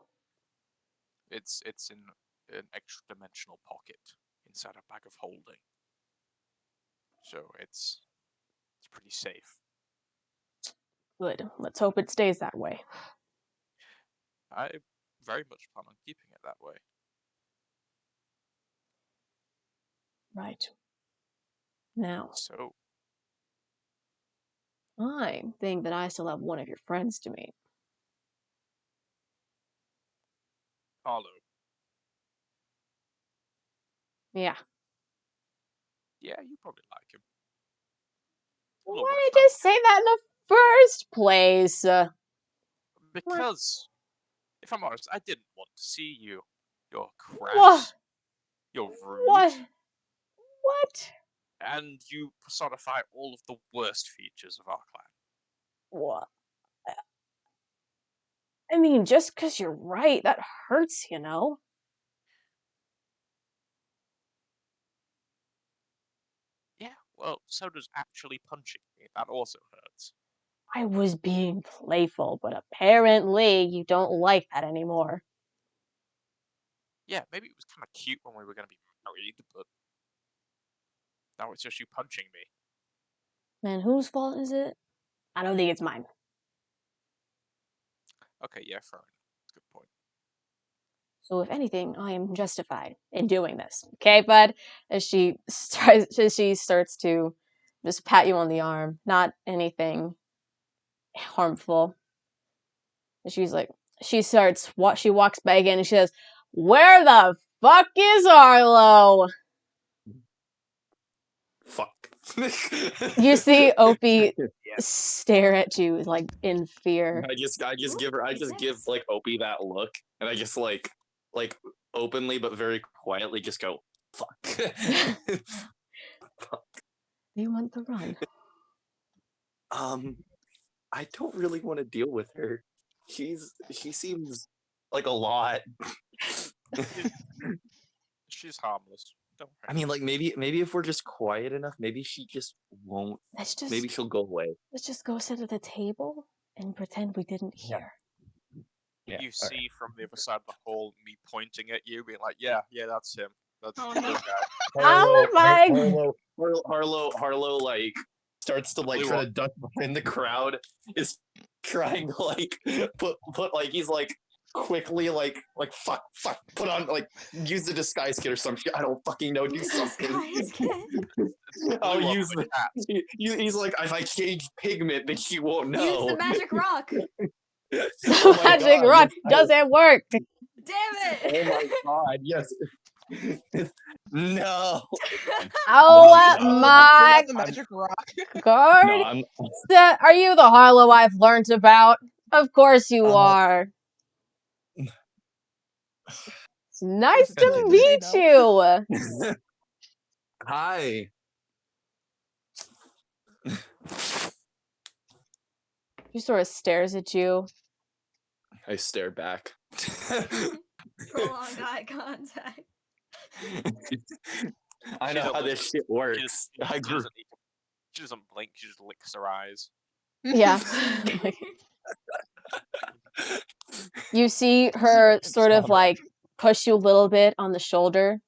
It's in an extra dimensional pocket inside a bag of holding. So it's pretty safe. Good. Let's hope it stays that way. I very much plan on keeping it that way. Right. Now, So, I think that I still have one of your friends to meet. Carlo. Yeah. Yeah, you probably like him. Why did you say that in the first place? Because, if I'm honest, I didn't want to see you. You're crass. What? You're rude. What? And you personify all of the worst features of our clan. What? I mean, just because you're right, that hurts, you know? Yeah, well, so does actually punching me. That also hurts. I was being playful, but apparently you don't like that anymore. Yeah, maybe it was kind of cute when we were going to be married, but now it's just you punching me. Man, whose fault is it? I don't think it's mine. Okay, yeah, fair enough. Good point. So if anything, I am justified in doing this. Okay, bud? As she starts to just pat you on the arm, not anything harmful. And she walks back in and she says, "Where the fuck is Arlo?" Fuck. You see Opie stare at you like in fear. I just give like Opie that look, and I just like openly but very quietly just go, fuck. You want the run? I don't really want to deal with her. She seems like a lot. She's harmless. Don't worry. I mean, like maybe if we're just quiet enough, maybe she just won't. Maybe she'll go away. Let's just go sit at the table and pretend we didn't hear. Yeah. You see from the other side of the hall me pointing at you, being like, "Yeah, that's him. That's Oh, the no. guy." Harlow like starts to like Blue try one. to duck behind the crowd. Is trying to like put like he's like quickly like fuck put on like use the disguise kit or some shit. I don't fucking know. Do something. Disguise kit. I'll Blue one use with the. hat. He's like, if I change pigment, then she won't know. Use the magic rock. Oh my Magic God, rock yes, doesn't work. Damn it. Oh my God, yes. No. Oh No, my the magic rock. God! No, I'm. Are you the Harlow I've learned about? Of course you are. It's nice Too to late to say meet no. you. Hi. She sort of stares at you. I stare back. Prolonged eye contact. I She know doesn't how look- this shit works. She doesn't blink. She just licks her eyes. Yeah. You see her sort of like push you a little bit on the shoulder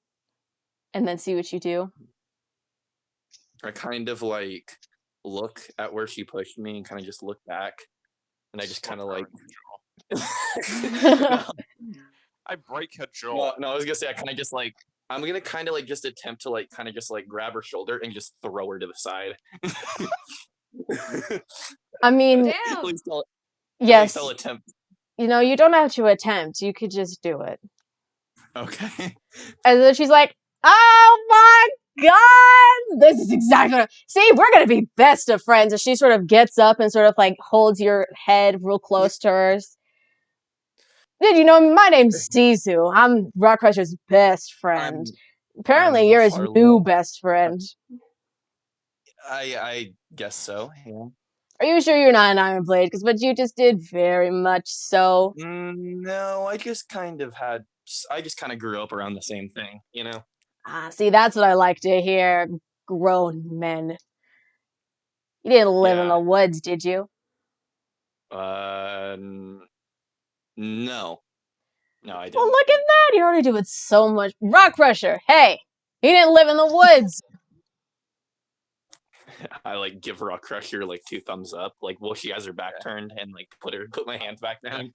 and then see what you do. I kind of like look at where she pushed me and kind of just look back, and I just kind of like. I break her jaw. No, I was gonna say I kind of just like I'm gonna kind of like just attempt to like kind of just like grab her shoulder and just throw her to the side. I mean, Damn. At least yes. I'll attempt. You know, you don't have to attempt. You could just do it. Okay. And then she's like, "Oh my God, this is exactly what see, we're gonna be best of friends." And she sort of gets up and sort of like holds your head real close to hers. Did you know my name's Sisu? I'm Rockcrusher's best friend. Apparently, I'm you're his Harlow. new best friend. I guess so. Yeah. Are you sure you're not an Iron Blade? Because what you just did, very much so. No, I just kind of grew up around the same thing, you know. See, that's what I like to hear. Grown men. You didn't live in Yeah. the woods, did you? No. No, I didn't. Well, look at that. You're already doing so much. Rockcrusher, hey, he didn't live in the woods. I like give Rockcrusher like 2 thumbs up, like while she has her back turned, and like put my hands back down.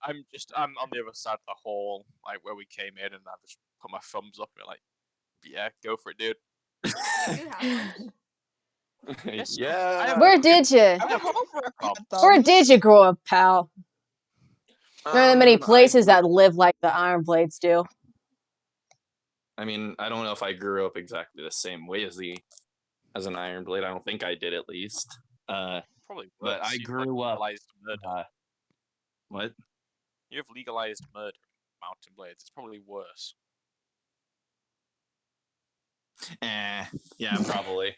I'm on the other side of the hall, like where we came in, and I just put my thumbs up and like, yeah, go for it, dude. You have one. Yes, Yeah. Where did you? I'm home for a cut Where thumbs. did you grow up, pal? There aren't many I places that live like the Iron Blades do. I mean, I don't know if I grew up exactly the same way as an Iron Blade. I don't think I did, at least. Probably But worse. I You've, grew up. legalized murder. What? You have legalized murder, Mountain Blades. It's probably worse. Yeah, probably.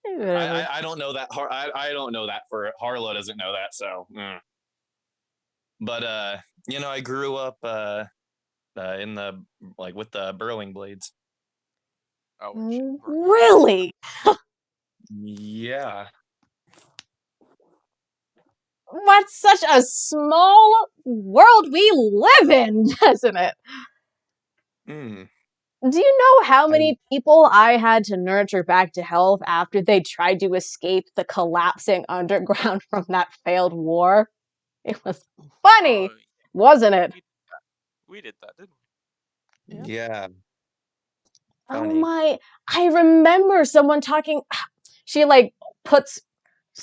I don't know that. I don't know that for Harlow doesn't know that. So, but you know, I grew up in the like with the burrowing blades. Oh, shit. Really? Yeah. What such a small world we live in, doesn't it? Do you know how many people I had to nurture back to health after they tried to escape the collapsing underground from that failed war? It was funny, wasn't it? We did that, didn't we? Yeah. Oh Funny. my, I remember someone talking, she like puts,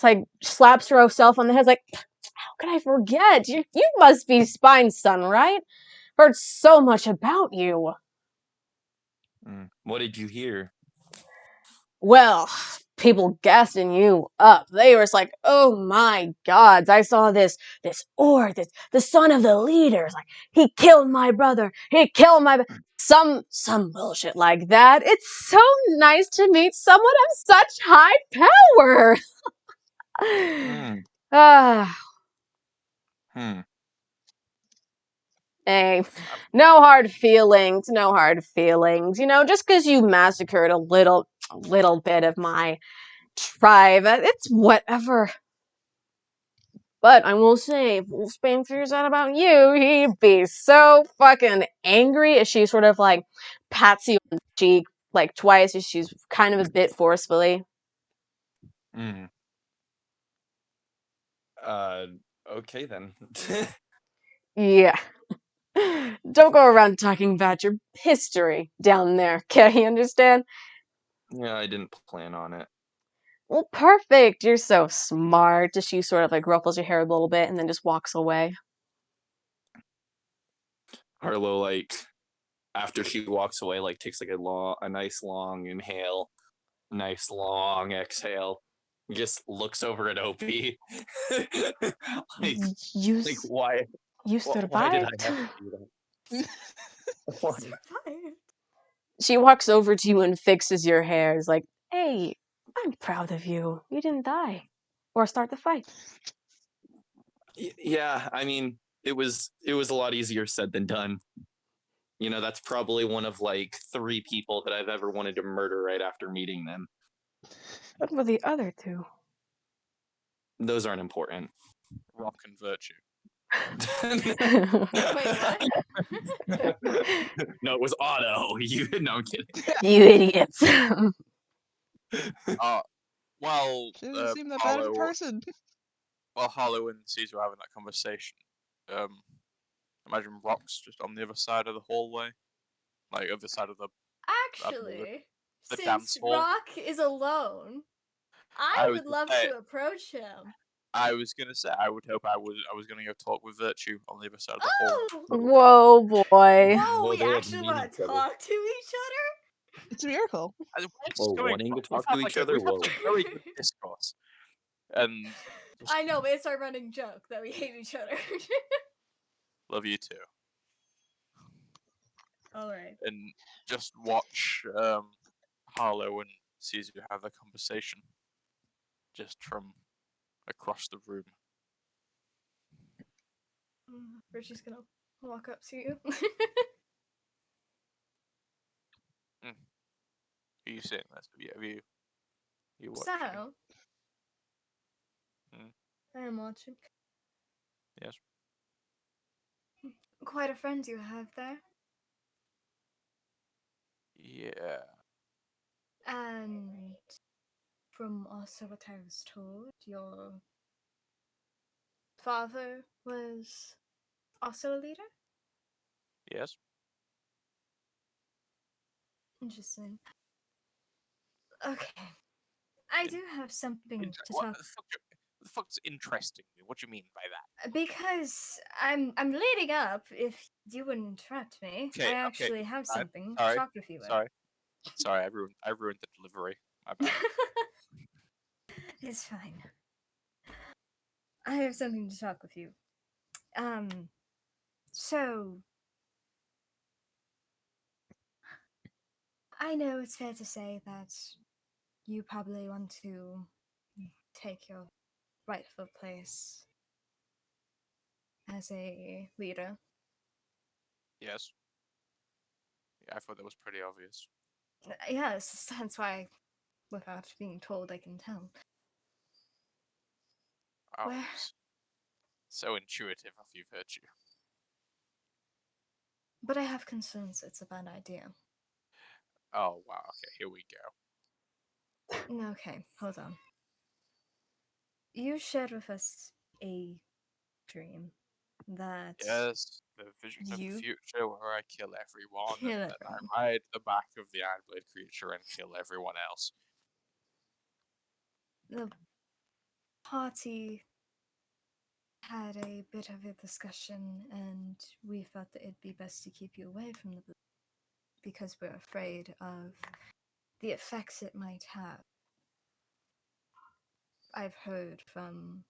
like slaps herself on the head, like, how could I forget? You must be Spine's son, right? Heard so much about you. What did you hear? Well, people gassing you up. They were like, oh my gods, I saw this orc, the son of the leaders. Like, he killed my brother. He killed my some bullshit like that. It's so nice to meet someone of such high power. Ah, hey, no hard feelings, no hard feelings. You know, just because you massacred a little bit of my tribe, it's whatever. But I will say, if Wolfsbane figures out about you, he'd be so fucking angry as she sort of like pats you on the cheek like twice as she's kind of a bit forcefully. Okay then. Yeah. Don't go around talking about your history down there, okay? You understand? Yeah, I didn't plan on it. Well, perfect. You're so smart. As she sort of like ruffles your hair a little bit and then just walks away. Harlow, like, after she walks away, like takes like a nice long inhale, nice long exhale. Just looks over at Opie. like, You why? You Why did I survived. have to do that? Why? Survived. She walks over to you and fixes your hair. Is like, hey, I'm proud of you. You didn't die. Or start the fight. Yeah, I mean, it was a lot easier said than done. You know, that's probably one of like 3 people that I've ever wanted to murder right after meeting them. What were the other two? Those aren't important. Rock and Virtue. Wait, what? No, it was Otto. No, I'm kidding. You idiots. Well, She doesn't seem that bad of a person. While Harlow and Caesar are having that conversation, imagine Rock's just on the other side of the hallway, like other side of the Actually, the since dance hall. Rock is alone, I I was would love gonna say- to approach him. I was gonna say I would hope I was gonna go talk with Virtue on the other side of the hall. Oh! Whoa, boy. Whoa, we they have actually meaning want to to them. talk to each other? It's a miracle. Where's Well, this coming wanting to from? talk to each other? We've had Whoa. some very good discourse, and just I know, but it's our running joke that we hate each other. love you too. Alright. And just watch Harlow and Caesar have a conversation just from across the room. Richie's gonna walk up to you. Are you seeing this? Have you watching? So, I am watching. Yes. Quite a friend you have there. Yeah. And from also what I was told, your father was also a leader? Yes. Interesting. Okay. I do have something to What talk the fuck's interesting you? What do you mean by that? because I'm leading up. If you wouldn't interrupt me, Okay, I actually have fine. something to Sorry. talk with you with. Sorry. I ruined the delivery. My bad. It's fine. I have something to talk with you. So I know it's fair to say that you probably want to take your rightful place as a leader. Yes. Yeah, I thought that was pretty obvious. Yes, that's why, without being told, I can tell. Oh, Where? so intuitive of you, Virtue. But I have concerns it's a bad idea. Oh wow. Okay, here we go. Okay, hold on. You shared with us a dream that Yes, the vision of the you future where I kill everyone and kill then everyone. I ride the back of the Ironblade creature and kill everyone else. The party had a bit of a discussion, and we felt that it'd be best to keep you away from the blue because we're afraid of the effects it might have. I've heard from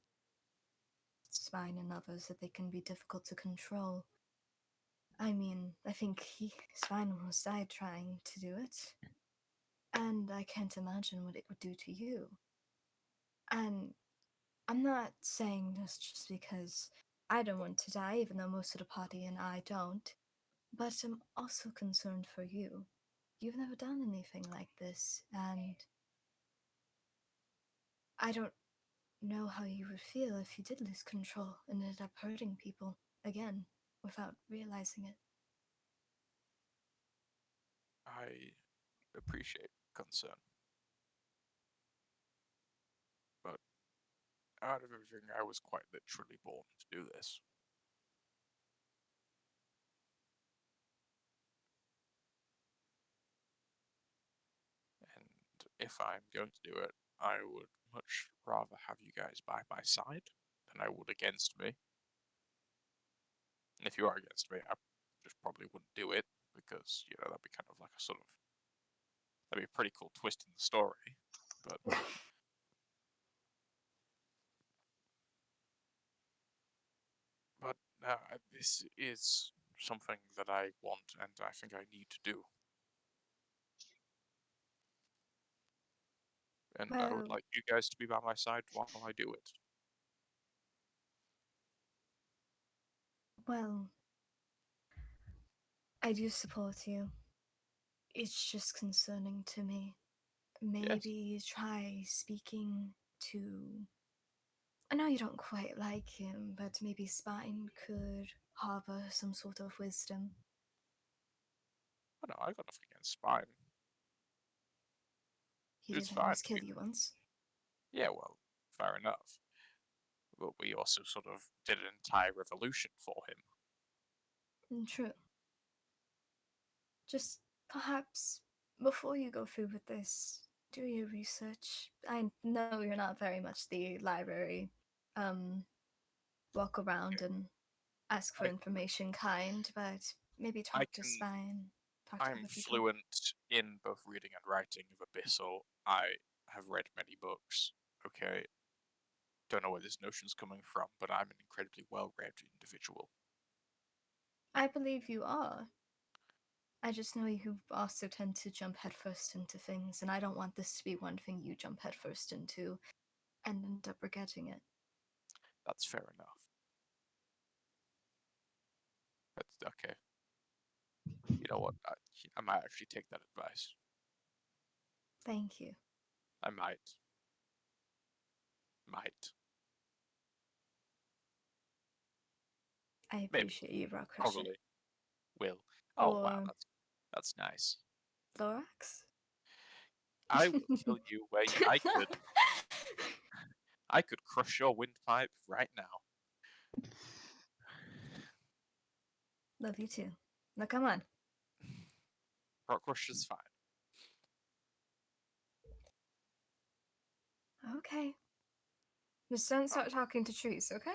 Spine and others that they can be difficult to control. I mean, I think Spine almost died trying to do it, and I can't imagine what it would do to you. And I'm not saying this just because I don't want to die, even though most of the party and I don't, but I'm also concerned for you. You've never done anything like this, and I don't know how you would feel if you did lose control and ended up hurting people again without realizing it. I appreciate concern, but out of everything, I was quite literally born to do this. And if I'm going to do it, I would much rather have you guys by my side than I would against me. And if you are against me, I just probably wouldn't do it because, that'd be kind of like that'd be a pretty cool twist in the story. But this is something that I want and I think I need to do. And I would Well, like you guys to be by my side while I do it. well, I do support you. It's just concerning to me. Yes. Maybe try speaking to. I know you don't quite like him, but maybe Spine could harbor some sort of wisdom. Oh, no, I got nothing against Spine. He It's did fine. almost kill you once. Yeah, well, fair enough. But we also sort of did an entire revolution for him. True. Just perhaps before you go through with this, do your research. I know you're not very much the library, walk around and ask for I, information kind, but maybe I talk to can. Spine, talk to I'm other people. fluent in both reading and writing of Abyssal. I have read many books. Okay, don't know where this notion's coming from, but I'm an incredibly well-read individual. I believe you are. I just know you also tend to jump headfirst into things, and I don't want this to be one thing you jump headfirst into and end up regretting it. That's fair enough. That's okay. You know what? I might actually take that advice. Thank you. I might. Might. I Maybe. appreciate you, Rock Crusher. Probably. Will. Oh wow, Or that's nice. Thorax? I will kill you where I could crush your windpipe right now. Love you too. Now come on. Rock Crusher's fine. Okay. Just don't start talking to trees, okay?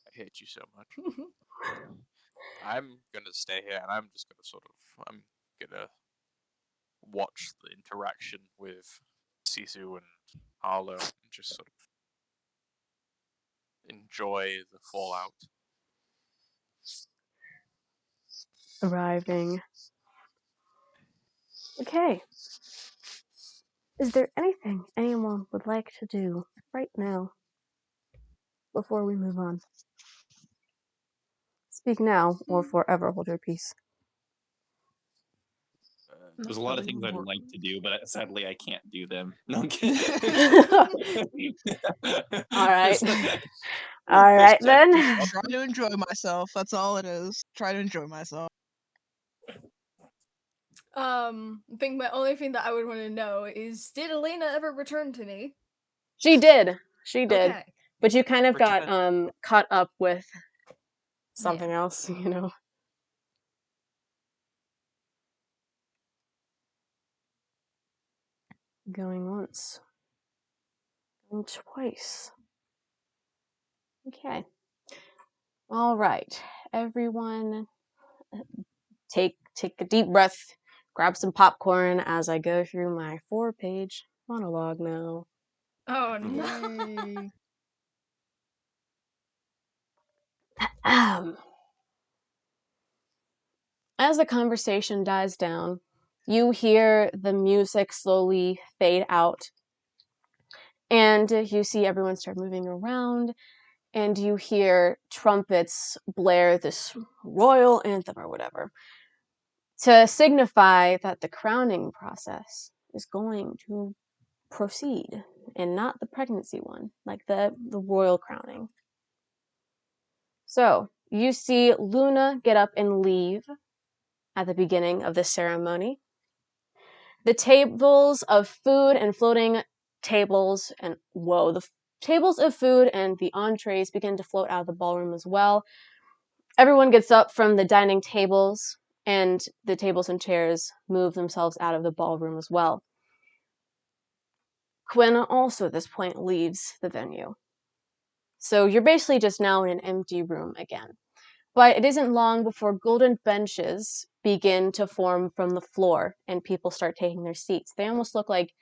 I hate you so much. I'm gonna stay here and I'm just I'm gonna watch the interaction with Sisu and Harlow and just sort of enjoy the fallout. Arriving. Okay. Is there anything anyone would like to do right now before we move on? Speak now or forever hold your peace. There's a lot of things I'd like to do, but sadly I can't do them. No, I'm kidding. All right. All right then. Try to enjoy myself. That's all it is. Try to enjoy myself. I think my only thing that I would want to know is, did Elena ever return to me? She did. Okay. But you kind of got Return. caught up with something Yeah. else, you know. Going once. Going twice. Okay. All right. Everyone take a deep breath, grab some popcorn as I go through my 4-page monologue now. Oh no. Yay. As the conversation dies down, you hear the music slowly fade out, and you see everyone start moving around, and you hear trumpets blare this royal anthem or whatever to signify that the crowning process is going to proceed, and not the pregnancy one, like the royal crowning. So you see Luna get up and leave at the beginning of the ceremony. The tables of food and floating tables and tables of food and the entrees begin to float out of the ballroom as well. Everyone gets up from the dining tables, and the tables and chairs move themselves out of the ballroom as well. Quinn also at this point leaves the venue. So you're basically just now in an empty room again. But it isn't long before golden benches begin to form from the floor and people start taking their seats. They almost look like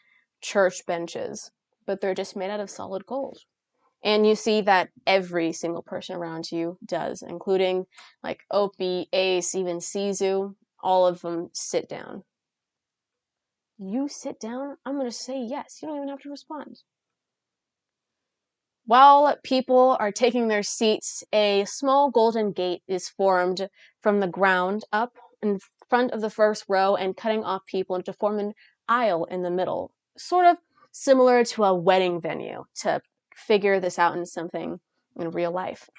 church benches, but they're just made out of solid gold. And you see that every single person around you does, including like Opie, Ace, even Sizu. All of them sit down. You sit down? I'm going to say yes. You don't even have to respond. While people are taking their seats, a small golden gate is formed from the ground up in front of the first row and cutting off people to form an aisle in the middle, sort of similar to a wedding venue, to figure this out in something in real life.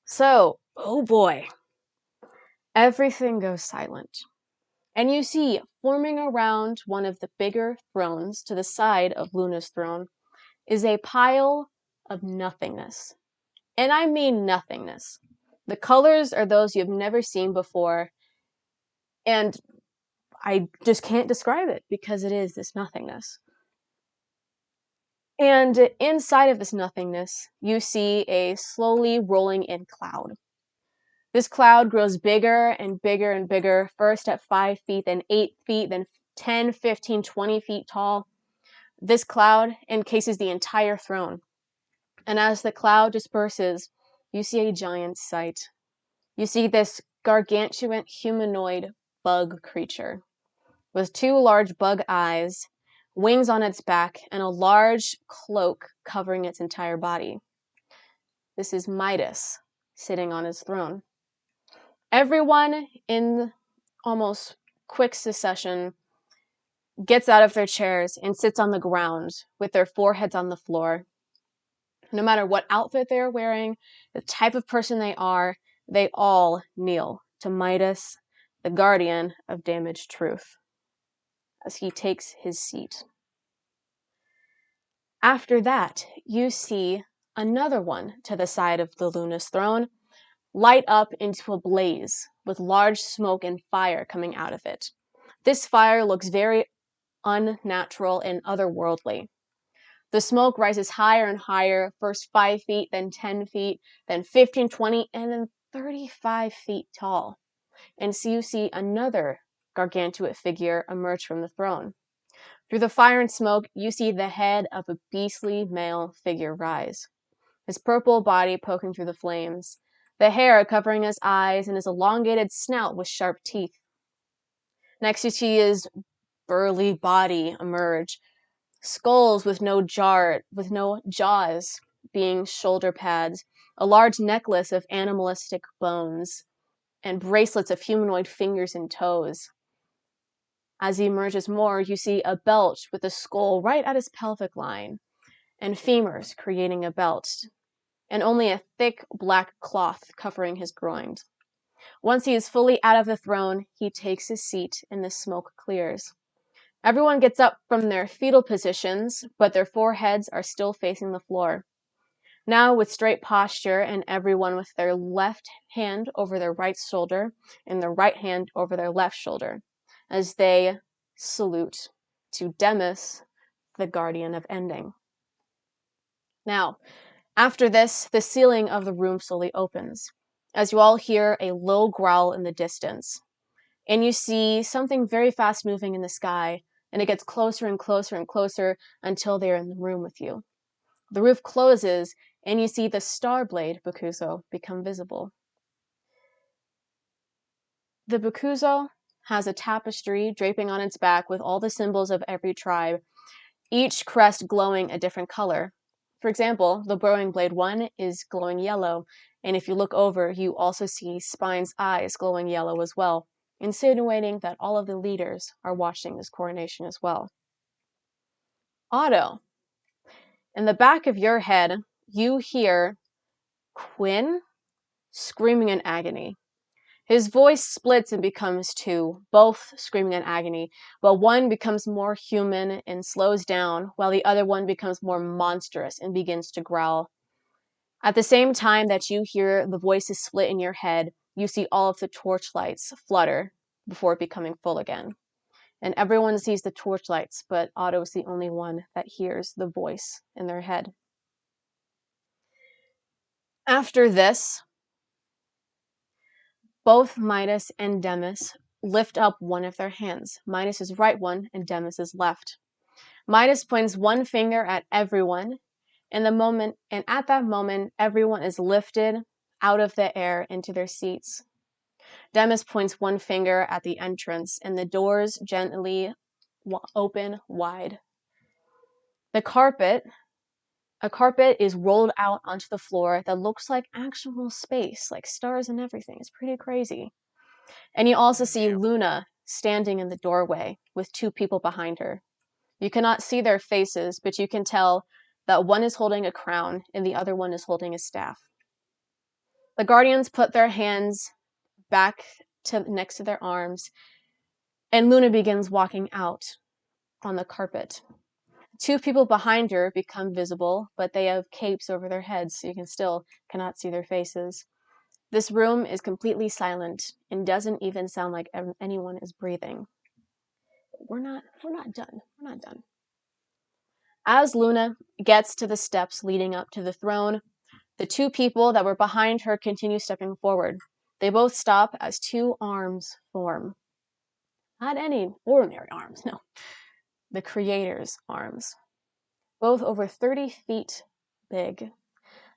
So, oh boy, everything goes silent. And you see, forming around one of the bigger thrones to the side of Luna's throne, is a pile of nothingness. And I mean nothingness. The colors are those you've never seen before, and I just can't describe it because it is this nothingness. And inside of this nothingness, you see a slowly rolling in cloud. This cloud grows bigger and bigger and bigger, first at 5 feet, then 8 feet, then 10, 15, 20 feet tall. This cloud encases the entire throne. And as the cloud disperses, you see a giant sight. You see this gargantuan humanoid bug creature with 2 large bug eyes, wings on its back, and a large cloak covering its entire body. This is Midas sitting on his throne. Everyone in almost quick succession gets out of their chairs and sits on the ground with their foreheads on the floor. No matter what outfit they're wearing, the type of person they all kneel to Midas, the guardian of damaged truth, as he takes his seat. After that, you see another one to the side of the Luna's throne light up into a blaze with large smoke and fire coming out of it. This fire looks very unnatural and otherworldly. The smoke rises higher and higher, first 5 feet, then 10 feet, then 15, 20, and then 35 feet tall. And so you see another gargantuan figure emerge from the throne. Through the fire and smoke, you see the head of a beastly male figure rise, his purple body poking through the flames, the hair covering his eyes and his elongated snout with sharp teeth. Next, you see his burly body emerge, skulls with no jaws being shoulder pads, a large necklace of animalistic bones, and bracelets of humanoid fingers and toes. As he emerges more, you see a belt with a skull right at his pelvic line, and femurs creating a belt, and only a thick black cloth covering his groins. Once he is fully out of the throne, he takes his seat and the smoke clears. Everyone gets up from their fetal positions, but their foreheads are still facing the floor. Now, with straight posture and everyone with their left hand over their right shoulder and their right hand over their left shoulder, as they salute to Demis, the guardian of ending. Now, after this, the ceiling of the room slowly opens, as you all hear a low growl in the distance. And you see something very fast moving in the sky, and it gets closer and closer and closer until they're in the room with you. The roof closes, and you see the Starblade Bakuzo become visible. The Bakuzo has a tapestry draping on its back with all the symbols of every tribe, each crest glowing a different color. For example, the Burrowing Blade one is glowing yellow, and if you look over, you also see Spine's eyes glowing yellow as well, insinuating that all of the leaders are watching this coronation as well. Otto, in the back of your head, you hear Quinn screaming in agony. His voice splits and becomes two, both screaming in agony, but one becomes more human and slows down, while the other one becomes more monstrous and begins to growl. At the same time that you hear the voices split in your head, you see all of the torchlights flutter before becoming full again. And everyone sees the torchlights, but Otto is the only one that hears the voice in their head. After this, both Midas and Demis lift up one of their hands, Midas's right one and Demis's left. Midas points one finger at everyone, and at that moment, everyone is lifted out of the air into their seats. Demis points one finger at the entrance, and the doors gently open wide. A carpet is rolled out onto the floor that looks like actual space, like stars and everything. It's pretty crazy. And you also see Luna standing in the doorway with two people behind her. You cannot see their faces, but you can tell that one is holding a crown and the other one is holding a staff. The guardians put their hands back next to their arms, and Luna begins walking out on the carpet. Two people behind her become visible, but they have capes over their heads, so you cannot see their faces. This room is completely silent and doesn't even sound like anyone is breathing. We're not done. We're not done. As Luna gets to the steps leading up to the throne, the two people that were behind her continue stepping forward. They both stop as two arms form. Not any ordinary arms, no. The Creator's arms. Both over 30 feet big.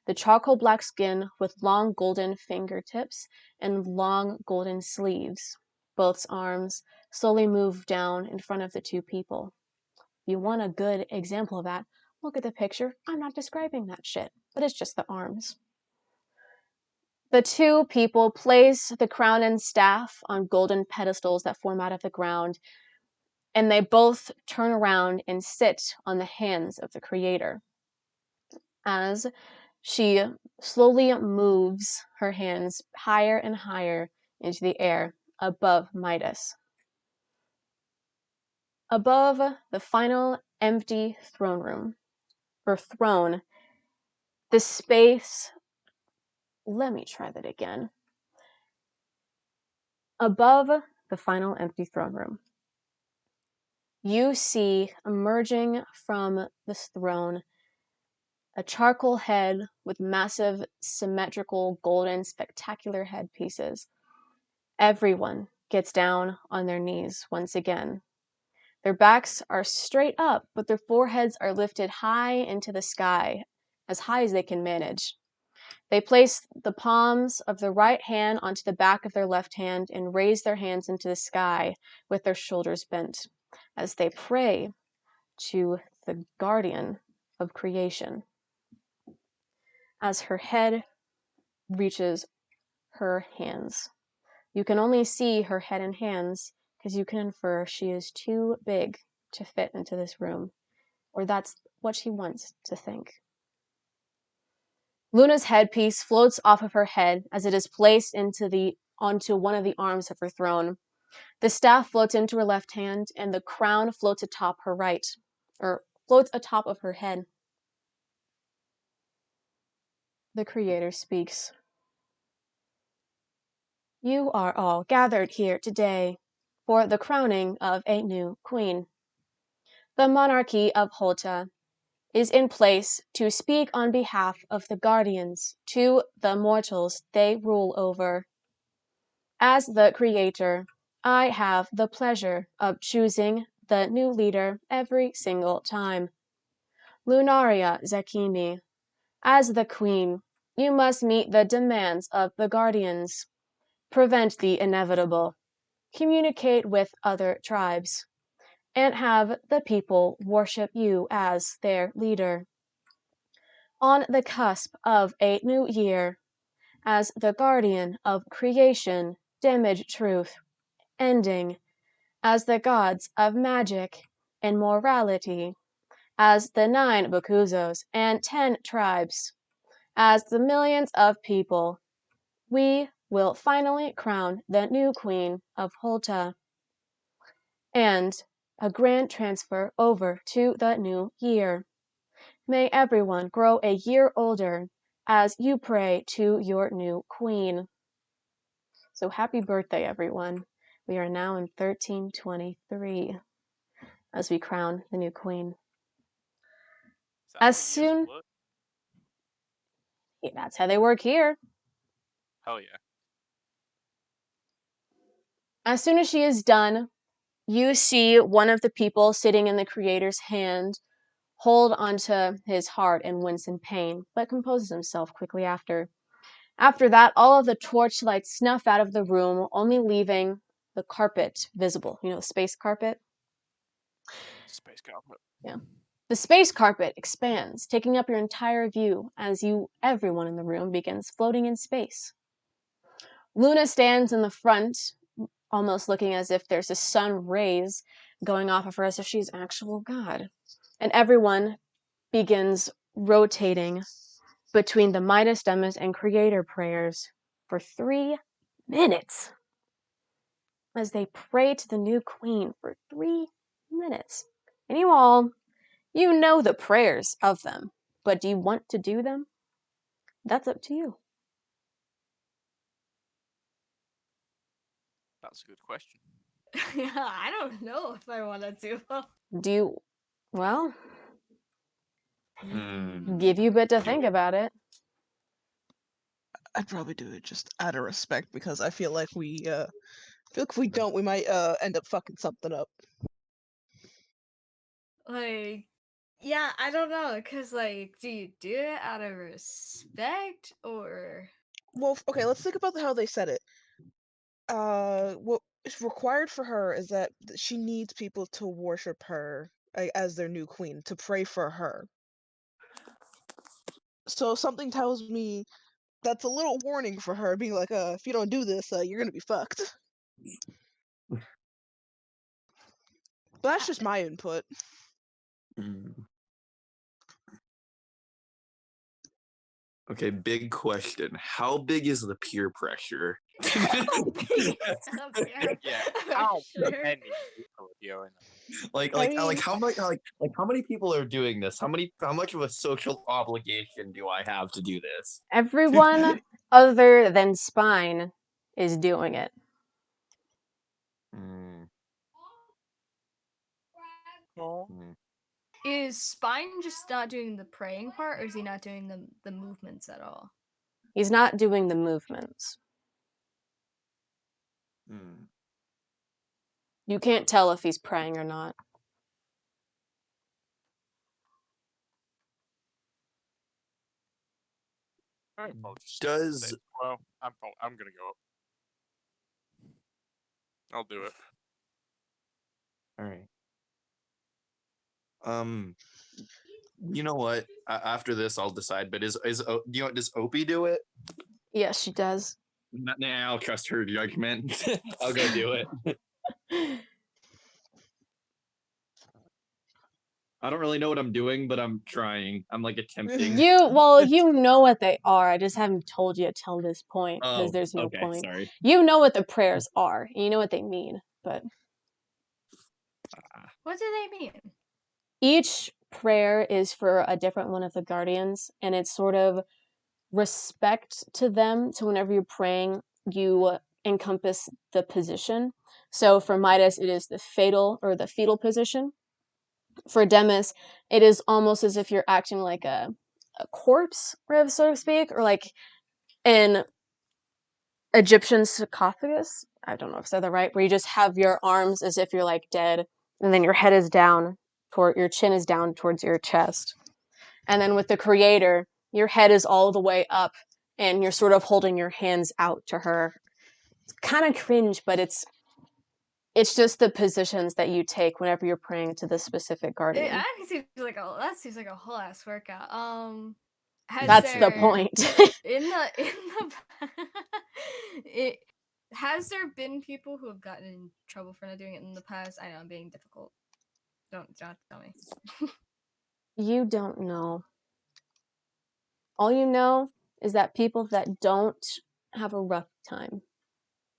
The charcoal black skin with long golden fingertips and long golden sleeves. Both arms slowly move down in front of the two people. If you want a good example of that, look at the picture. I'm not describing that shit, but it's just the arms. The two people place the crown and staff on golden pedestals that form out of the ground, and they both turn around and sit on the hands of the Creator. As she slowly moves her hands higher and higher into the air above Midas. Above the final empty throne room, or throne, the space, let me try that again. Above the final empty throne room, you see emerging from this throne a charcoal head with massive, symmetrical, golden, spectacular headpieces. Everyone gets down on their knees once again. Their backs are straight up, but their foreheads are lifted high into the sky, as high as they can manage. They place the palms of their right hand onto the back of their left hand and raise their hands into the sky with their shoulders bent, as they pray to the guardian of creation. As her head reaches her hands. You can only see her head and hands because you can infer she is too big to fit into this room, or that's what she wants to think. Luna's headpiece floats off of her head as it is placed into the onto one of the arms of her throne. The staff floats into her left hand, and the crown floats atop her right, or floats atop of her head. The Creator speaks. You are all gathered here today for the crowning of a new queen. The monarchy of Hulta is in place to speak on behalf of the guardians to the mortals they rule over. As the Creator, I have the pleasure of choosing the new leader every single time. Lunaria Zakimi, as the Queen, you must meet the demands of the Guardians, prevent the inevitable, communicate with other tribes, and have the people worship you as their leader. On the cusp of a new year, as the guardian of creation, damage truth, ending, as the gods of magic and morality, as the 9 Bakuzos and 10 tribes, as the millions of people, we will finally crown the new queen of Hulta. And a grand transfer over to the new year. May everyone grow a year older as you pray to your new queen. So happy birthday, everyone. We are now in 1323 as we crown the new queen. As soon... Yeah, that's how they work here. Hell yeah. As soon as she is done, you see one of the people sitting in the Creator's hand hold onto his heart and wince in pain, but composes himself quickly after. After that, all of the torchlight snuff out of the room, only leaving the carpet visible. You know, the space carpet? Space carpet. Yeah. The space carpet expands, taking up your entire view as everyone in the room begins floating in space. Luna stands in the front, almost looking as if there's a sun rays going off of her as if she's actual God. And everyone begins rotating between the Midas Demus and Creator prayers for 3 minutes as they pray to the new queen for 3 minutes. And you know the prayers of them, but do you want to do them? That's up to you. That's a good question. Yeah, I don't know if I want to do them. Do you, well, Hmm. give you a bit to think about it. I'd probably do it just out of respect because I feel like if we don't, we might end up fucking something up. Like, yeah, I don't know, cause like, do you do it out of respect or? Well, okay, let's think about how they said it. What is required for her is that she needs people to worship her as their new queen, to pray for her. So something tells me that's a little warning for her, being like, if you don't do this, you're gonna be fucked. But that's just my input. Okay, big question. How big is the peer pressure? Yeah, how many people are doing that? Like how many people are doing this? How much of a social obligation do I have to do this? Everyone other than Spine is doing it. Is Spine just not doing the praying part, or is he not doing the movements at all? He's not doing the movements. You can't tell if he's praying or not. Alright, I'll just Does say, well, I'm gonna go up. I'll do it. all right. You know what? After this, I'll decide. But does Opie do it? Yes, she does. Nah, I'll trust her judgment. I'll go do it. I don't really know what I'm doing, but I'm trying. I'm like attempting. You know what they are. I just haven't told you till this point because Oh, there's no okay. point. Sorry. You know what the prayers are. And you know what they mean, but What do they mean? each prayer is for a different one of the guardians, and it's sort of respect to them. So whenever you're praying, you encompass the position. So for Midas, it is the fetal position. For Demis, it is almost as if you're acting like a corpse, so to speak, or like an Egyptian sarcophagus. I don't know if I said that right, where you just have your arms as if you're like dead, and then your head is down, your chin is down towards your chest. And then with the creator, your head is all the way up, and you're sort of holding your hands out to her. It's kind of cringe, but it's just the positions that you take whenever you're praying to this specific It guardian. actually seems like a whole ass workout. That's the point. in the it has there been people who have gotten in trouble for not doing it in the past? I know I'm being difficult. Don't tell me. You don't know. All you know is that people that don't have a rough time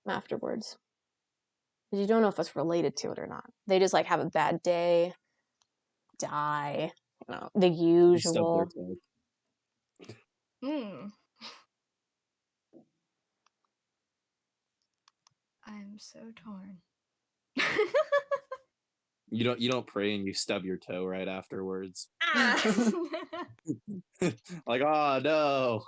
afterwards. Because you don't know if it's related to it or not. They just like have a bad day, die, the Stub their usual. toe. I'm so torn. You don't pray and you stub your toe right afterwards. Like, oh no.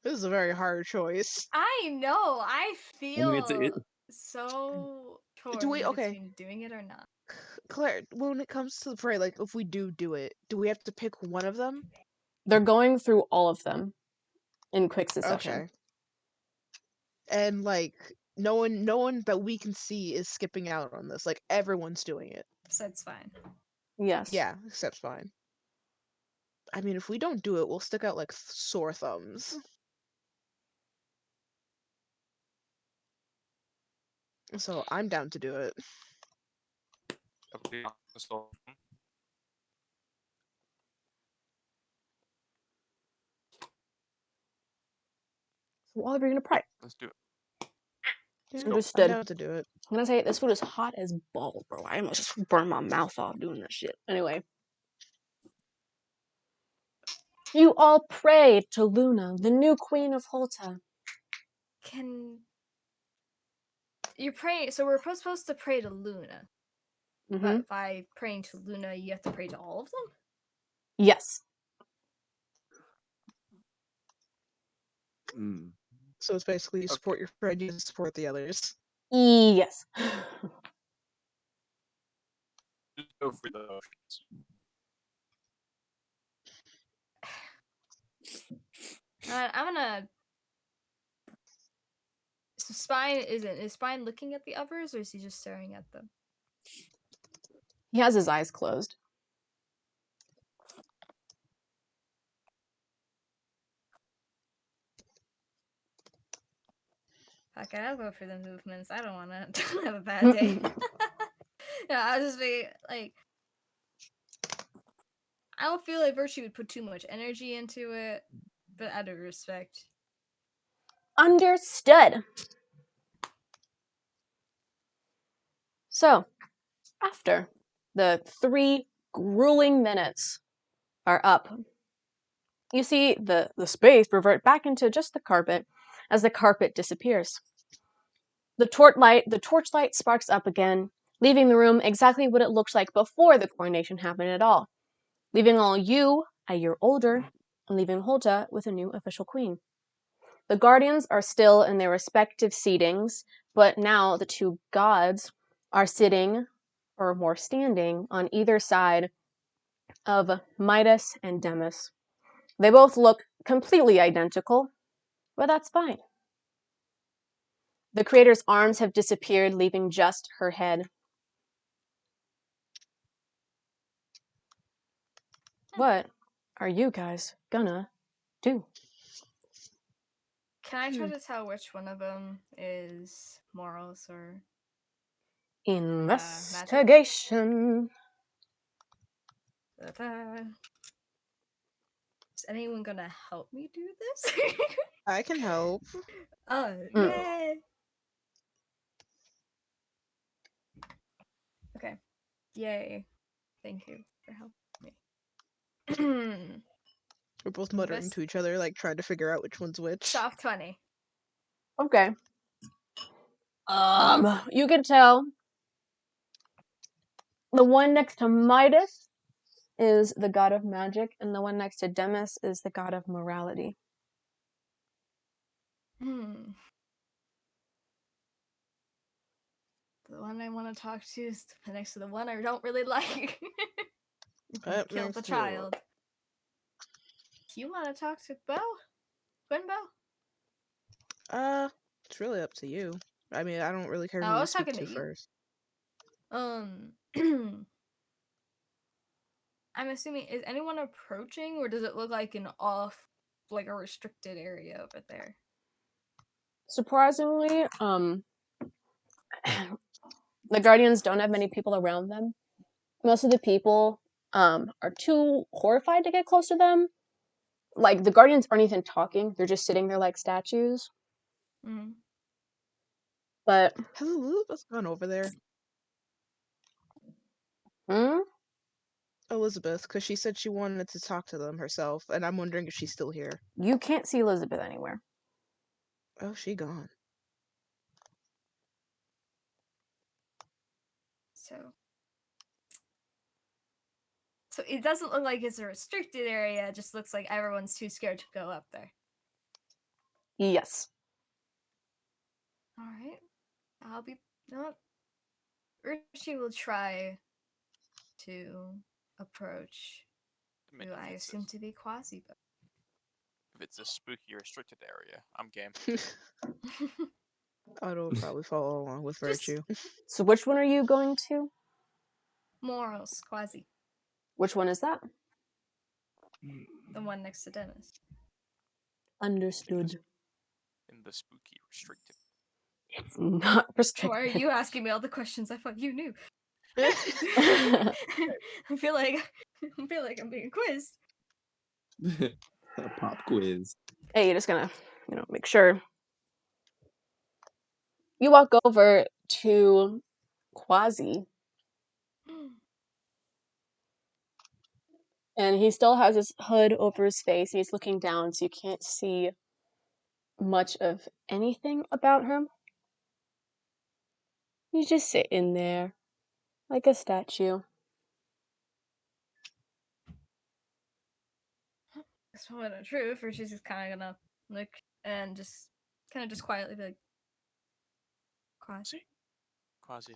This is a very hard choice. I know. I feel it- so torn Okay. between doing it or not. Claire, when it comes to the prayer, like if we do it, do we have to pick one of them? They're going through all of them in quick succession. Okay. And like no one that we can see is skipping out on this. Like everyone's doing it. So it's fine. Yes. Yeah, except fine. I mean, if we don't do it, we'll stick out like sore thumbs. So I'm down to do it. So, So all of you are gonna pray. let's do it. Yeah, Understood. I'm down to do it. I'm gonna say this food is hot as balls, bro. I almost just burned my mouth off doing that shit. Anyway. You all pray to Luna, the new queen of Hulta. Can you pray? So we're supposed to pray to Luna, but by praying to Luna, you have to pray to all of them. Yes. So it's basically you support your friend, you support the others. Yes. Just go through the motions. I'm gonna. So is Spine looking at the others, or is he just staring at them? He has his eyes closed. Okay, I'll go for the movements. I don't want to have a bad day. Yeah, I'll just be like, I don't feel like Virtue would put too much energy into it, but out of respect. Understood. So, after the 3 grueling minutes are up, you see the space revert back into just the carpet as the carpet disappears. The torchlight sparks up again, leaving the room exactly what it looked like before the coronation happened at all, leaving all you a year older and leaving Hulta with a new official queen. The guardians are still in their respective seatings, but now the 2 gods are sitting, or more standing, on either side of Midas and Demis. They both look completely identical, but that's fine. The creator's arms have disappeared, leaving just her head. What are you guys gonna do? Can I try to tell which one of them is Morals or? Investigation. Is anyone gonna help me do this? I can help. Oh, Mm. yay! Okay, yay! Thank you for helping me. We're both muttering to each other, like trying to figure out which one's which. Soft 20. Okay. You can tell the one next to Midas is the god of magic, and the one next to Demis is the god of morality. The one I want to talk to is next to the one I don't really like. Kill the child. Do you want to talk to Bo? Quinbo? It's really up to you. I mean, I don't really care No, who I you was speak talking to to you. first. I'm assuming, is anyone approaching, or does it look like an off, like a restricted area over there? Surprisingly, the Guardians don't have many people around them. Most of the people are too horrified to get close to them. Like, the Guardians aren't even talking, they're just sitting there like statues. Mm-hmm. But Has Elizabeth gone over there? Elizabeth, because she said she wanted to talk to them herself, and I'm wondering if she's still here. You can't see Elizabeth anywhere. Oh, she gone. So it doesn't look like it's a restricted area, it just looks like everyone's too scared to go up there. Yes. Alright. I'll be not Urshi will try to approach I mean, who I assume to be Quasi. if it's a spooky restricted area, I'm game. Otto will probably follow along with Virtue. So which one are you going to? Morals, Quasi. Which one is that? The one next to Dennis. Understood. In the spooky restricted. It's not restricted. Why are you asking me all the questions? I thought you knew. I I feel like I'm being quizzed. A pop quiz. Hey, you're just gonna, make sure. You walk over to Quasi, and he still has his hood over his face, and he's looking down, so you can't see much of anything about him. He's just sitting there, like a statue. This moment of truth, or she's just kind of gonna look and just kind of just quietly be like, Quasi. Quasi.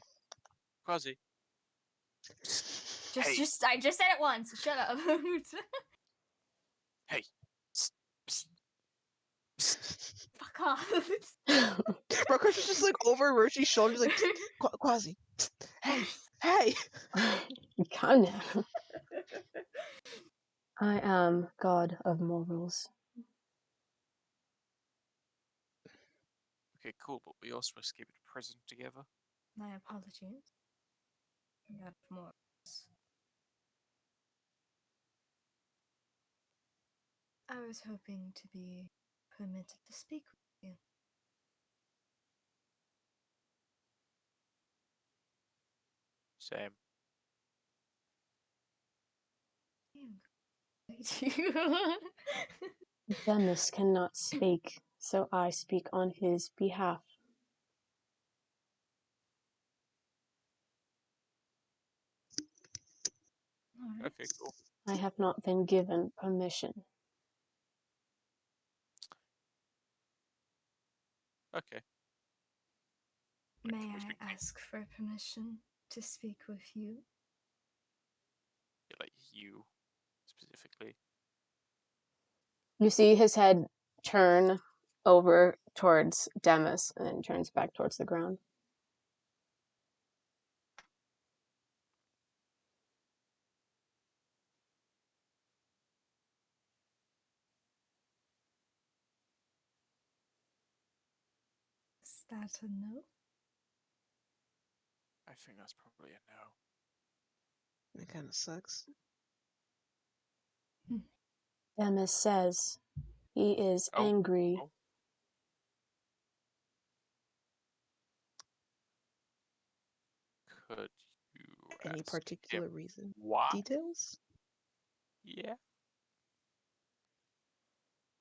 I just said it once. Shut up. Hey. Psst, psst, psst. Fuck off. Ruckus is just like over Virtue's shoulders, like, Quasi. Hey, hey. Calm down. I am God of morals. Okay, cool, but we also escaped prison together. My apologies. God of morals. I was hoping to be permitted to speak with you. Same. Demis cannot speak, so I speak on his behalf. Okay, cool. I have not been given permission. Okay. May I ask for permission to speak with you? Yeah, like you, specifically. You see his head turn over towards Demis and then turns back towards the ground. Is that a no? I think that's probably a no. That kind of sucks. Demis says he is Oh, angry. oh. Could you Any ask particular him reason? why? Details? Yeah.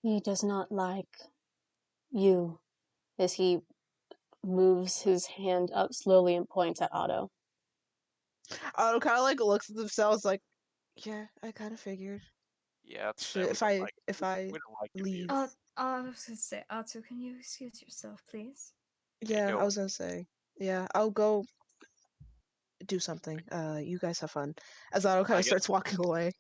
He does not like you, as he moves his hand up slowly and points at Otto. Otto kind of like looks at themselves like, yeah, I kind of figured. Yeah, I'd say Should, we if don't I like if you. I We don't like him leave, either. I was gonna say, Otto, can you excuse yourself, please? yeah, go I was gonna say, yeah, I'll go do something. You guys have fun. As Otto kind I of get starts walking away.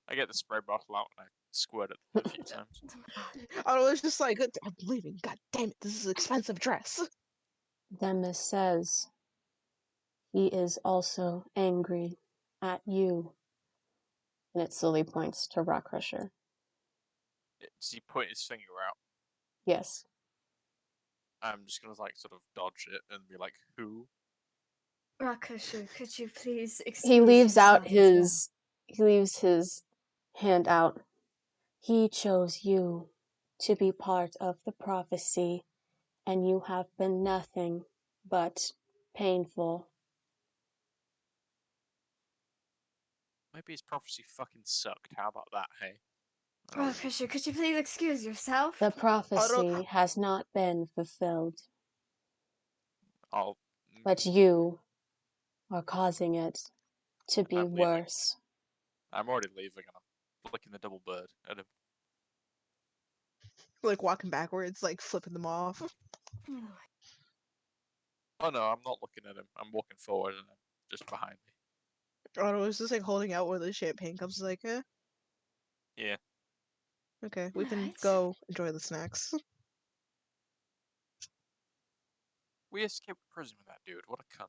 I get the spray bottle out and I squirt it a few times. Oh my god. Otto is just like, I'm leaving. God damn it, this is an expensive dress. Demis says he is also angry at you. And it slowly points to Rock Crusher. Does he point his finger out? Yes. I'm just gonna like sort of dodge it and be like, who? Rakashu, could you please excuse He leaves yourself? out his hand out. He chose you to be part of the prophecy, and you have been nothing but painful. Maybe his prophecy fucking sucked. How about that, hey? Rakashu, could you please excuse yourself? The prophecy has not been fulfilled, I'll. but you are causing it to be I'm leaving. worse. I'm already leaving and I'm flicking the double bird at him. Like walking backwards, like flipping them off. Oh no, I'm not looking at him. I'm walking forward and I'm just behind me. Otto is just like holding out where the champagne comes. Like, Yeah. okay, we can Alright. go enjoy the snacks. We escaped prison with that dude. What a cunt.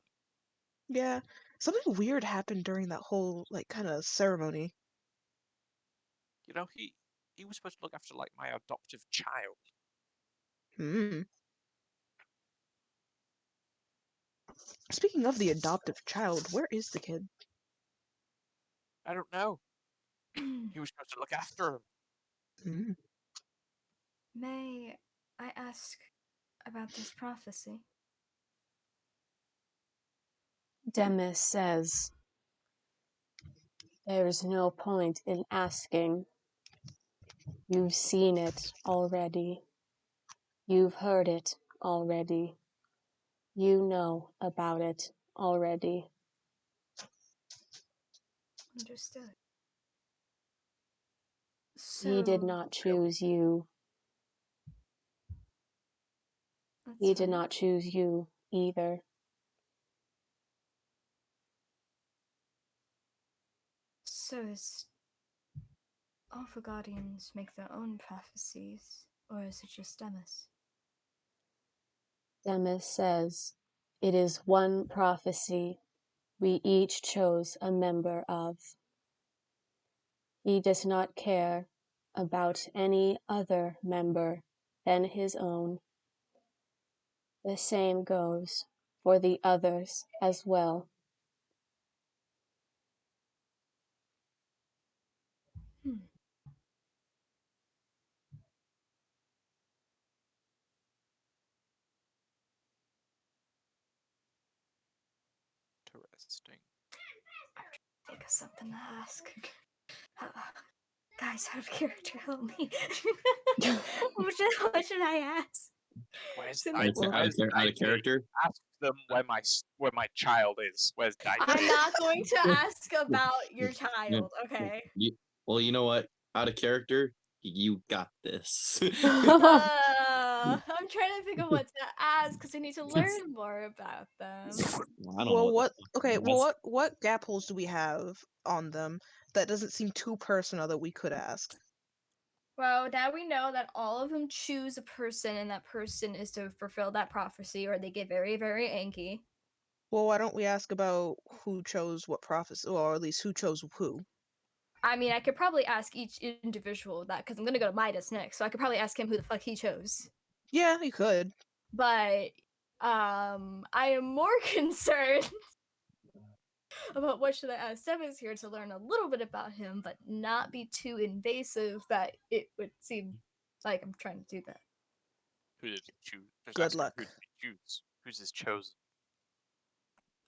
Yeah, something weird happened during that whole like kind of ceremony. You know, he was supposed to look after like my adoptive child. Hmm. Speaking of the adoptive child, where is the kid? I don't know. He was supposed to look after him. Hmm. May I ask about this prophecy? Demis says there's no point in asking. You've seen it already. You've heard it already. You know about it already. Understood. He did So not choose you. He that's did fine. not choose you either. So is Alpha Guardians make their own prophecies, or is it just Demis? Demis says, it is one prophecy we each chose a member of. He does not care about any other member than his own. The same goes for the others as well. Interesting. Think of something to ask. Guys, out of character, help me. what should I ask? Where's Since- Out of character. Ask them where my child is. Where's I'm Daichi? not going to ask about your child, okay? Well, you know what? Out of character, you got this. I'm trying to think of what to ask because I need to learn more about them. I don't know Well, what. Okay, well, That's- what gap holes do we have on them that doesn't seem too personal that we could ask? Well, now we know that all of them choose a person, and that person is to fulfill that prophecy, or they get very, very angry. Well, why don't we ask about who chose what prophecy, or at least who chose who? I mean, I could probably ask each individual that because I'm gonna go to Midas next, so I could probably ask him who the fuck he chose. Yeah, you could. But I am more concerned about what should I ask. Steph is here to learn a little bit about him, but not be too invasive that it would seem like I'm trying to do that. Who did he choose? Just Good ask him, luck. who did he choose? Who's his chosen?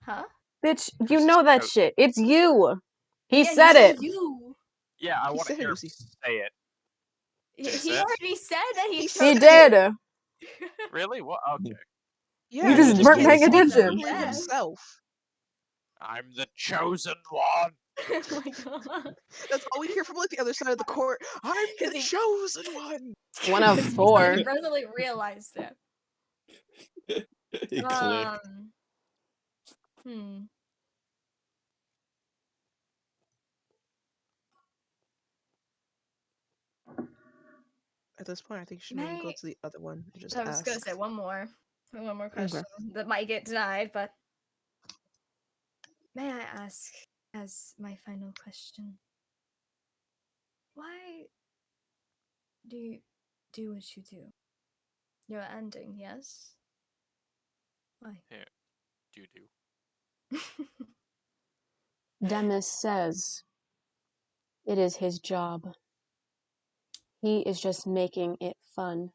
Huh? Bitch, Who's you his know that cho- shit. It's you. He Yeah, said it. You. Yeah, I He want to said it hear him was you. say it. Did he He say it? already said that he He chose He said did. it. Really? What? Okay. Yeah, just he just weren't can't paying speak attention. for Yeah. himself. I'm the chosen one. Oh my god. That's all we hear from like the other side of the court. I'm the 'Cause he- chosen one. One of He four. suddenly realized it. It clicked. Hmm. At this point, I think you should maybe go to the other one and just I was ask. gonna say one more question Okay. that might get denied, but may I ask as my final question, why do you do what you do? Your ending, yes? Why? Yeah, do. Demis says it is his job. He is just making it fun.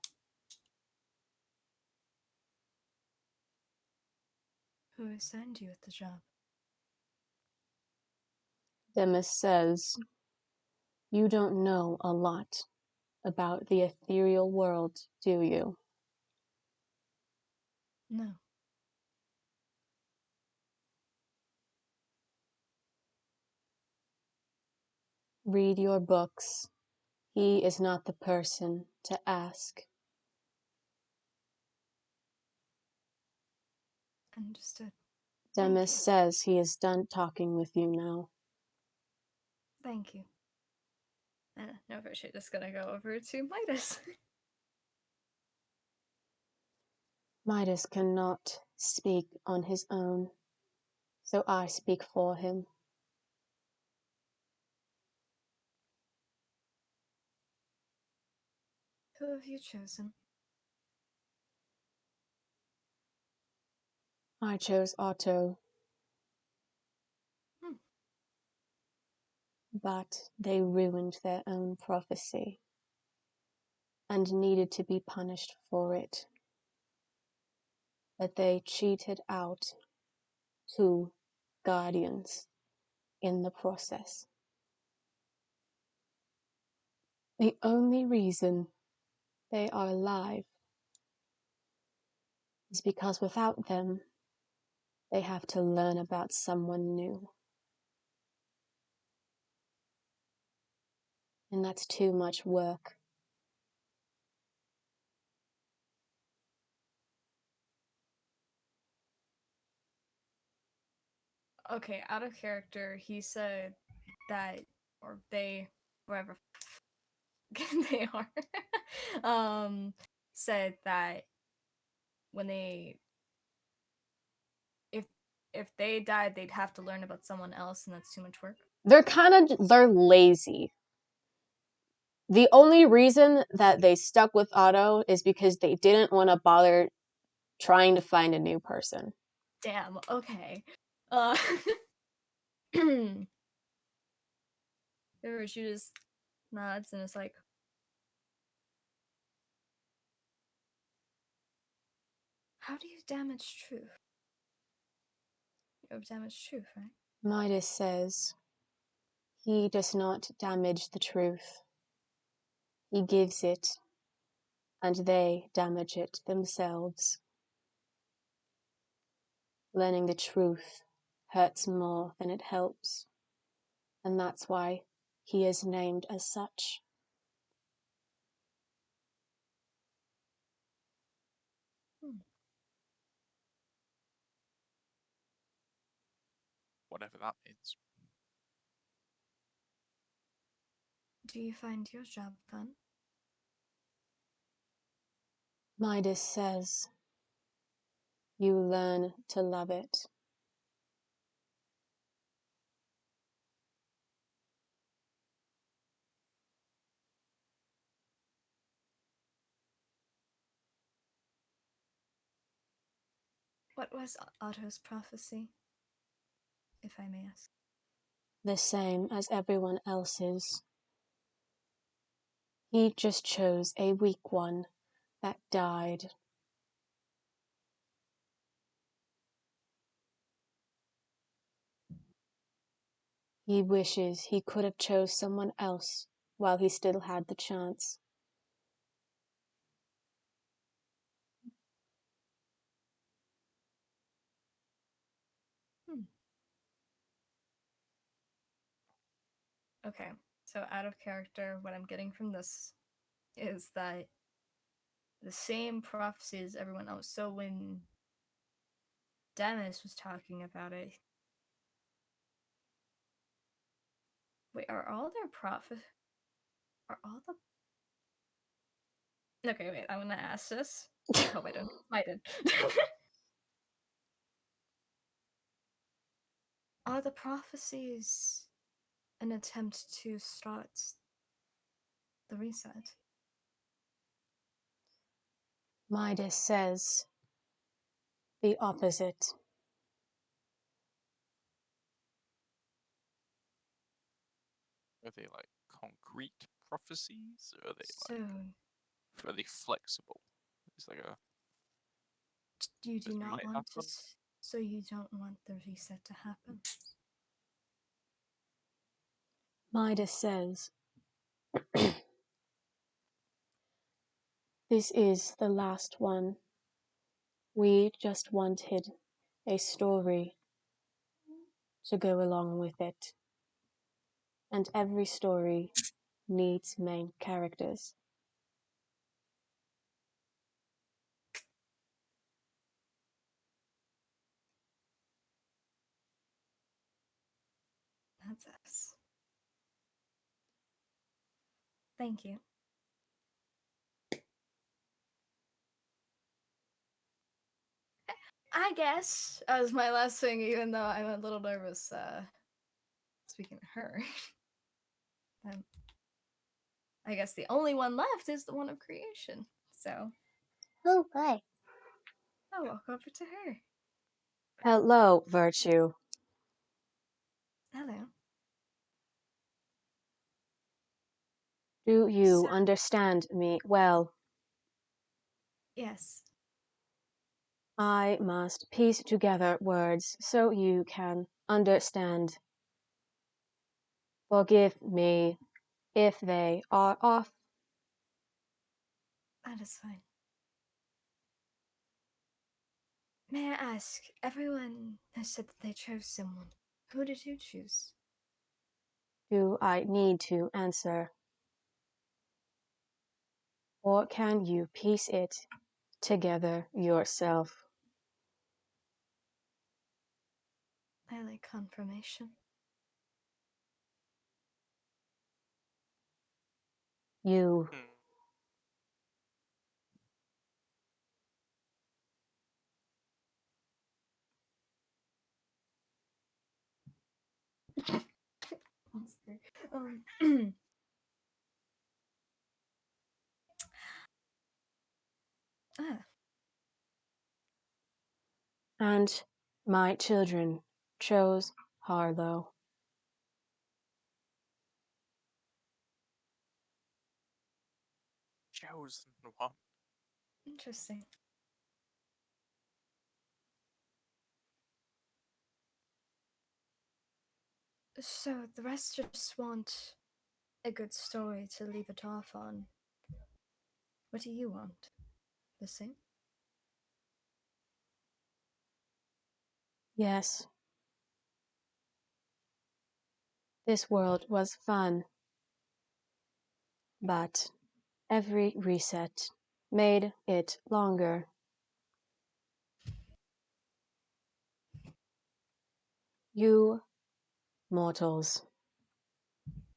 Who assigned you at the job? Demis says you don't know a lot about the ethereal world, do you? No. Read your books. He is not the person to ask. Understood. Demis you. says he is done talking with you now. Thank you. Now we're just gonna go over to Midas. Midas cannot speak on his own, so I speak for him. Who have you chosen? I chose Otto. But they ruined their own prophecy and needed to be punished for it. But they cheated out 2 guardians in the process. The only reason they are alive is because without them, they have to learn about someone new. And that's too much work. Okay, out of character, he said that, or they, wherever they are, said that when they, if they died, they'd have to learn about someone else, and that's too much work. They're lazy. The only reason that they stuck with Otto is because they didn't want to bother trying to find a new person. Damn. Okay. She just nods and is like, "How do you damage truth? You have damaged truth, right?" Midas says he does not damage the truth. He gives it, and they damage it themselves. Learning the truth hurts more than it helps, and that's why he is named as such. Whatever that means. Do you find your job fun? Midas says you learn to love it. What was Otto's prophecy, if I may ask? The same as everyone else's. He just chose a weak one that died. He wishes he could have chose someone else while he still had the chance. Okay, so out of character, what I'm getting from this is that the same prophecy as everyone else. So when Demis was talking about it, wait, are all their are all the okay, wait, I'm gonna ask this. I hope I don't. I did. Are the prophecies an attempt to start the reset? Midas says the opposite. Are they like concrete prophecies, or are they So like fairly flexible? It's like a you do this not might want to. happen. So you don't want the reset to happen. Midas says, this is the last one. We just wanted a story to go along with it. And every story needs main characters. That's us. Thank you. I guess as my last thing, even though I'm a little nervous speaking to her. I guess the only one left is the one of creation. So Oh, boy. I'll walk over to her. Hello, Virtue. Hello. Do you So, understand me well? yes. I must piece together words so you can understand. Forgive me if they are off. That is fine. May I ask, everyone has said that they chose someone. Who did you choose? Do I need to answer? Or can you piece it together yourself? I like confirmation. You. Hmm. ah, And my children chose Harlow. Chosen one. interesting. So the rest just want a good story to leave it off on. What do you want? The same? Yes. This world was fun. But every reset made it longer. You mortals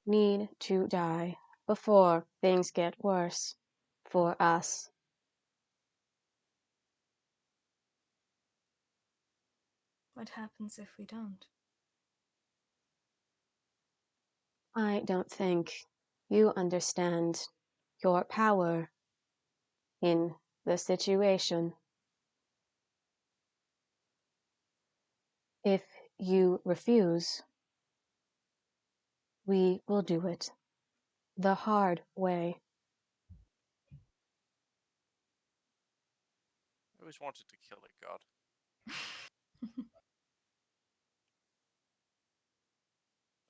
need to die before things get worse for us. What happens if we don't? I don't think you understand your power in the situation. If you refuse, we will do it the hard way. I always wanted to kill a god.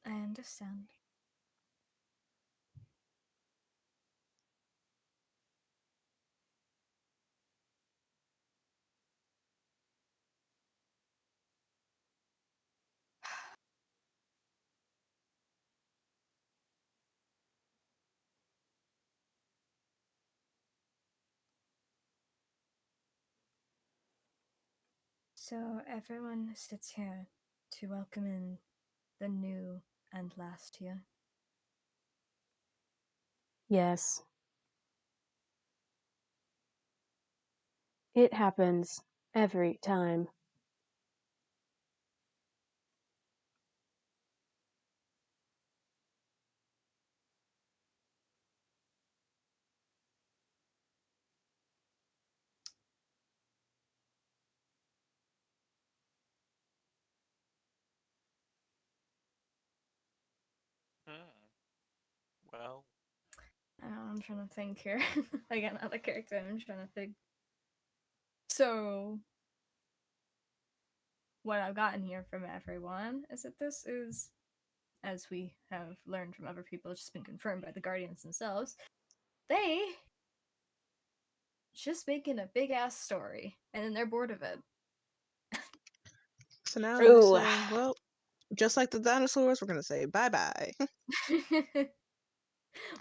I understand. So everyone sits here to welcome in the new and last year. Yes. It happens every time. Well, I don't know, I'm trying to think here. Again, other character, I'm trying to think. So, what I've gotten here from everyone is that this is, as we have learned from other people, it's just been confirmed by the Guardians themselves, they just making a big ass story, and then they're bored of it. So now they're True. saying, well, just like the dinosaurs, we're gonna say bye bye.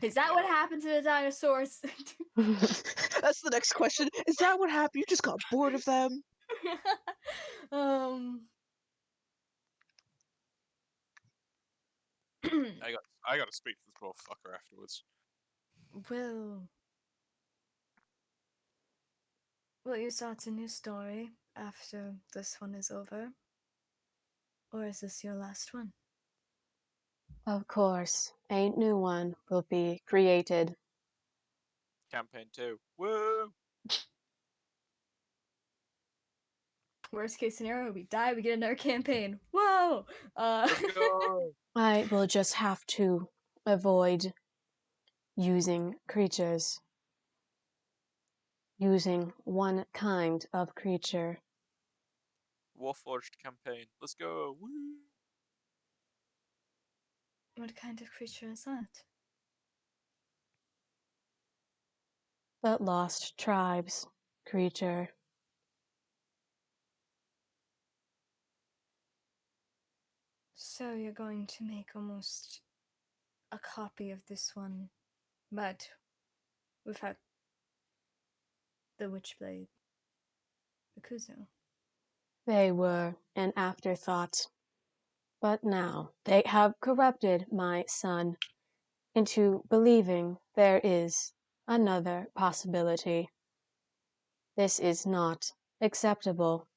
Is that what happened to the dinosaurs? That's the next question. Is that what happened? You just got bored of them? um. I got to speak to this motherfucker afterwards. Will you start a new story after this one is over? Or is this your last one? Of course, a new one will be created. Campaign 2. Woo! Worst case scenario, we die, we get another campaign. Whoa! Let's go! I will just have to avoid using creatures. Using one kind of creature. Warforged campaign. Let's go! Woo! What kind of creature is that? The Lost Tribes creature. So you're going to make almost a copy of this one, but without the Witchblade, the Kuzo. They were an afterthought. But now they have corrupted my son into believing there is another possibility. This is not acceptable.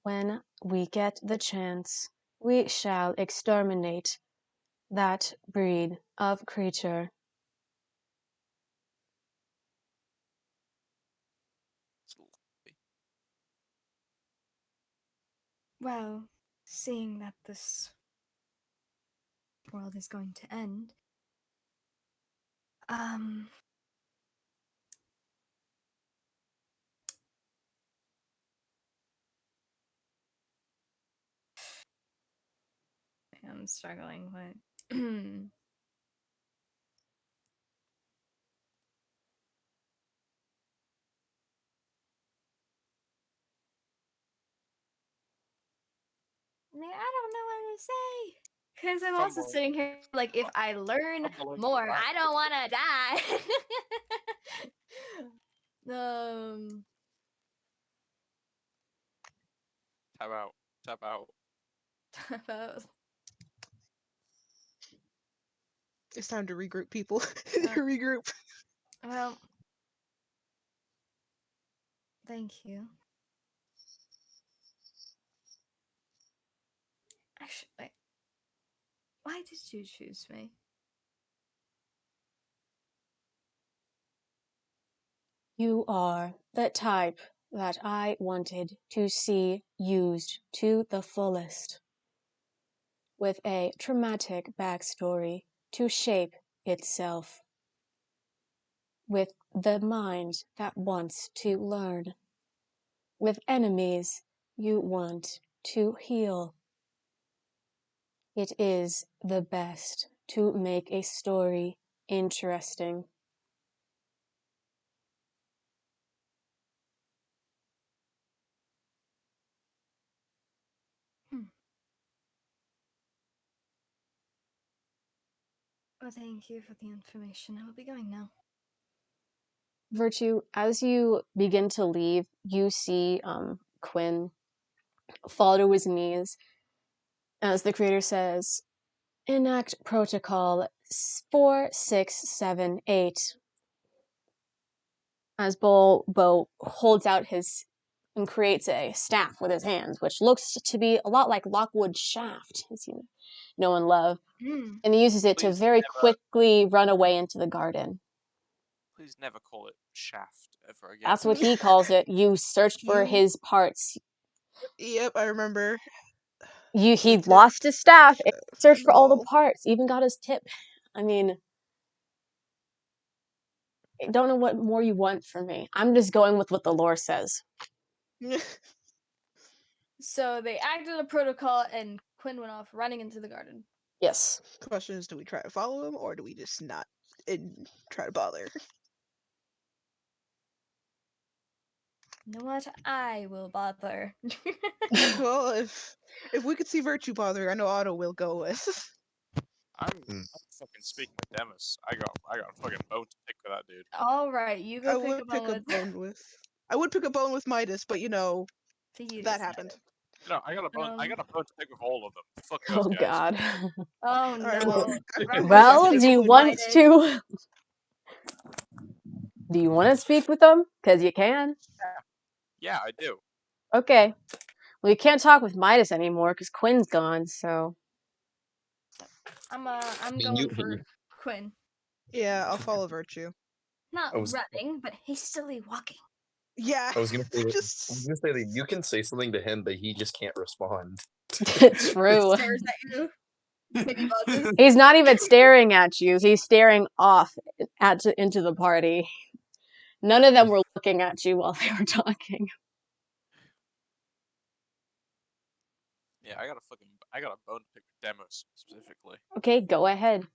When we get the chance, we shall exterminate that breed of creature. Well, seeing that this world is going to end, I'm struggling with. I don't know what to say. Because I'm also Fumble. sitting here like, if I learn Fumble into more, that. I don't want to die. Tap out. Tap out. About, It's time to regroup, people. Uh, Regroup. well, thank you. Actually, wait. Why did you choose me? You are the type that I wanted to see used to the fullest, with a traumatic backstory to shape itself, with the mind that wants to learn, with enemies you want to heal. It is the best to make a story interesting. Well, thank you for the information. I will be going now. Virtue, as you begin to leave, you see Quinn fall to his knees as the creator says, enact protocol 4678. As Bo holds out his and creates a staff with his hands, which looks to be a lot like Lockwood's shaft, as you know and love. And he uses it to very quickly run away into the garden. Please never call it shaft ever again. That's what he calls it. You searched for his parts. Yep, I remember. He tip, lost his staff and searched and for all the ball. parts, even got his tip. I mean, I don't know what more you want from me. I'm just going with what the lore says. So they acted a protocol, and Quinn went off running into the garden. Yes. Question is, do we try to follow him, or do we just not try to bother? You know what? I will bother. Well, if we could see Virtue bother, I know Otto will go with. I'm fucking speaking with Demis. I got a fucking bone to pick with that dude. All right, you go I pick would a pick a bone with bone with. I would pick a bone with Midas, but you know to you. that happened. No, I got a bone. I got a bone to pick with all of them. Fuck those Oh, guys. God. Oh All right, well, no. I'm Rock going Well, to do you Quinn want with. to... Do you want to speak with them? Because you can. Yeah, I do. Okay. Well, you can't talk with Midas anymore because Quinn's gone, so... I'm mean, going you- for Quinn. Yeah, I'll follow Virtue. Not I was- running, but hastily walking. Yeah, I was gonna say, just I was gonna say that you can say something to him, but he just can't respond. True. Stares at you. Maybe buzzes. He's not even staring at you. He's staring off into the party. None of them were looking at you while they were talking. Yeah, I got a bone to pick with Demis specifically. Okay, go ahead.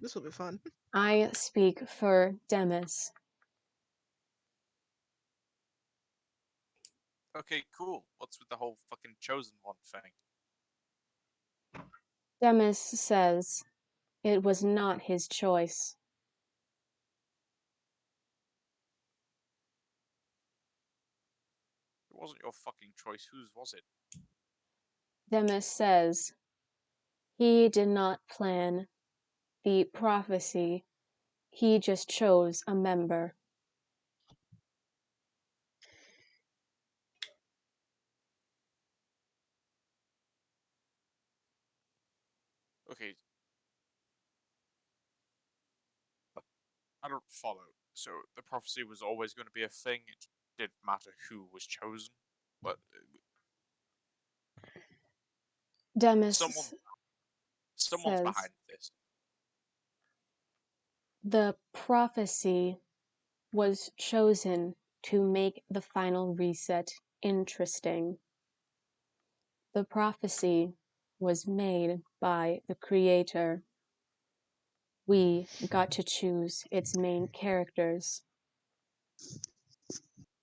this will be fun. I speak for Demis. Okay, cool. What's with the whole fucking chosen one thing? Demis says it was not his choice. It wasn't your fucking choice. Whose was it? Demis says he did not plan the prophecy. He just chose a member. Okay. I don't follow. So the prophecy was always going to be a thing. It didn't matter who was chosen, but Demis someone's says behind this. the prophecy was chosen to make the final reset interesting. The prophecy was made by the creator. We got to choose its main characters.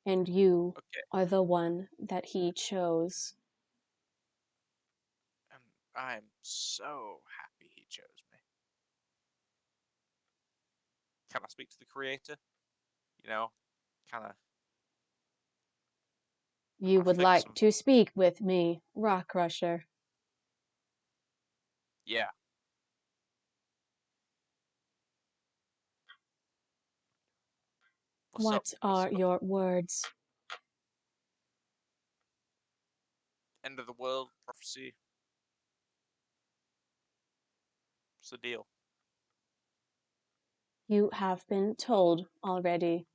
And you Okay, are the one that he chose. and I'm so happy he chose me. Can I speak to the creator? You know, kind of. You I would think like some. to speak with me, Rock Crusher. Yeah. What's up? What are your words? End of the world prophecy? What's the deal? You have been told already.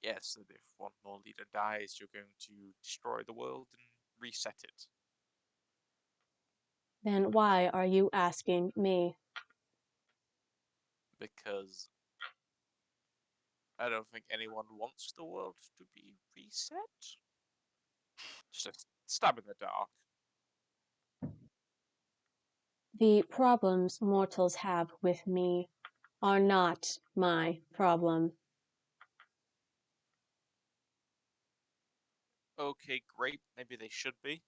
Yes, that if one more leader dies, you're going to destroy the world and reset it. Then why are you asking me? Because I don't think anyone wants the world to be reset. Just a stab in the dark. The problems mortals have with me are not my problem. Okay, great. Maybe they should be.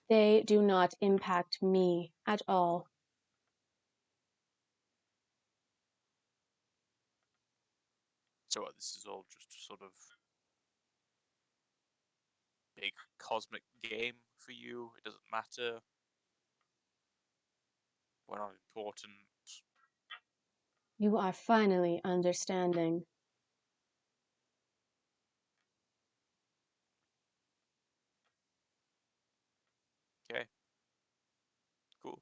They do not impact me at all. So this is all just a sort of big cosmic game for you. It doesn't matter. We're not important. You are finally understanding. Okay. Cool.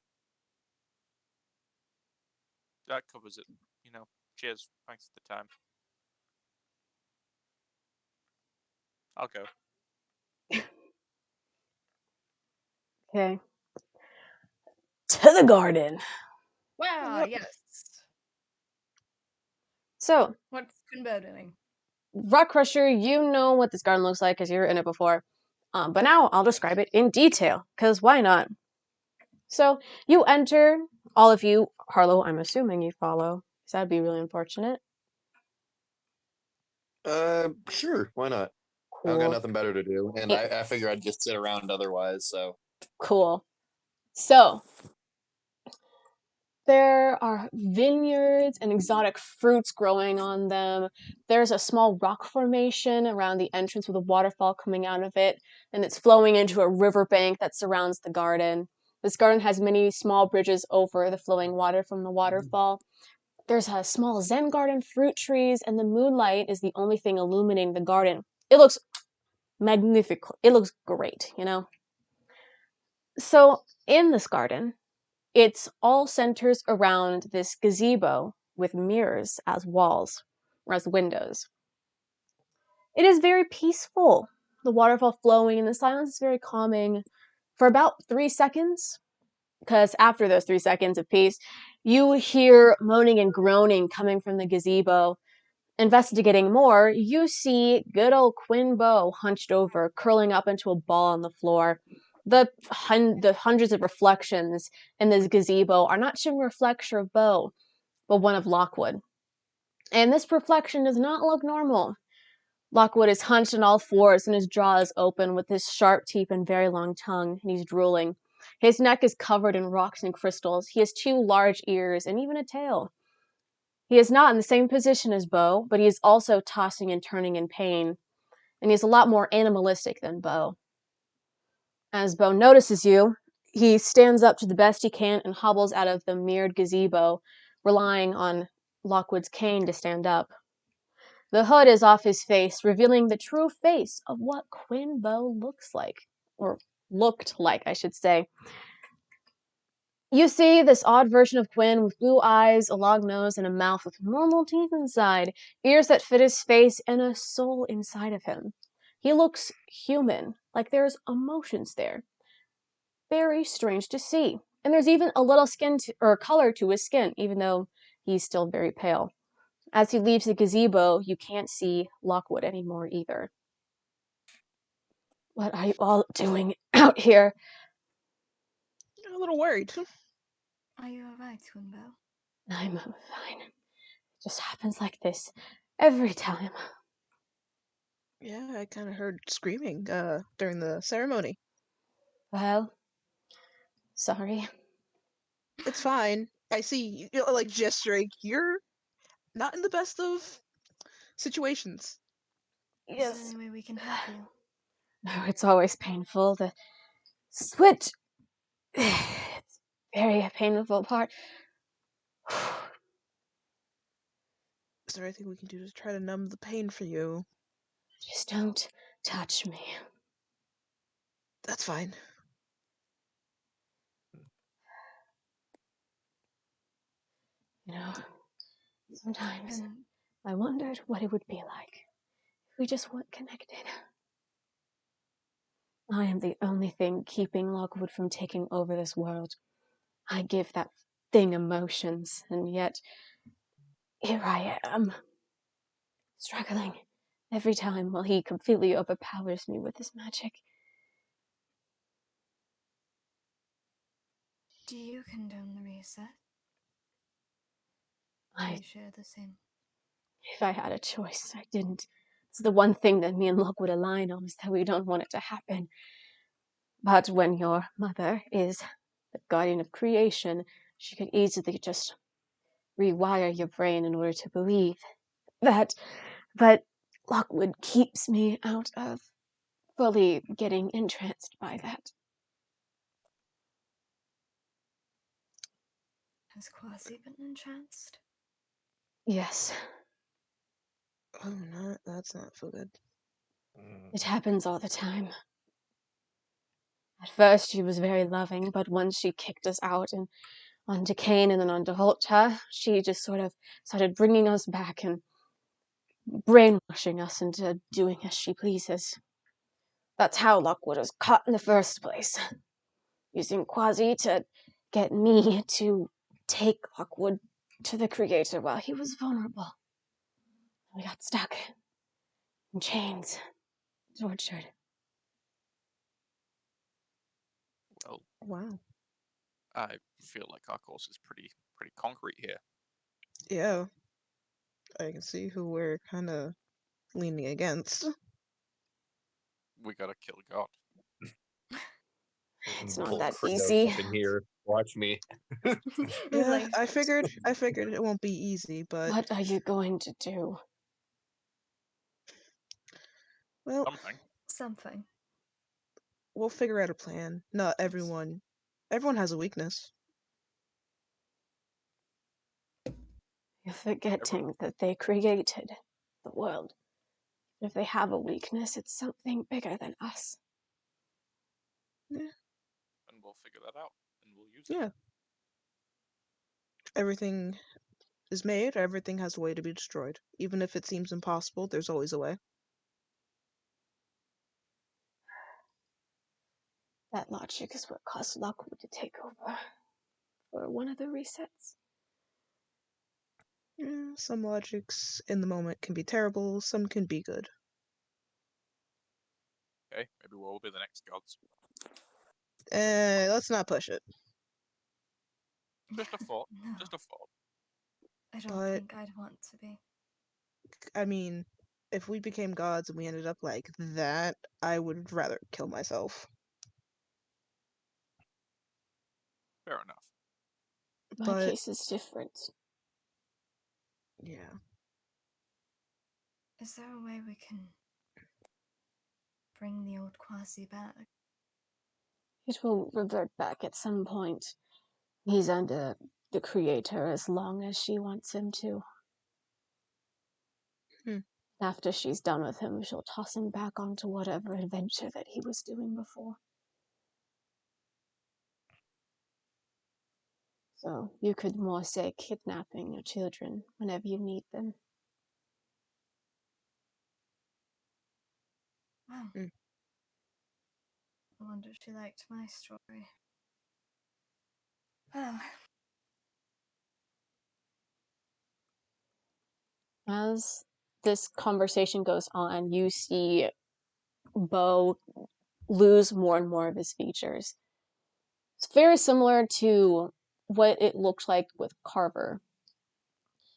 That covers it. Cheers. Thanks for the time. I'll go. Okay. To the garden. Wow, yes. So, What's Kunbo doing? Rock Crusher, you know what this garden looks like because you're in it before. But now I'll describe it in detail, because why not? So, you enter, all of you, Harlow, I'm assuming you follow, because that'd be really unfortunate. Sure, why not? I don't got Cool. nothing better to do, and I figure I'd just sit around otherwise. So Cool. So, there are vineyards and exotic fruits growing on them. There's a small rock formation around the entrance with a waterfall coming out of it, and it's flowing into a riverbank that surrounds the garden. This garden has many small bridges over the flowing water from the waterfall. There's a small Zen garden, fruit trees, and the moonlight is the only thing illuminating the garden. It looks magnificent. It looks great, you know? So, in this garden, it's all centers around this gazebo with mirrors as walls or as windows. It is very peaceful. The waterfall flowing and the silence is very calming for about 3 seconds, because after those 3 seconds of peace, you hear moaning and groaning coming from the gazebo. Investigating more, you see good old Quinn Bow hunched over, curling up into a ball on the floor. The hundreds of reflections in this gazebo are not showing a reflection of Bow, but one of Lockwood. And this reflection does not look normal. Lockwood is hunched on all fours and his jaw is open with his sharp teeth and very long tongue, and he's drooling. His neck is covered in rocks and crystals. He has 2 large ears and even a tail. He is not in the same position as Bo, but he is also tossing and turning in pain, and he's a lot more animalistic than Bo. As Bo notices you, he stands up to the best he can and hobbles out of the mirrored gazebo, relying on Lockwood's cane to stand up. The hood is off his face, revealing the true face of what Quinn Bo looks like, or looked like, I should say. You see this odd version of Quinn with blue eyes, a long nose, and a mouth with normal teeth inside, ears that fit his face, and a soul inside of him. He looks human, like there's emotions there. Very strange to see. And there's even a little or color to his skin, even though he's still very pale. As he leaves the gazebo, you can't see Lockwood anymore either. What are you all doing out here? I'm a little worried. Are you alright, Kunbo? I'm fine. It just happens like this every time. Yeah, I kind of heard screaming during the ceremony. Well, sorry. It's fine. I see, like gesturing. You're not in the best of situations. Is there Yes. any way we can help you? No, it's always painful. The switch. It's very painful part. Is there anything we can do to try to numb the pain for you? Just don't touch me. That's fine. You know, sometimes And I wondered what it would be like if we just weren't connected. I am the only thing keeping Lockwood from taking over this world. I give that thing emotions, and yet here I am, struggling every time while he completely overpowers me with his magic. Do you condone the reset? Do you share the same? If I had a choice, I didn't. It's the one thing that me and Lockwood align on, is that we don't want it to happen. But when your mother is the guardian of creation, she could easily just rewire your brain in order to believe that. But Lockwood keeps me out of fully getting entranced by that. Has Quasi been entranced? Yes, Oh, no, that's not so good. it happens all the time. At first, she was very loving, but once she kicked us out and onto Kane and then onto Hulta, she just sort of started bringing us back and brainwashing us into doing as she pleases. That's how Lockwood was caught in the first place, using Quasi to get me to take Lockwood to the Creator while he was vulnerable. We got stuck in chains, tortured. Well, Wow. I feel like our course is pretty concrete here. Yeah. I can see who we're kind of leaning against. We gotta kill God. It's not Pull that Kratos easy. up in here. Watch me. You're Yeah, like, I figured it won't be easy, but What are you going to do? well, Something. something. we'll figure out a plan. Not everyone has a weakness. You're forgetting that they created the world. If they have a weakness, it's something bigger than us. Yeah. And we'll figure that out, and we'll use Yeah. it. Everything is made, everything has a way to be destroyed. Even if it seems impossible, there's always a way. That logic is what caused Lockwood to take over for one of the resets. Yeah, some logics in the moment can be terrible, some can be good. Okay, maybe we'll be the next gods. Let's not push it. Just a thought. No, Just a thought. I don't But think I'd want to be. I mean, if we became gods and we ended up like that, I would rather kill myself. Fair enough. My But case is different. yeah, Is there a way we can bring the old Quasi back? It will revert back at some point. He's under the Creator as long as she wants him to. Hmm. After she's done with him, she'll toss him back onto whatever adventure that he was doing before. So you could more say kidnapping your children whenever you need them. Wow. Hmm. I wonder if she liked my story. Well, As this conversation goes on, you see Bo lose more and more of his features. It's very similar to what it looked like with Carver.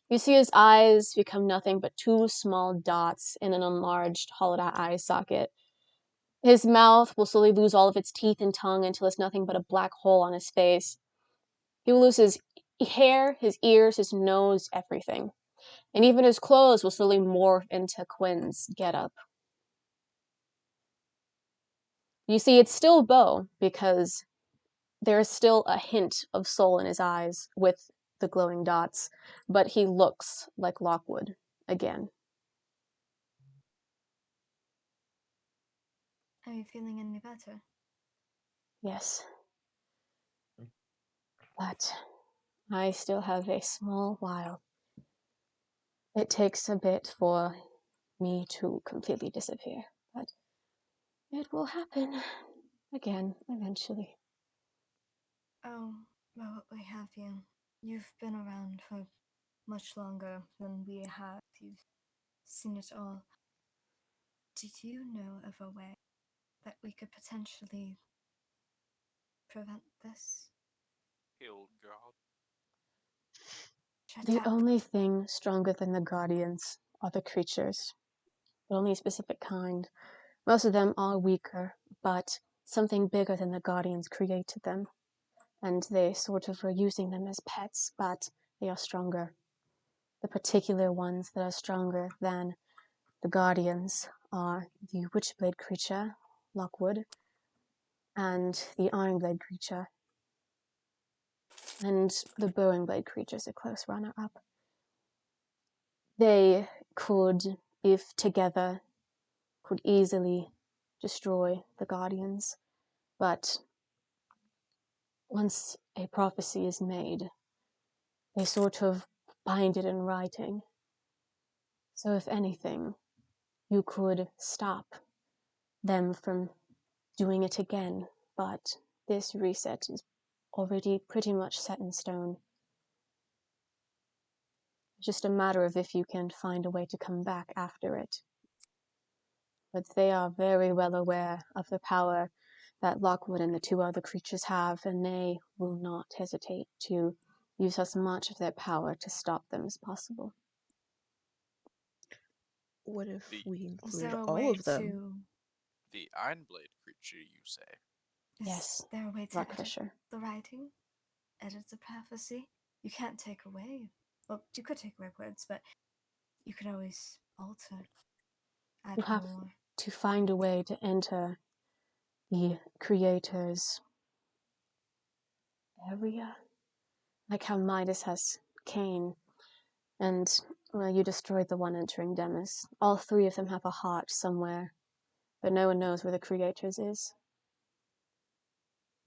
You see his eyes become nothing but two small dots in an enlarged, hollowed out eye socket. His mouth will slowly lose all of its teeth and tongue until it's nothing but a black hole on his face. He will lose his hair, his ears, his nose, everything. And even his clothes will slowly morph into Quinn's getup. You see, it's still Bo, because there's still a hint of soul in his eyes with the glowing dots, but he looks like Lockwood again. are you feeling any better? Yes. But I still have a small while It takes a bit for me to completely disappear, but it will happen again eventually. Oh, well, we have you. You've been around for much longer than we have. You've seen it all. Did you know of a way that we could potentially prevent this? Hildgard. The Shut up. only thing stronger than the Guardians are the creatures, but only a specific kind. Most of them are weaker, but something bigger than the Guardians created them, and they sort of were using them as pets, but they are stronger. The particular ones that are stronger than the Guardians are the Witchblade creature, Lockwood, and the Ironblade creature, and the Bowingblade creature is a close runner-up. They could, if together, could easily destroy the Guardians, but once a prophecy is made, they sort of bind it in writing. So if anything, you could stop them from doing it again, but this reset is already pretty much set in stone. It's just a matter of if you can find a way to come back after it. But they are very well aware of the power that Lockwood and the two other creatures have, and they will not hesitate to use as much of their power to stop them as possible. What if we Is include there a all way of them? to... The Ironblade creature, you say? Is Yes, there a way to Rock edit Crusher. the writing? Edit the prophecy? You can't take away. Well, you could take away words, but you could always alter. Add You have more. to find a way to enter the creator's area, like how Midas has Cain, and well, you destroyed the one entering Demis. All three of them have a heart somewhere, but no one knows where the creator's is.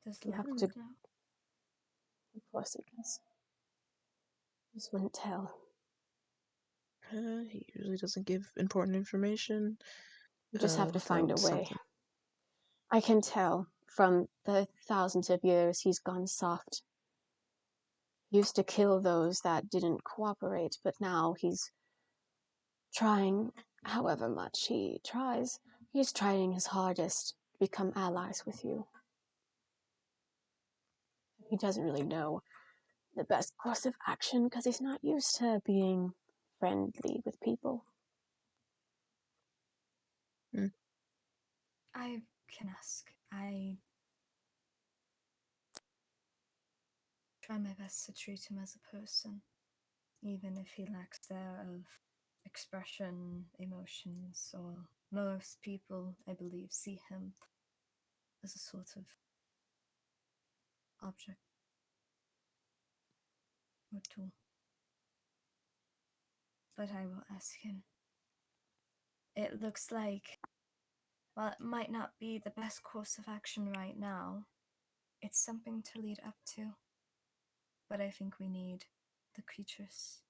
Does You have Lockwood to, know? of course he does. Just wouldn't tell. He usually doesn't give important information. You just have to find a without way. something. I can tell from the thousands of years he's gone soft. He used to kill those that didn't cooperate, but now he's trying, however much he tries, he's trying his hardest to become allies with you. He doesn't really know the best course of action because he's not used to being friendly with people. I can ask. I try my best to treat him as a person, even if he lacks thereof expression, emotions, or most people, I believe, see him as a sort of object or tool. But I will ask him. It looks like, while it might not be the best course of action right now, it's something to lead up to. But I think we need the creatures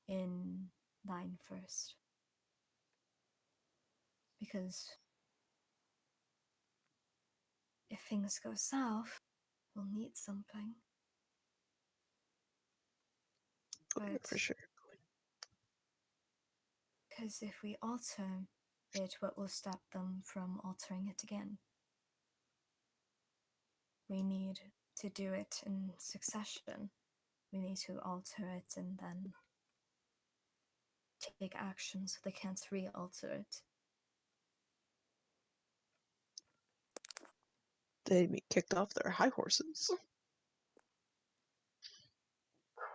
in line first. Because if things go south, we'll need something. But For sure. because if we alter it, what will stop them from altering it again? We need to do it in succession. We need to alter it and then take action so they can't re-alter it. They'd be kicked off their high horses.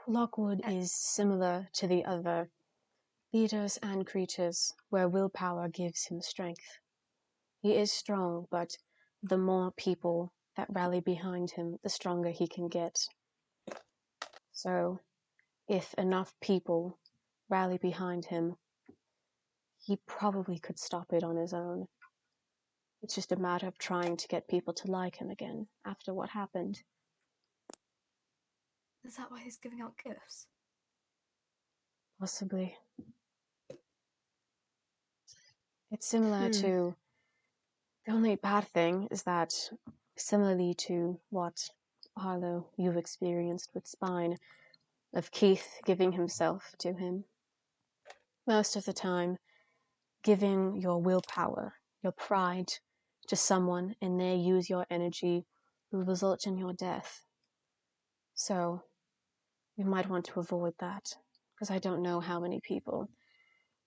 Lockwood is similar to the other leaders and creatures where willpower gives him strength. He is strong, but the more people that rally behind him, the stronger he can get. So, if enough people rally behind him, he probably could stop it on his own. It's just a matter of trying to get people to like him again after what happened. Is that why he's giving out gifts? Possibly. It's similar to. The only bad thing is that, similarly to what, Harlow, you've experienced with Spine, of Keith giving himself to him, most of the time, giving your willpower, your pride to someone and they use your energy will result in your death. So, we might want to avoid that, because I don't know how many people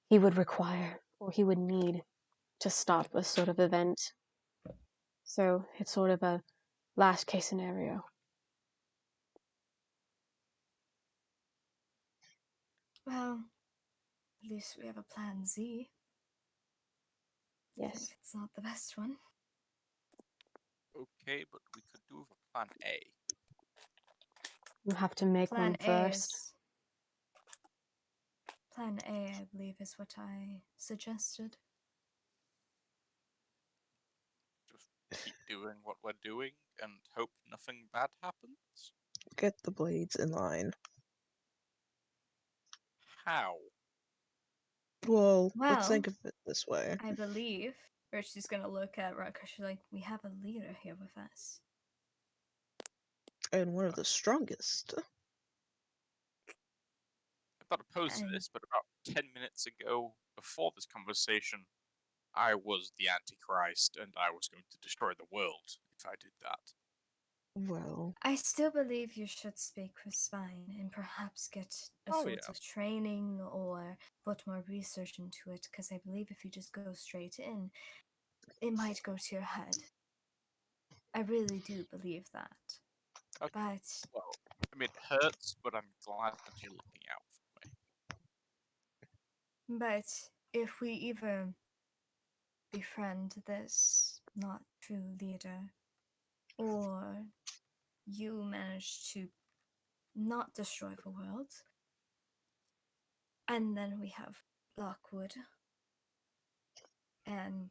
he would require or he would need to stop a sort of event. So, it's sort of a last case scenario. Well, at least we have a plan Z. Even Yes. if it's not the best one. Okay, but we could do a plan A. You have to make Plan one A first. is. Plan A, I believe, is what I suggested. Just keep doing what we're doing and hope nothing bad happens? Get the blades in line. How? Well, let's Well, think of it this way. I believe. Or she's gonna look at Rucker. She's like, we have a leader here with us. And one of the strongest. I'm not opposed to And- this, but about 10 minutes ago, before this conversation, I was the Antichrist and I was going to destroy the world if I did that. Well, I still believe you should speak with Spine and perhaps get a Oh, sort yeah. of training or put more research into it, because I believe if you just go straight in, it might go to your head. I really do believe that. Okay. But Well, I mean, it hurts, but I'm glad that you're looking out for me. But if we either befriend this not true leader, or you manage to not destroy the world, and then we have Lockwood, and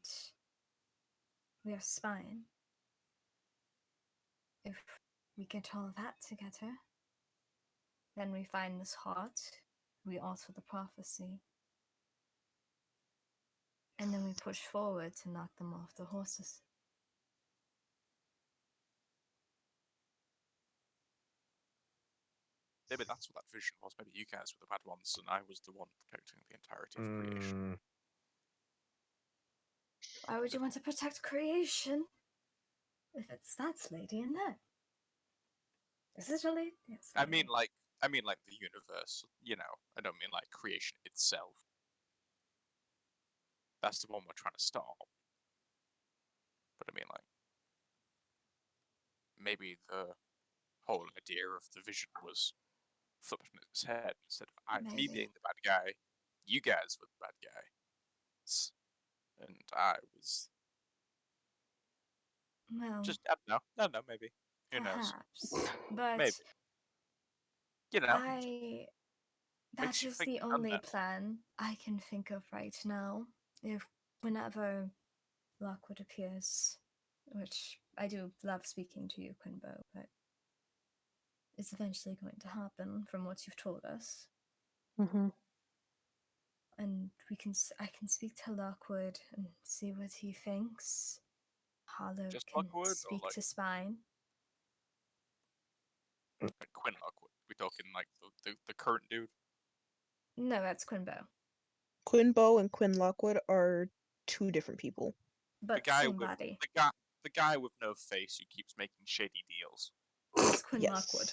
we have Spine. If we get all that together, then we find this heart, we alter the prophecy, and then we push forward to knock them off the horses. Maybe that's what that vision was. Maybe you guys were the bad ones and I was the one protecting the entirety of creation. Why would you want to protect creation if it's that lady in there? Is it a lady? Yes, I mean like the universe, you know. I don't mean like creation itself. That's the one we're trying to stop. But I mean like maybe the whole idea of the vision was flipped on its head. Instead of me Maybe. being the bad guy, you guys were the bad guy. And I was Well, just, I don't know, maybe. Who knows? perhaps. But Maybe. You know, that makes you is think, the doesn't only it? plan I can think of right now. If whenever Lockwood appears, which I do love speaking to you, Quinbo, but it's eventually going to happen from what you've told us. Mm-hmm. And I can speak to Lockwood and see what he thinks. Hollow Just can Lockwood or speak like to Spine. Quinn Lockwood? We talking like the current dude? No, that's Quinbo. Quinbo and Quinn Lockwood are two different people. But the guy same with body. the guy with no face who keeps making shady deals. Yes, Quinn Yes. Lockwood.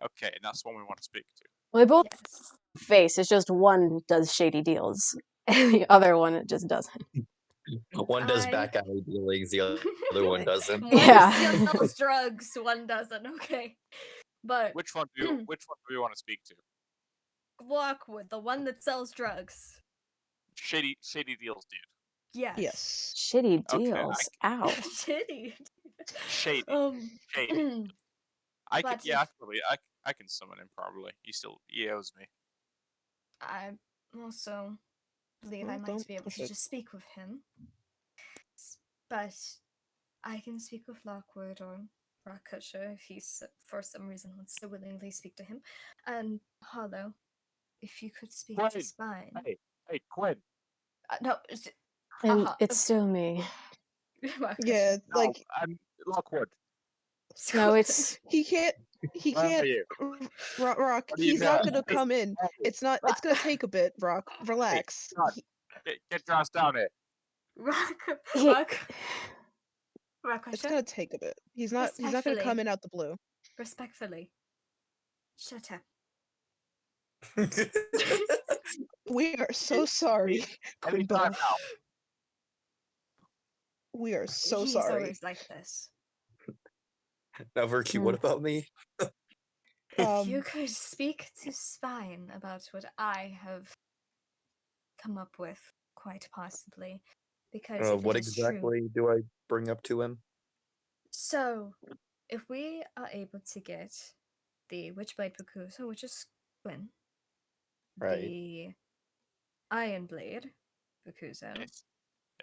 Okay, and that's the one we want to speak to. Well, they both Yes. face. It's just one does shady deals, and the other one just doesn't. One does back alley dealings, the other one doesn't. One Yeah. sells drugs, one doesn't. Okay, but Which one do we want to speak to? Lockwood, the one that sells drugs. Shady deals, dude. Yes. Yes. Shitty Okay, deals. Ow. Shitty. Shady. Shady. I could, but yeah, if- I can summon him probably. He owes me. I also believe Well, I might don't be able push to it. just speak with him. But I can speak with Lockwood or Rakasha if he for some reason wants to willingly speak to him. And Hollow, if you could speak Quinn. to Spine. Hey, Quinn. No, And it's still me. Yeah, No, like Lockwood. No, it's he can't. He Where can't. are you? Rock. What are you He's not doing? gonna come in. It's not. It's gonna take a bit. Rock. Relax. God. Get your ass down here. Rock, he. Rock, It's question. gonna take a bit. He's not. He's not gonna Respectfully. come in out the blue. Respectfully. Shut up. We are so sorry, Anytime Quimbo. now. We are so He's sorry. always like this. Now, Virtue, what about me? If you could speak to Spine about what I have come up with, quite possibly, because if What it is true. exactly do I bring up to him? So, if we are able to get the Witchblade Bakusa, which is Quinn, Right. the Iron Blade Bakusa,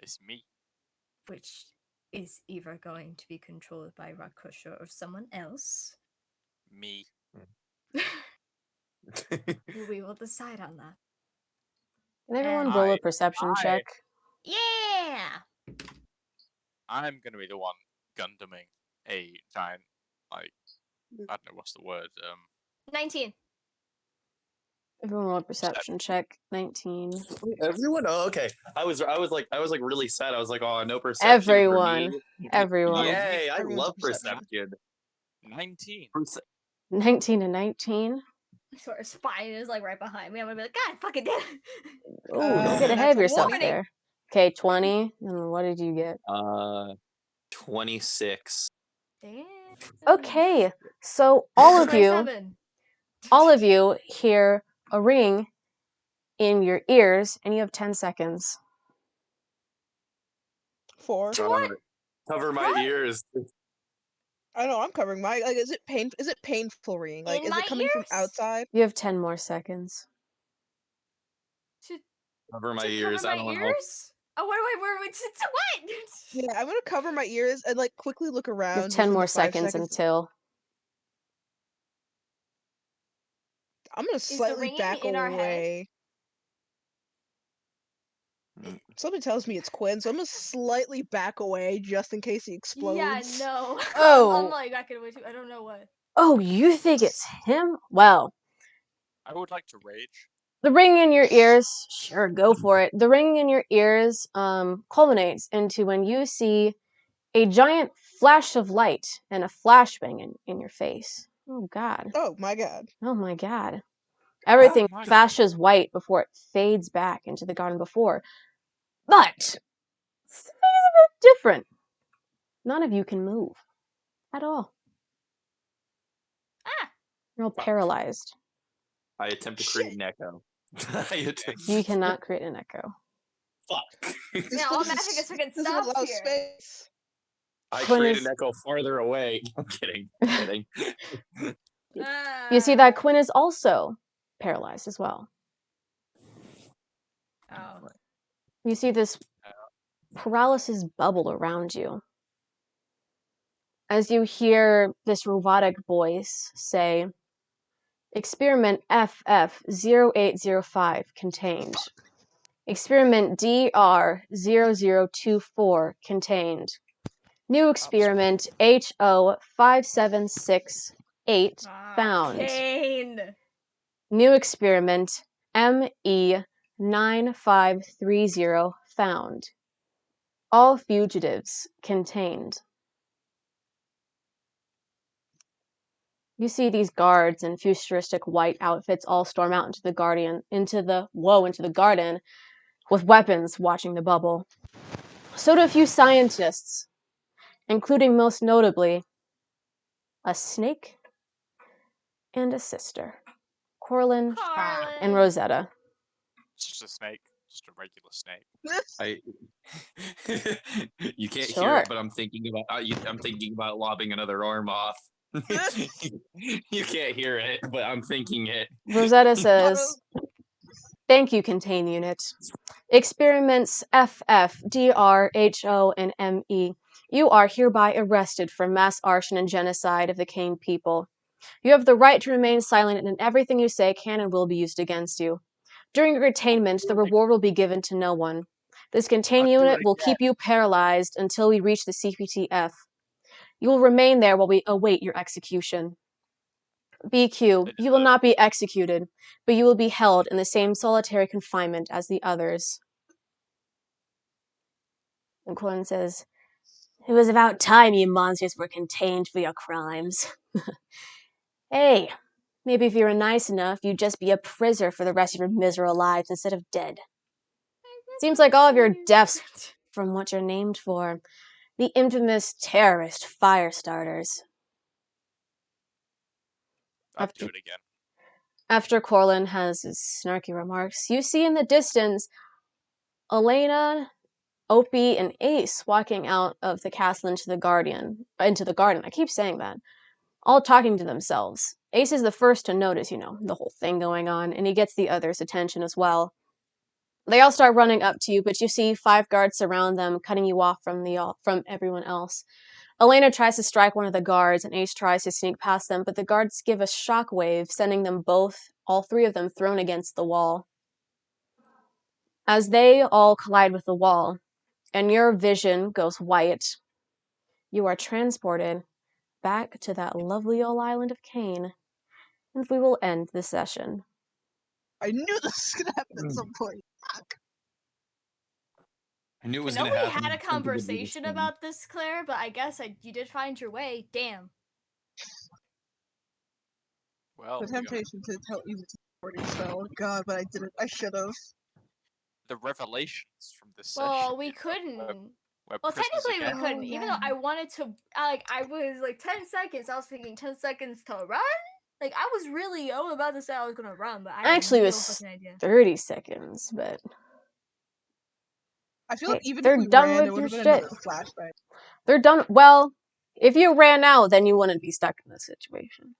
It's me. which is either going to be controlled by Rakusha or someone else, Me. we will decide on that. Can everyone And- roll a perception check? Yeah! I'm gonna be the one Gundaming a giant, like, I don't know what's the word. 19. Everyone roll a perception check. 19. Everyone? Oh, okay. I was like really sad. I was like, oh, no perception Everyone. for me. Everyone. Yay! I Everyone's love perception. perception. 19. 19 and 19. I swear, Spine is like right behind me. I'm gonna be like, God fucking damn it. Ooh, don't get Natural ahead of yourself 20. there. Okay, 20. And what did you get? 26. Damn. Okay, so all of you, 27. all of you hear a ring in your ears, and you have 10 seconds. 4. To what? Cover my What? ears. I know. I'm covering my. Like, is it pain? Is it painful ringing? Like, In is my it coming from ears? outside? You have 10 more seconds. To, Cover my to ears. cover I my don't know. ears? Oh, wait, to what? Yeah, I'm gonna cover my ears and like quickly look You have around. 10 within more the 5 seconds until. I'm gonna the slightly ringing back in our head? away. Something tells me it's Quinn, so I'm gonna slightly back away just in case he explodes. Yeah, no. Oh. I'm like backing away too. I don't know what. Oh, you think it's him? Well, I would like to rage. the ring in your ears, sure, go for it. The ring in your ears culminates into when you see a giant flash of light and a flashbang in your face. Oh, God. Oh my god. Oh, my God. Everything my flashes white before it fades back into the garden before. But something is a bit different. None of you can move at all. Ah! You're all paralyzed. I attempt to create an echo. You cannot create an echo. Fuck. Yeah, all magic is fucking Doesn't stops allow here. space. I Quinn create is- an echo farther away. I'm kidding. I'm kidding. You see that Quinn is also paralyzed as well. Oh. You see this paralysis bubble around you. As you hear this robotic voice say, Experiment FF0805 contained. Experiment DR0024 contained. New experiment HO5768 found. Kane. New experiment ME9530 found. All fugitives contained. You see these guards in futuristic white outfits all storm out into the garden with weapons watching the bubble. So do a few scientists, including most notably a snake and a sister, Corlin Carlin. and Rosetta. It's just a snake. Just a regular snake. You can't hear Sure. it, but I'm thinking about lobbing another arm off. You can't hear it, but I'm thinking it. Rosetta says, Thank you, Contain Unit. Experiments FF, DR, HO, and ME. You are hereby arrested for mass arson and genocide of the Kane people. You have the right to remain silent, and everything you say can and will be used against you. During your attainment, the reward will be given to no one. This contain unit will keep you paralyzed until we reach the CPTF. You will remain there while we await your execution. BQ, you will not be executed, but you will be held in the same solitary confinement as the others. And Quinn says, "It was about time you monsters were contained for your crimes." Hey, maybe if you were nice enough, you'd just be a prisoner for the rest of your miserable lives instead of dead. Seems like all of your deaths from what you're named for. The infamous terrorist fire starters. I'll do it again. After Corlin has his snarky remarks, you see in the distance Elena, Opie, and Ace walking out of the castle into the garden. I keep saying that. All talking to themselves. Ace is the first to notice, the whole thing going on, and he gets the others' attention as well. They all start running up to you, but you see 5 guards surround them, cutting you off from everyone else. Elena tries to strike one of the guards, and Ace tries to sneak past them, but the guards give a shockwave, sending them all 3 of them, thrown against the wall. As they all collide with the wall, and your vision goes white, you are transported back to that lovely old island of Kane, and we will end the session. I knew this was gonna happen at some point. I knew it was I know gonna we happen. had a conversation about this, Claire, but I guess you did find your way. Damn. Well, The temptation to tell you the teleporting spell. God, but I didn't. I should have. the revelations from this session. Well, we couldn't. Well, technically we couldn't. Even though I wanted to, I was like 10 seconds. I was thinking 10 seconds to run. Like I was really about to say I was gonna run, but I Actually, had it no was fucking idea. 30 seconds, but I feel like even they're if we done ran, with there would your have been shit. another flashback. They're done. Well, if you ran out, then you wouldn't be stuck in this situation.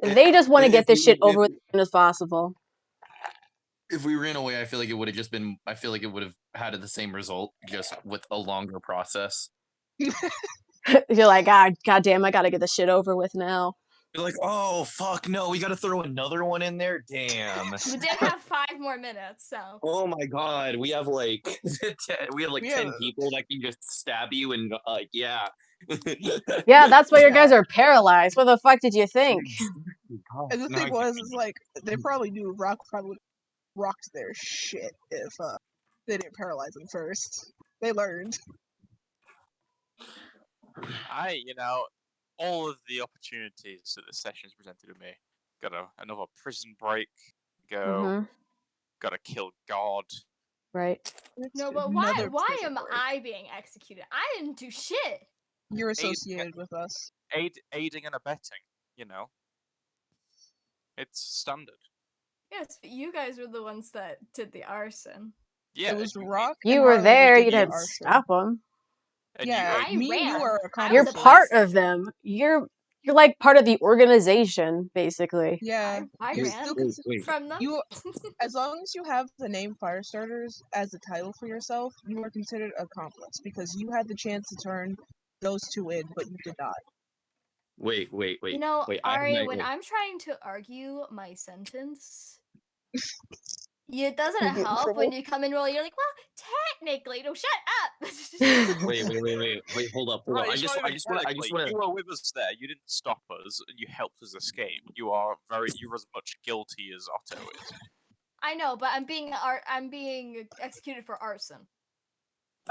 They just want to get this shit over with as soon as possible. If we ran away, I feel like it would have just been. I feel like it would have had the same result, just with a longer process. You're like, God damn, I gotta get this shit over with now. You're like, oh fuck no, we got to throw another one in there. Damn. We did have 5 more minutes, so. Oh my god, we have like 10 people that can just stab you and yeah. Yeah, that's why your guys are paralyzed. What the fuck did you think? And the thing was, it's like they probably knew Rock probably rocked their shit if they didn't paralyze them first. They learned. All of the opportunities that the sessions presented to me. Got another prison break. Gotta kill God. Right. No, but why am I being executed? I didn't do shit. You're associated with us. Aiding and abetting, It's standard. Yes, but you guys were the ones that did the arson. Yeah, it was Rock. You were there. You didn't stop them. Yeah, you were a You're part of them. You're like part of the organization, basically. Yeah, I ran from them. As long as you have the name Firestarters as a title for yourself, you are considered accomplice because you had the chance to turn those 2 in, but you did not. Wait. Ari, when I'm trying to argue my sentence, it doesn't help when you come in roll. You're like, well, technically, no, shut up. wait, hold up. I just want to. You were with us there. You didn't stop us. You helped us escape. You're as much guilty as Otto is. I know, but I'm being executed for arson.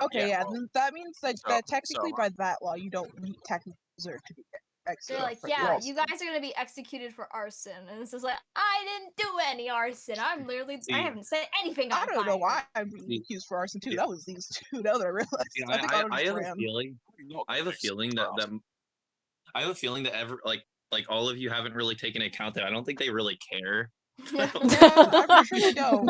Okay, that means that technically by that law you don't technically deserve to be executed. They're like, yeah, you guys are gonna be executed for arson, and this is like, I didn't do any arson. I'm literally, I haven't said anything. I don't know why I'm being accused for arson too. That was these 2. Now that I realized. I have a feeling that all of you haven't really taken account that I don't think they really care. I'm pretty sure they don't.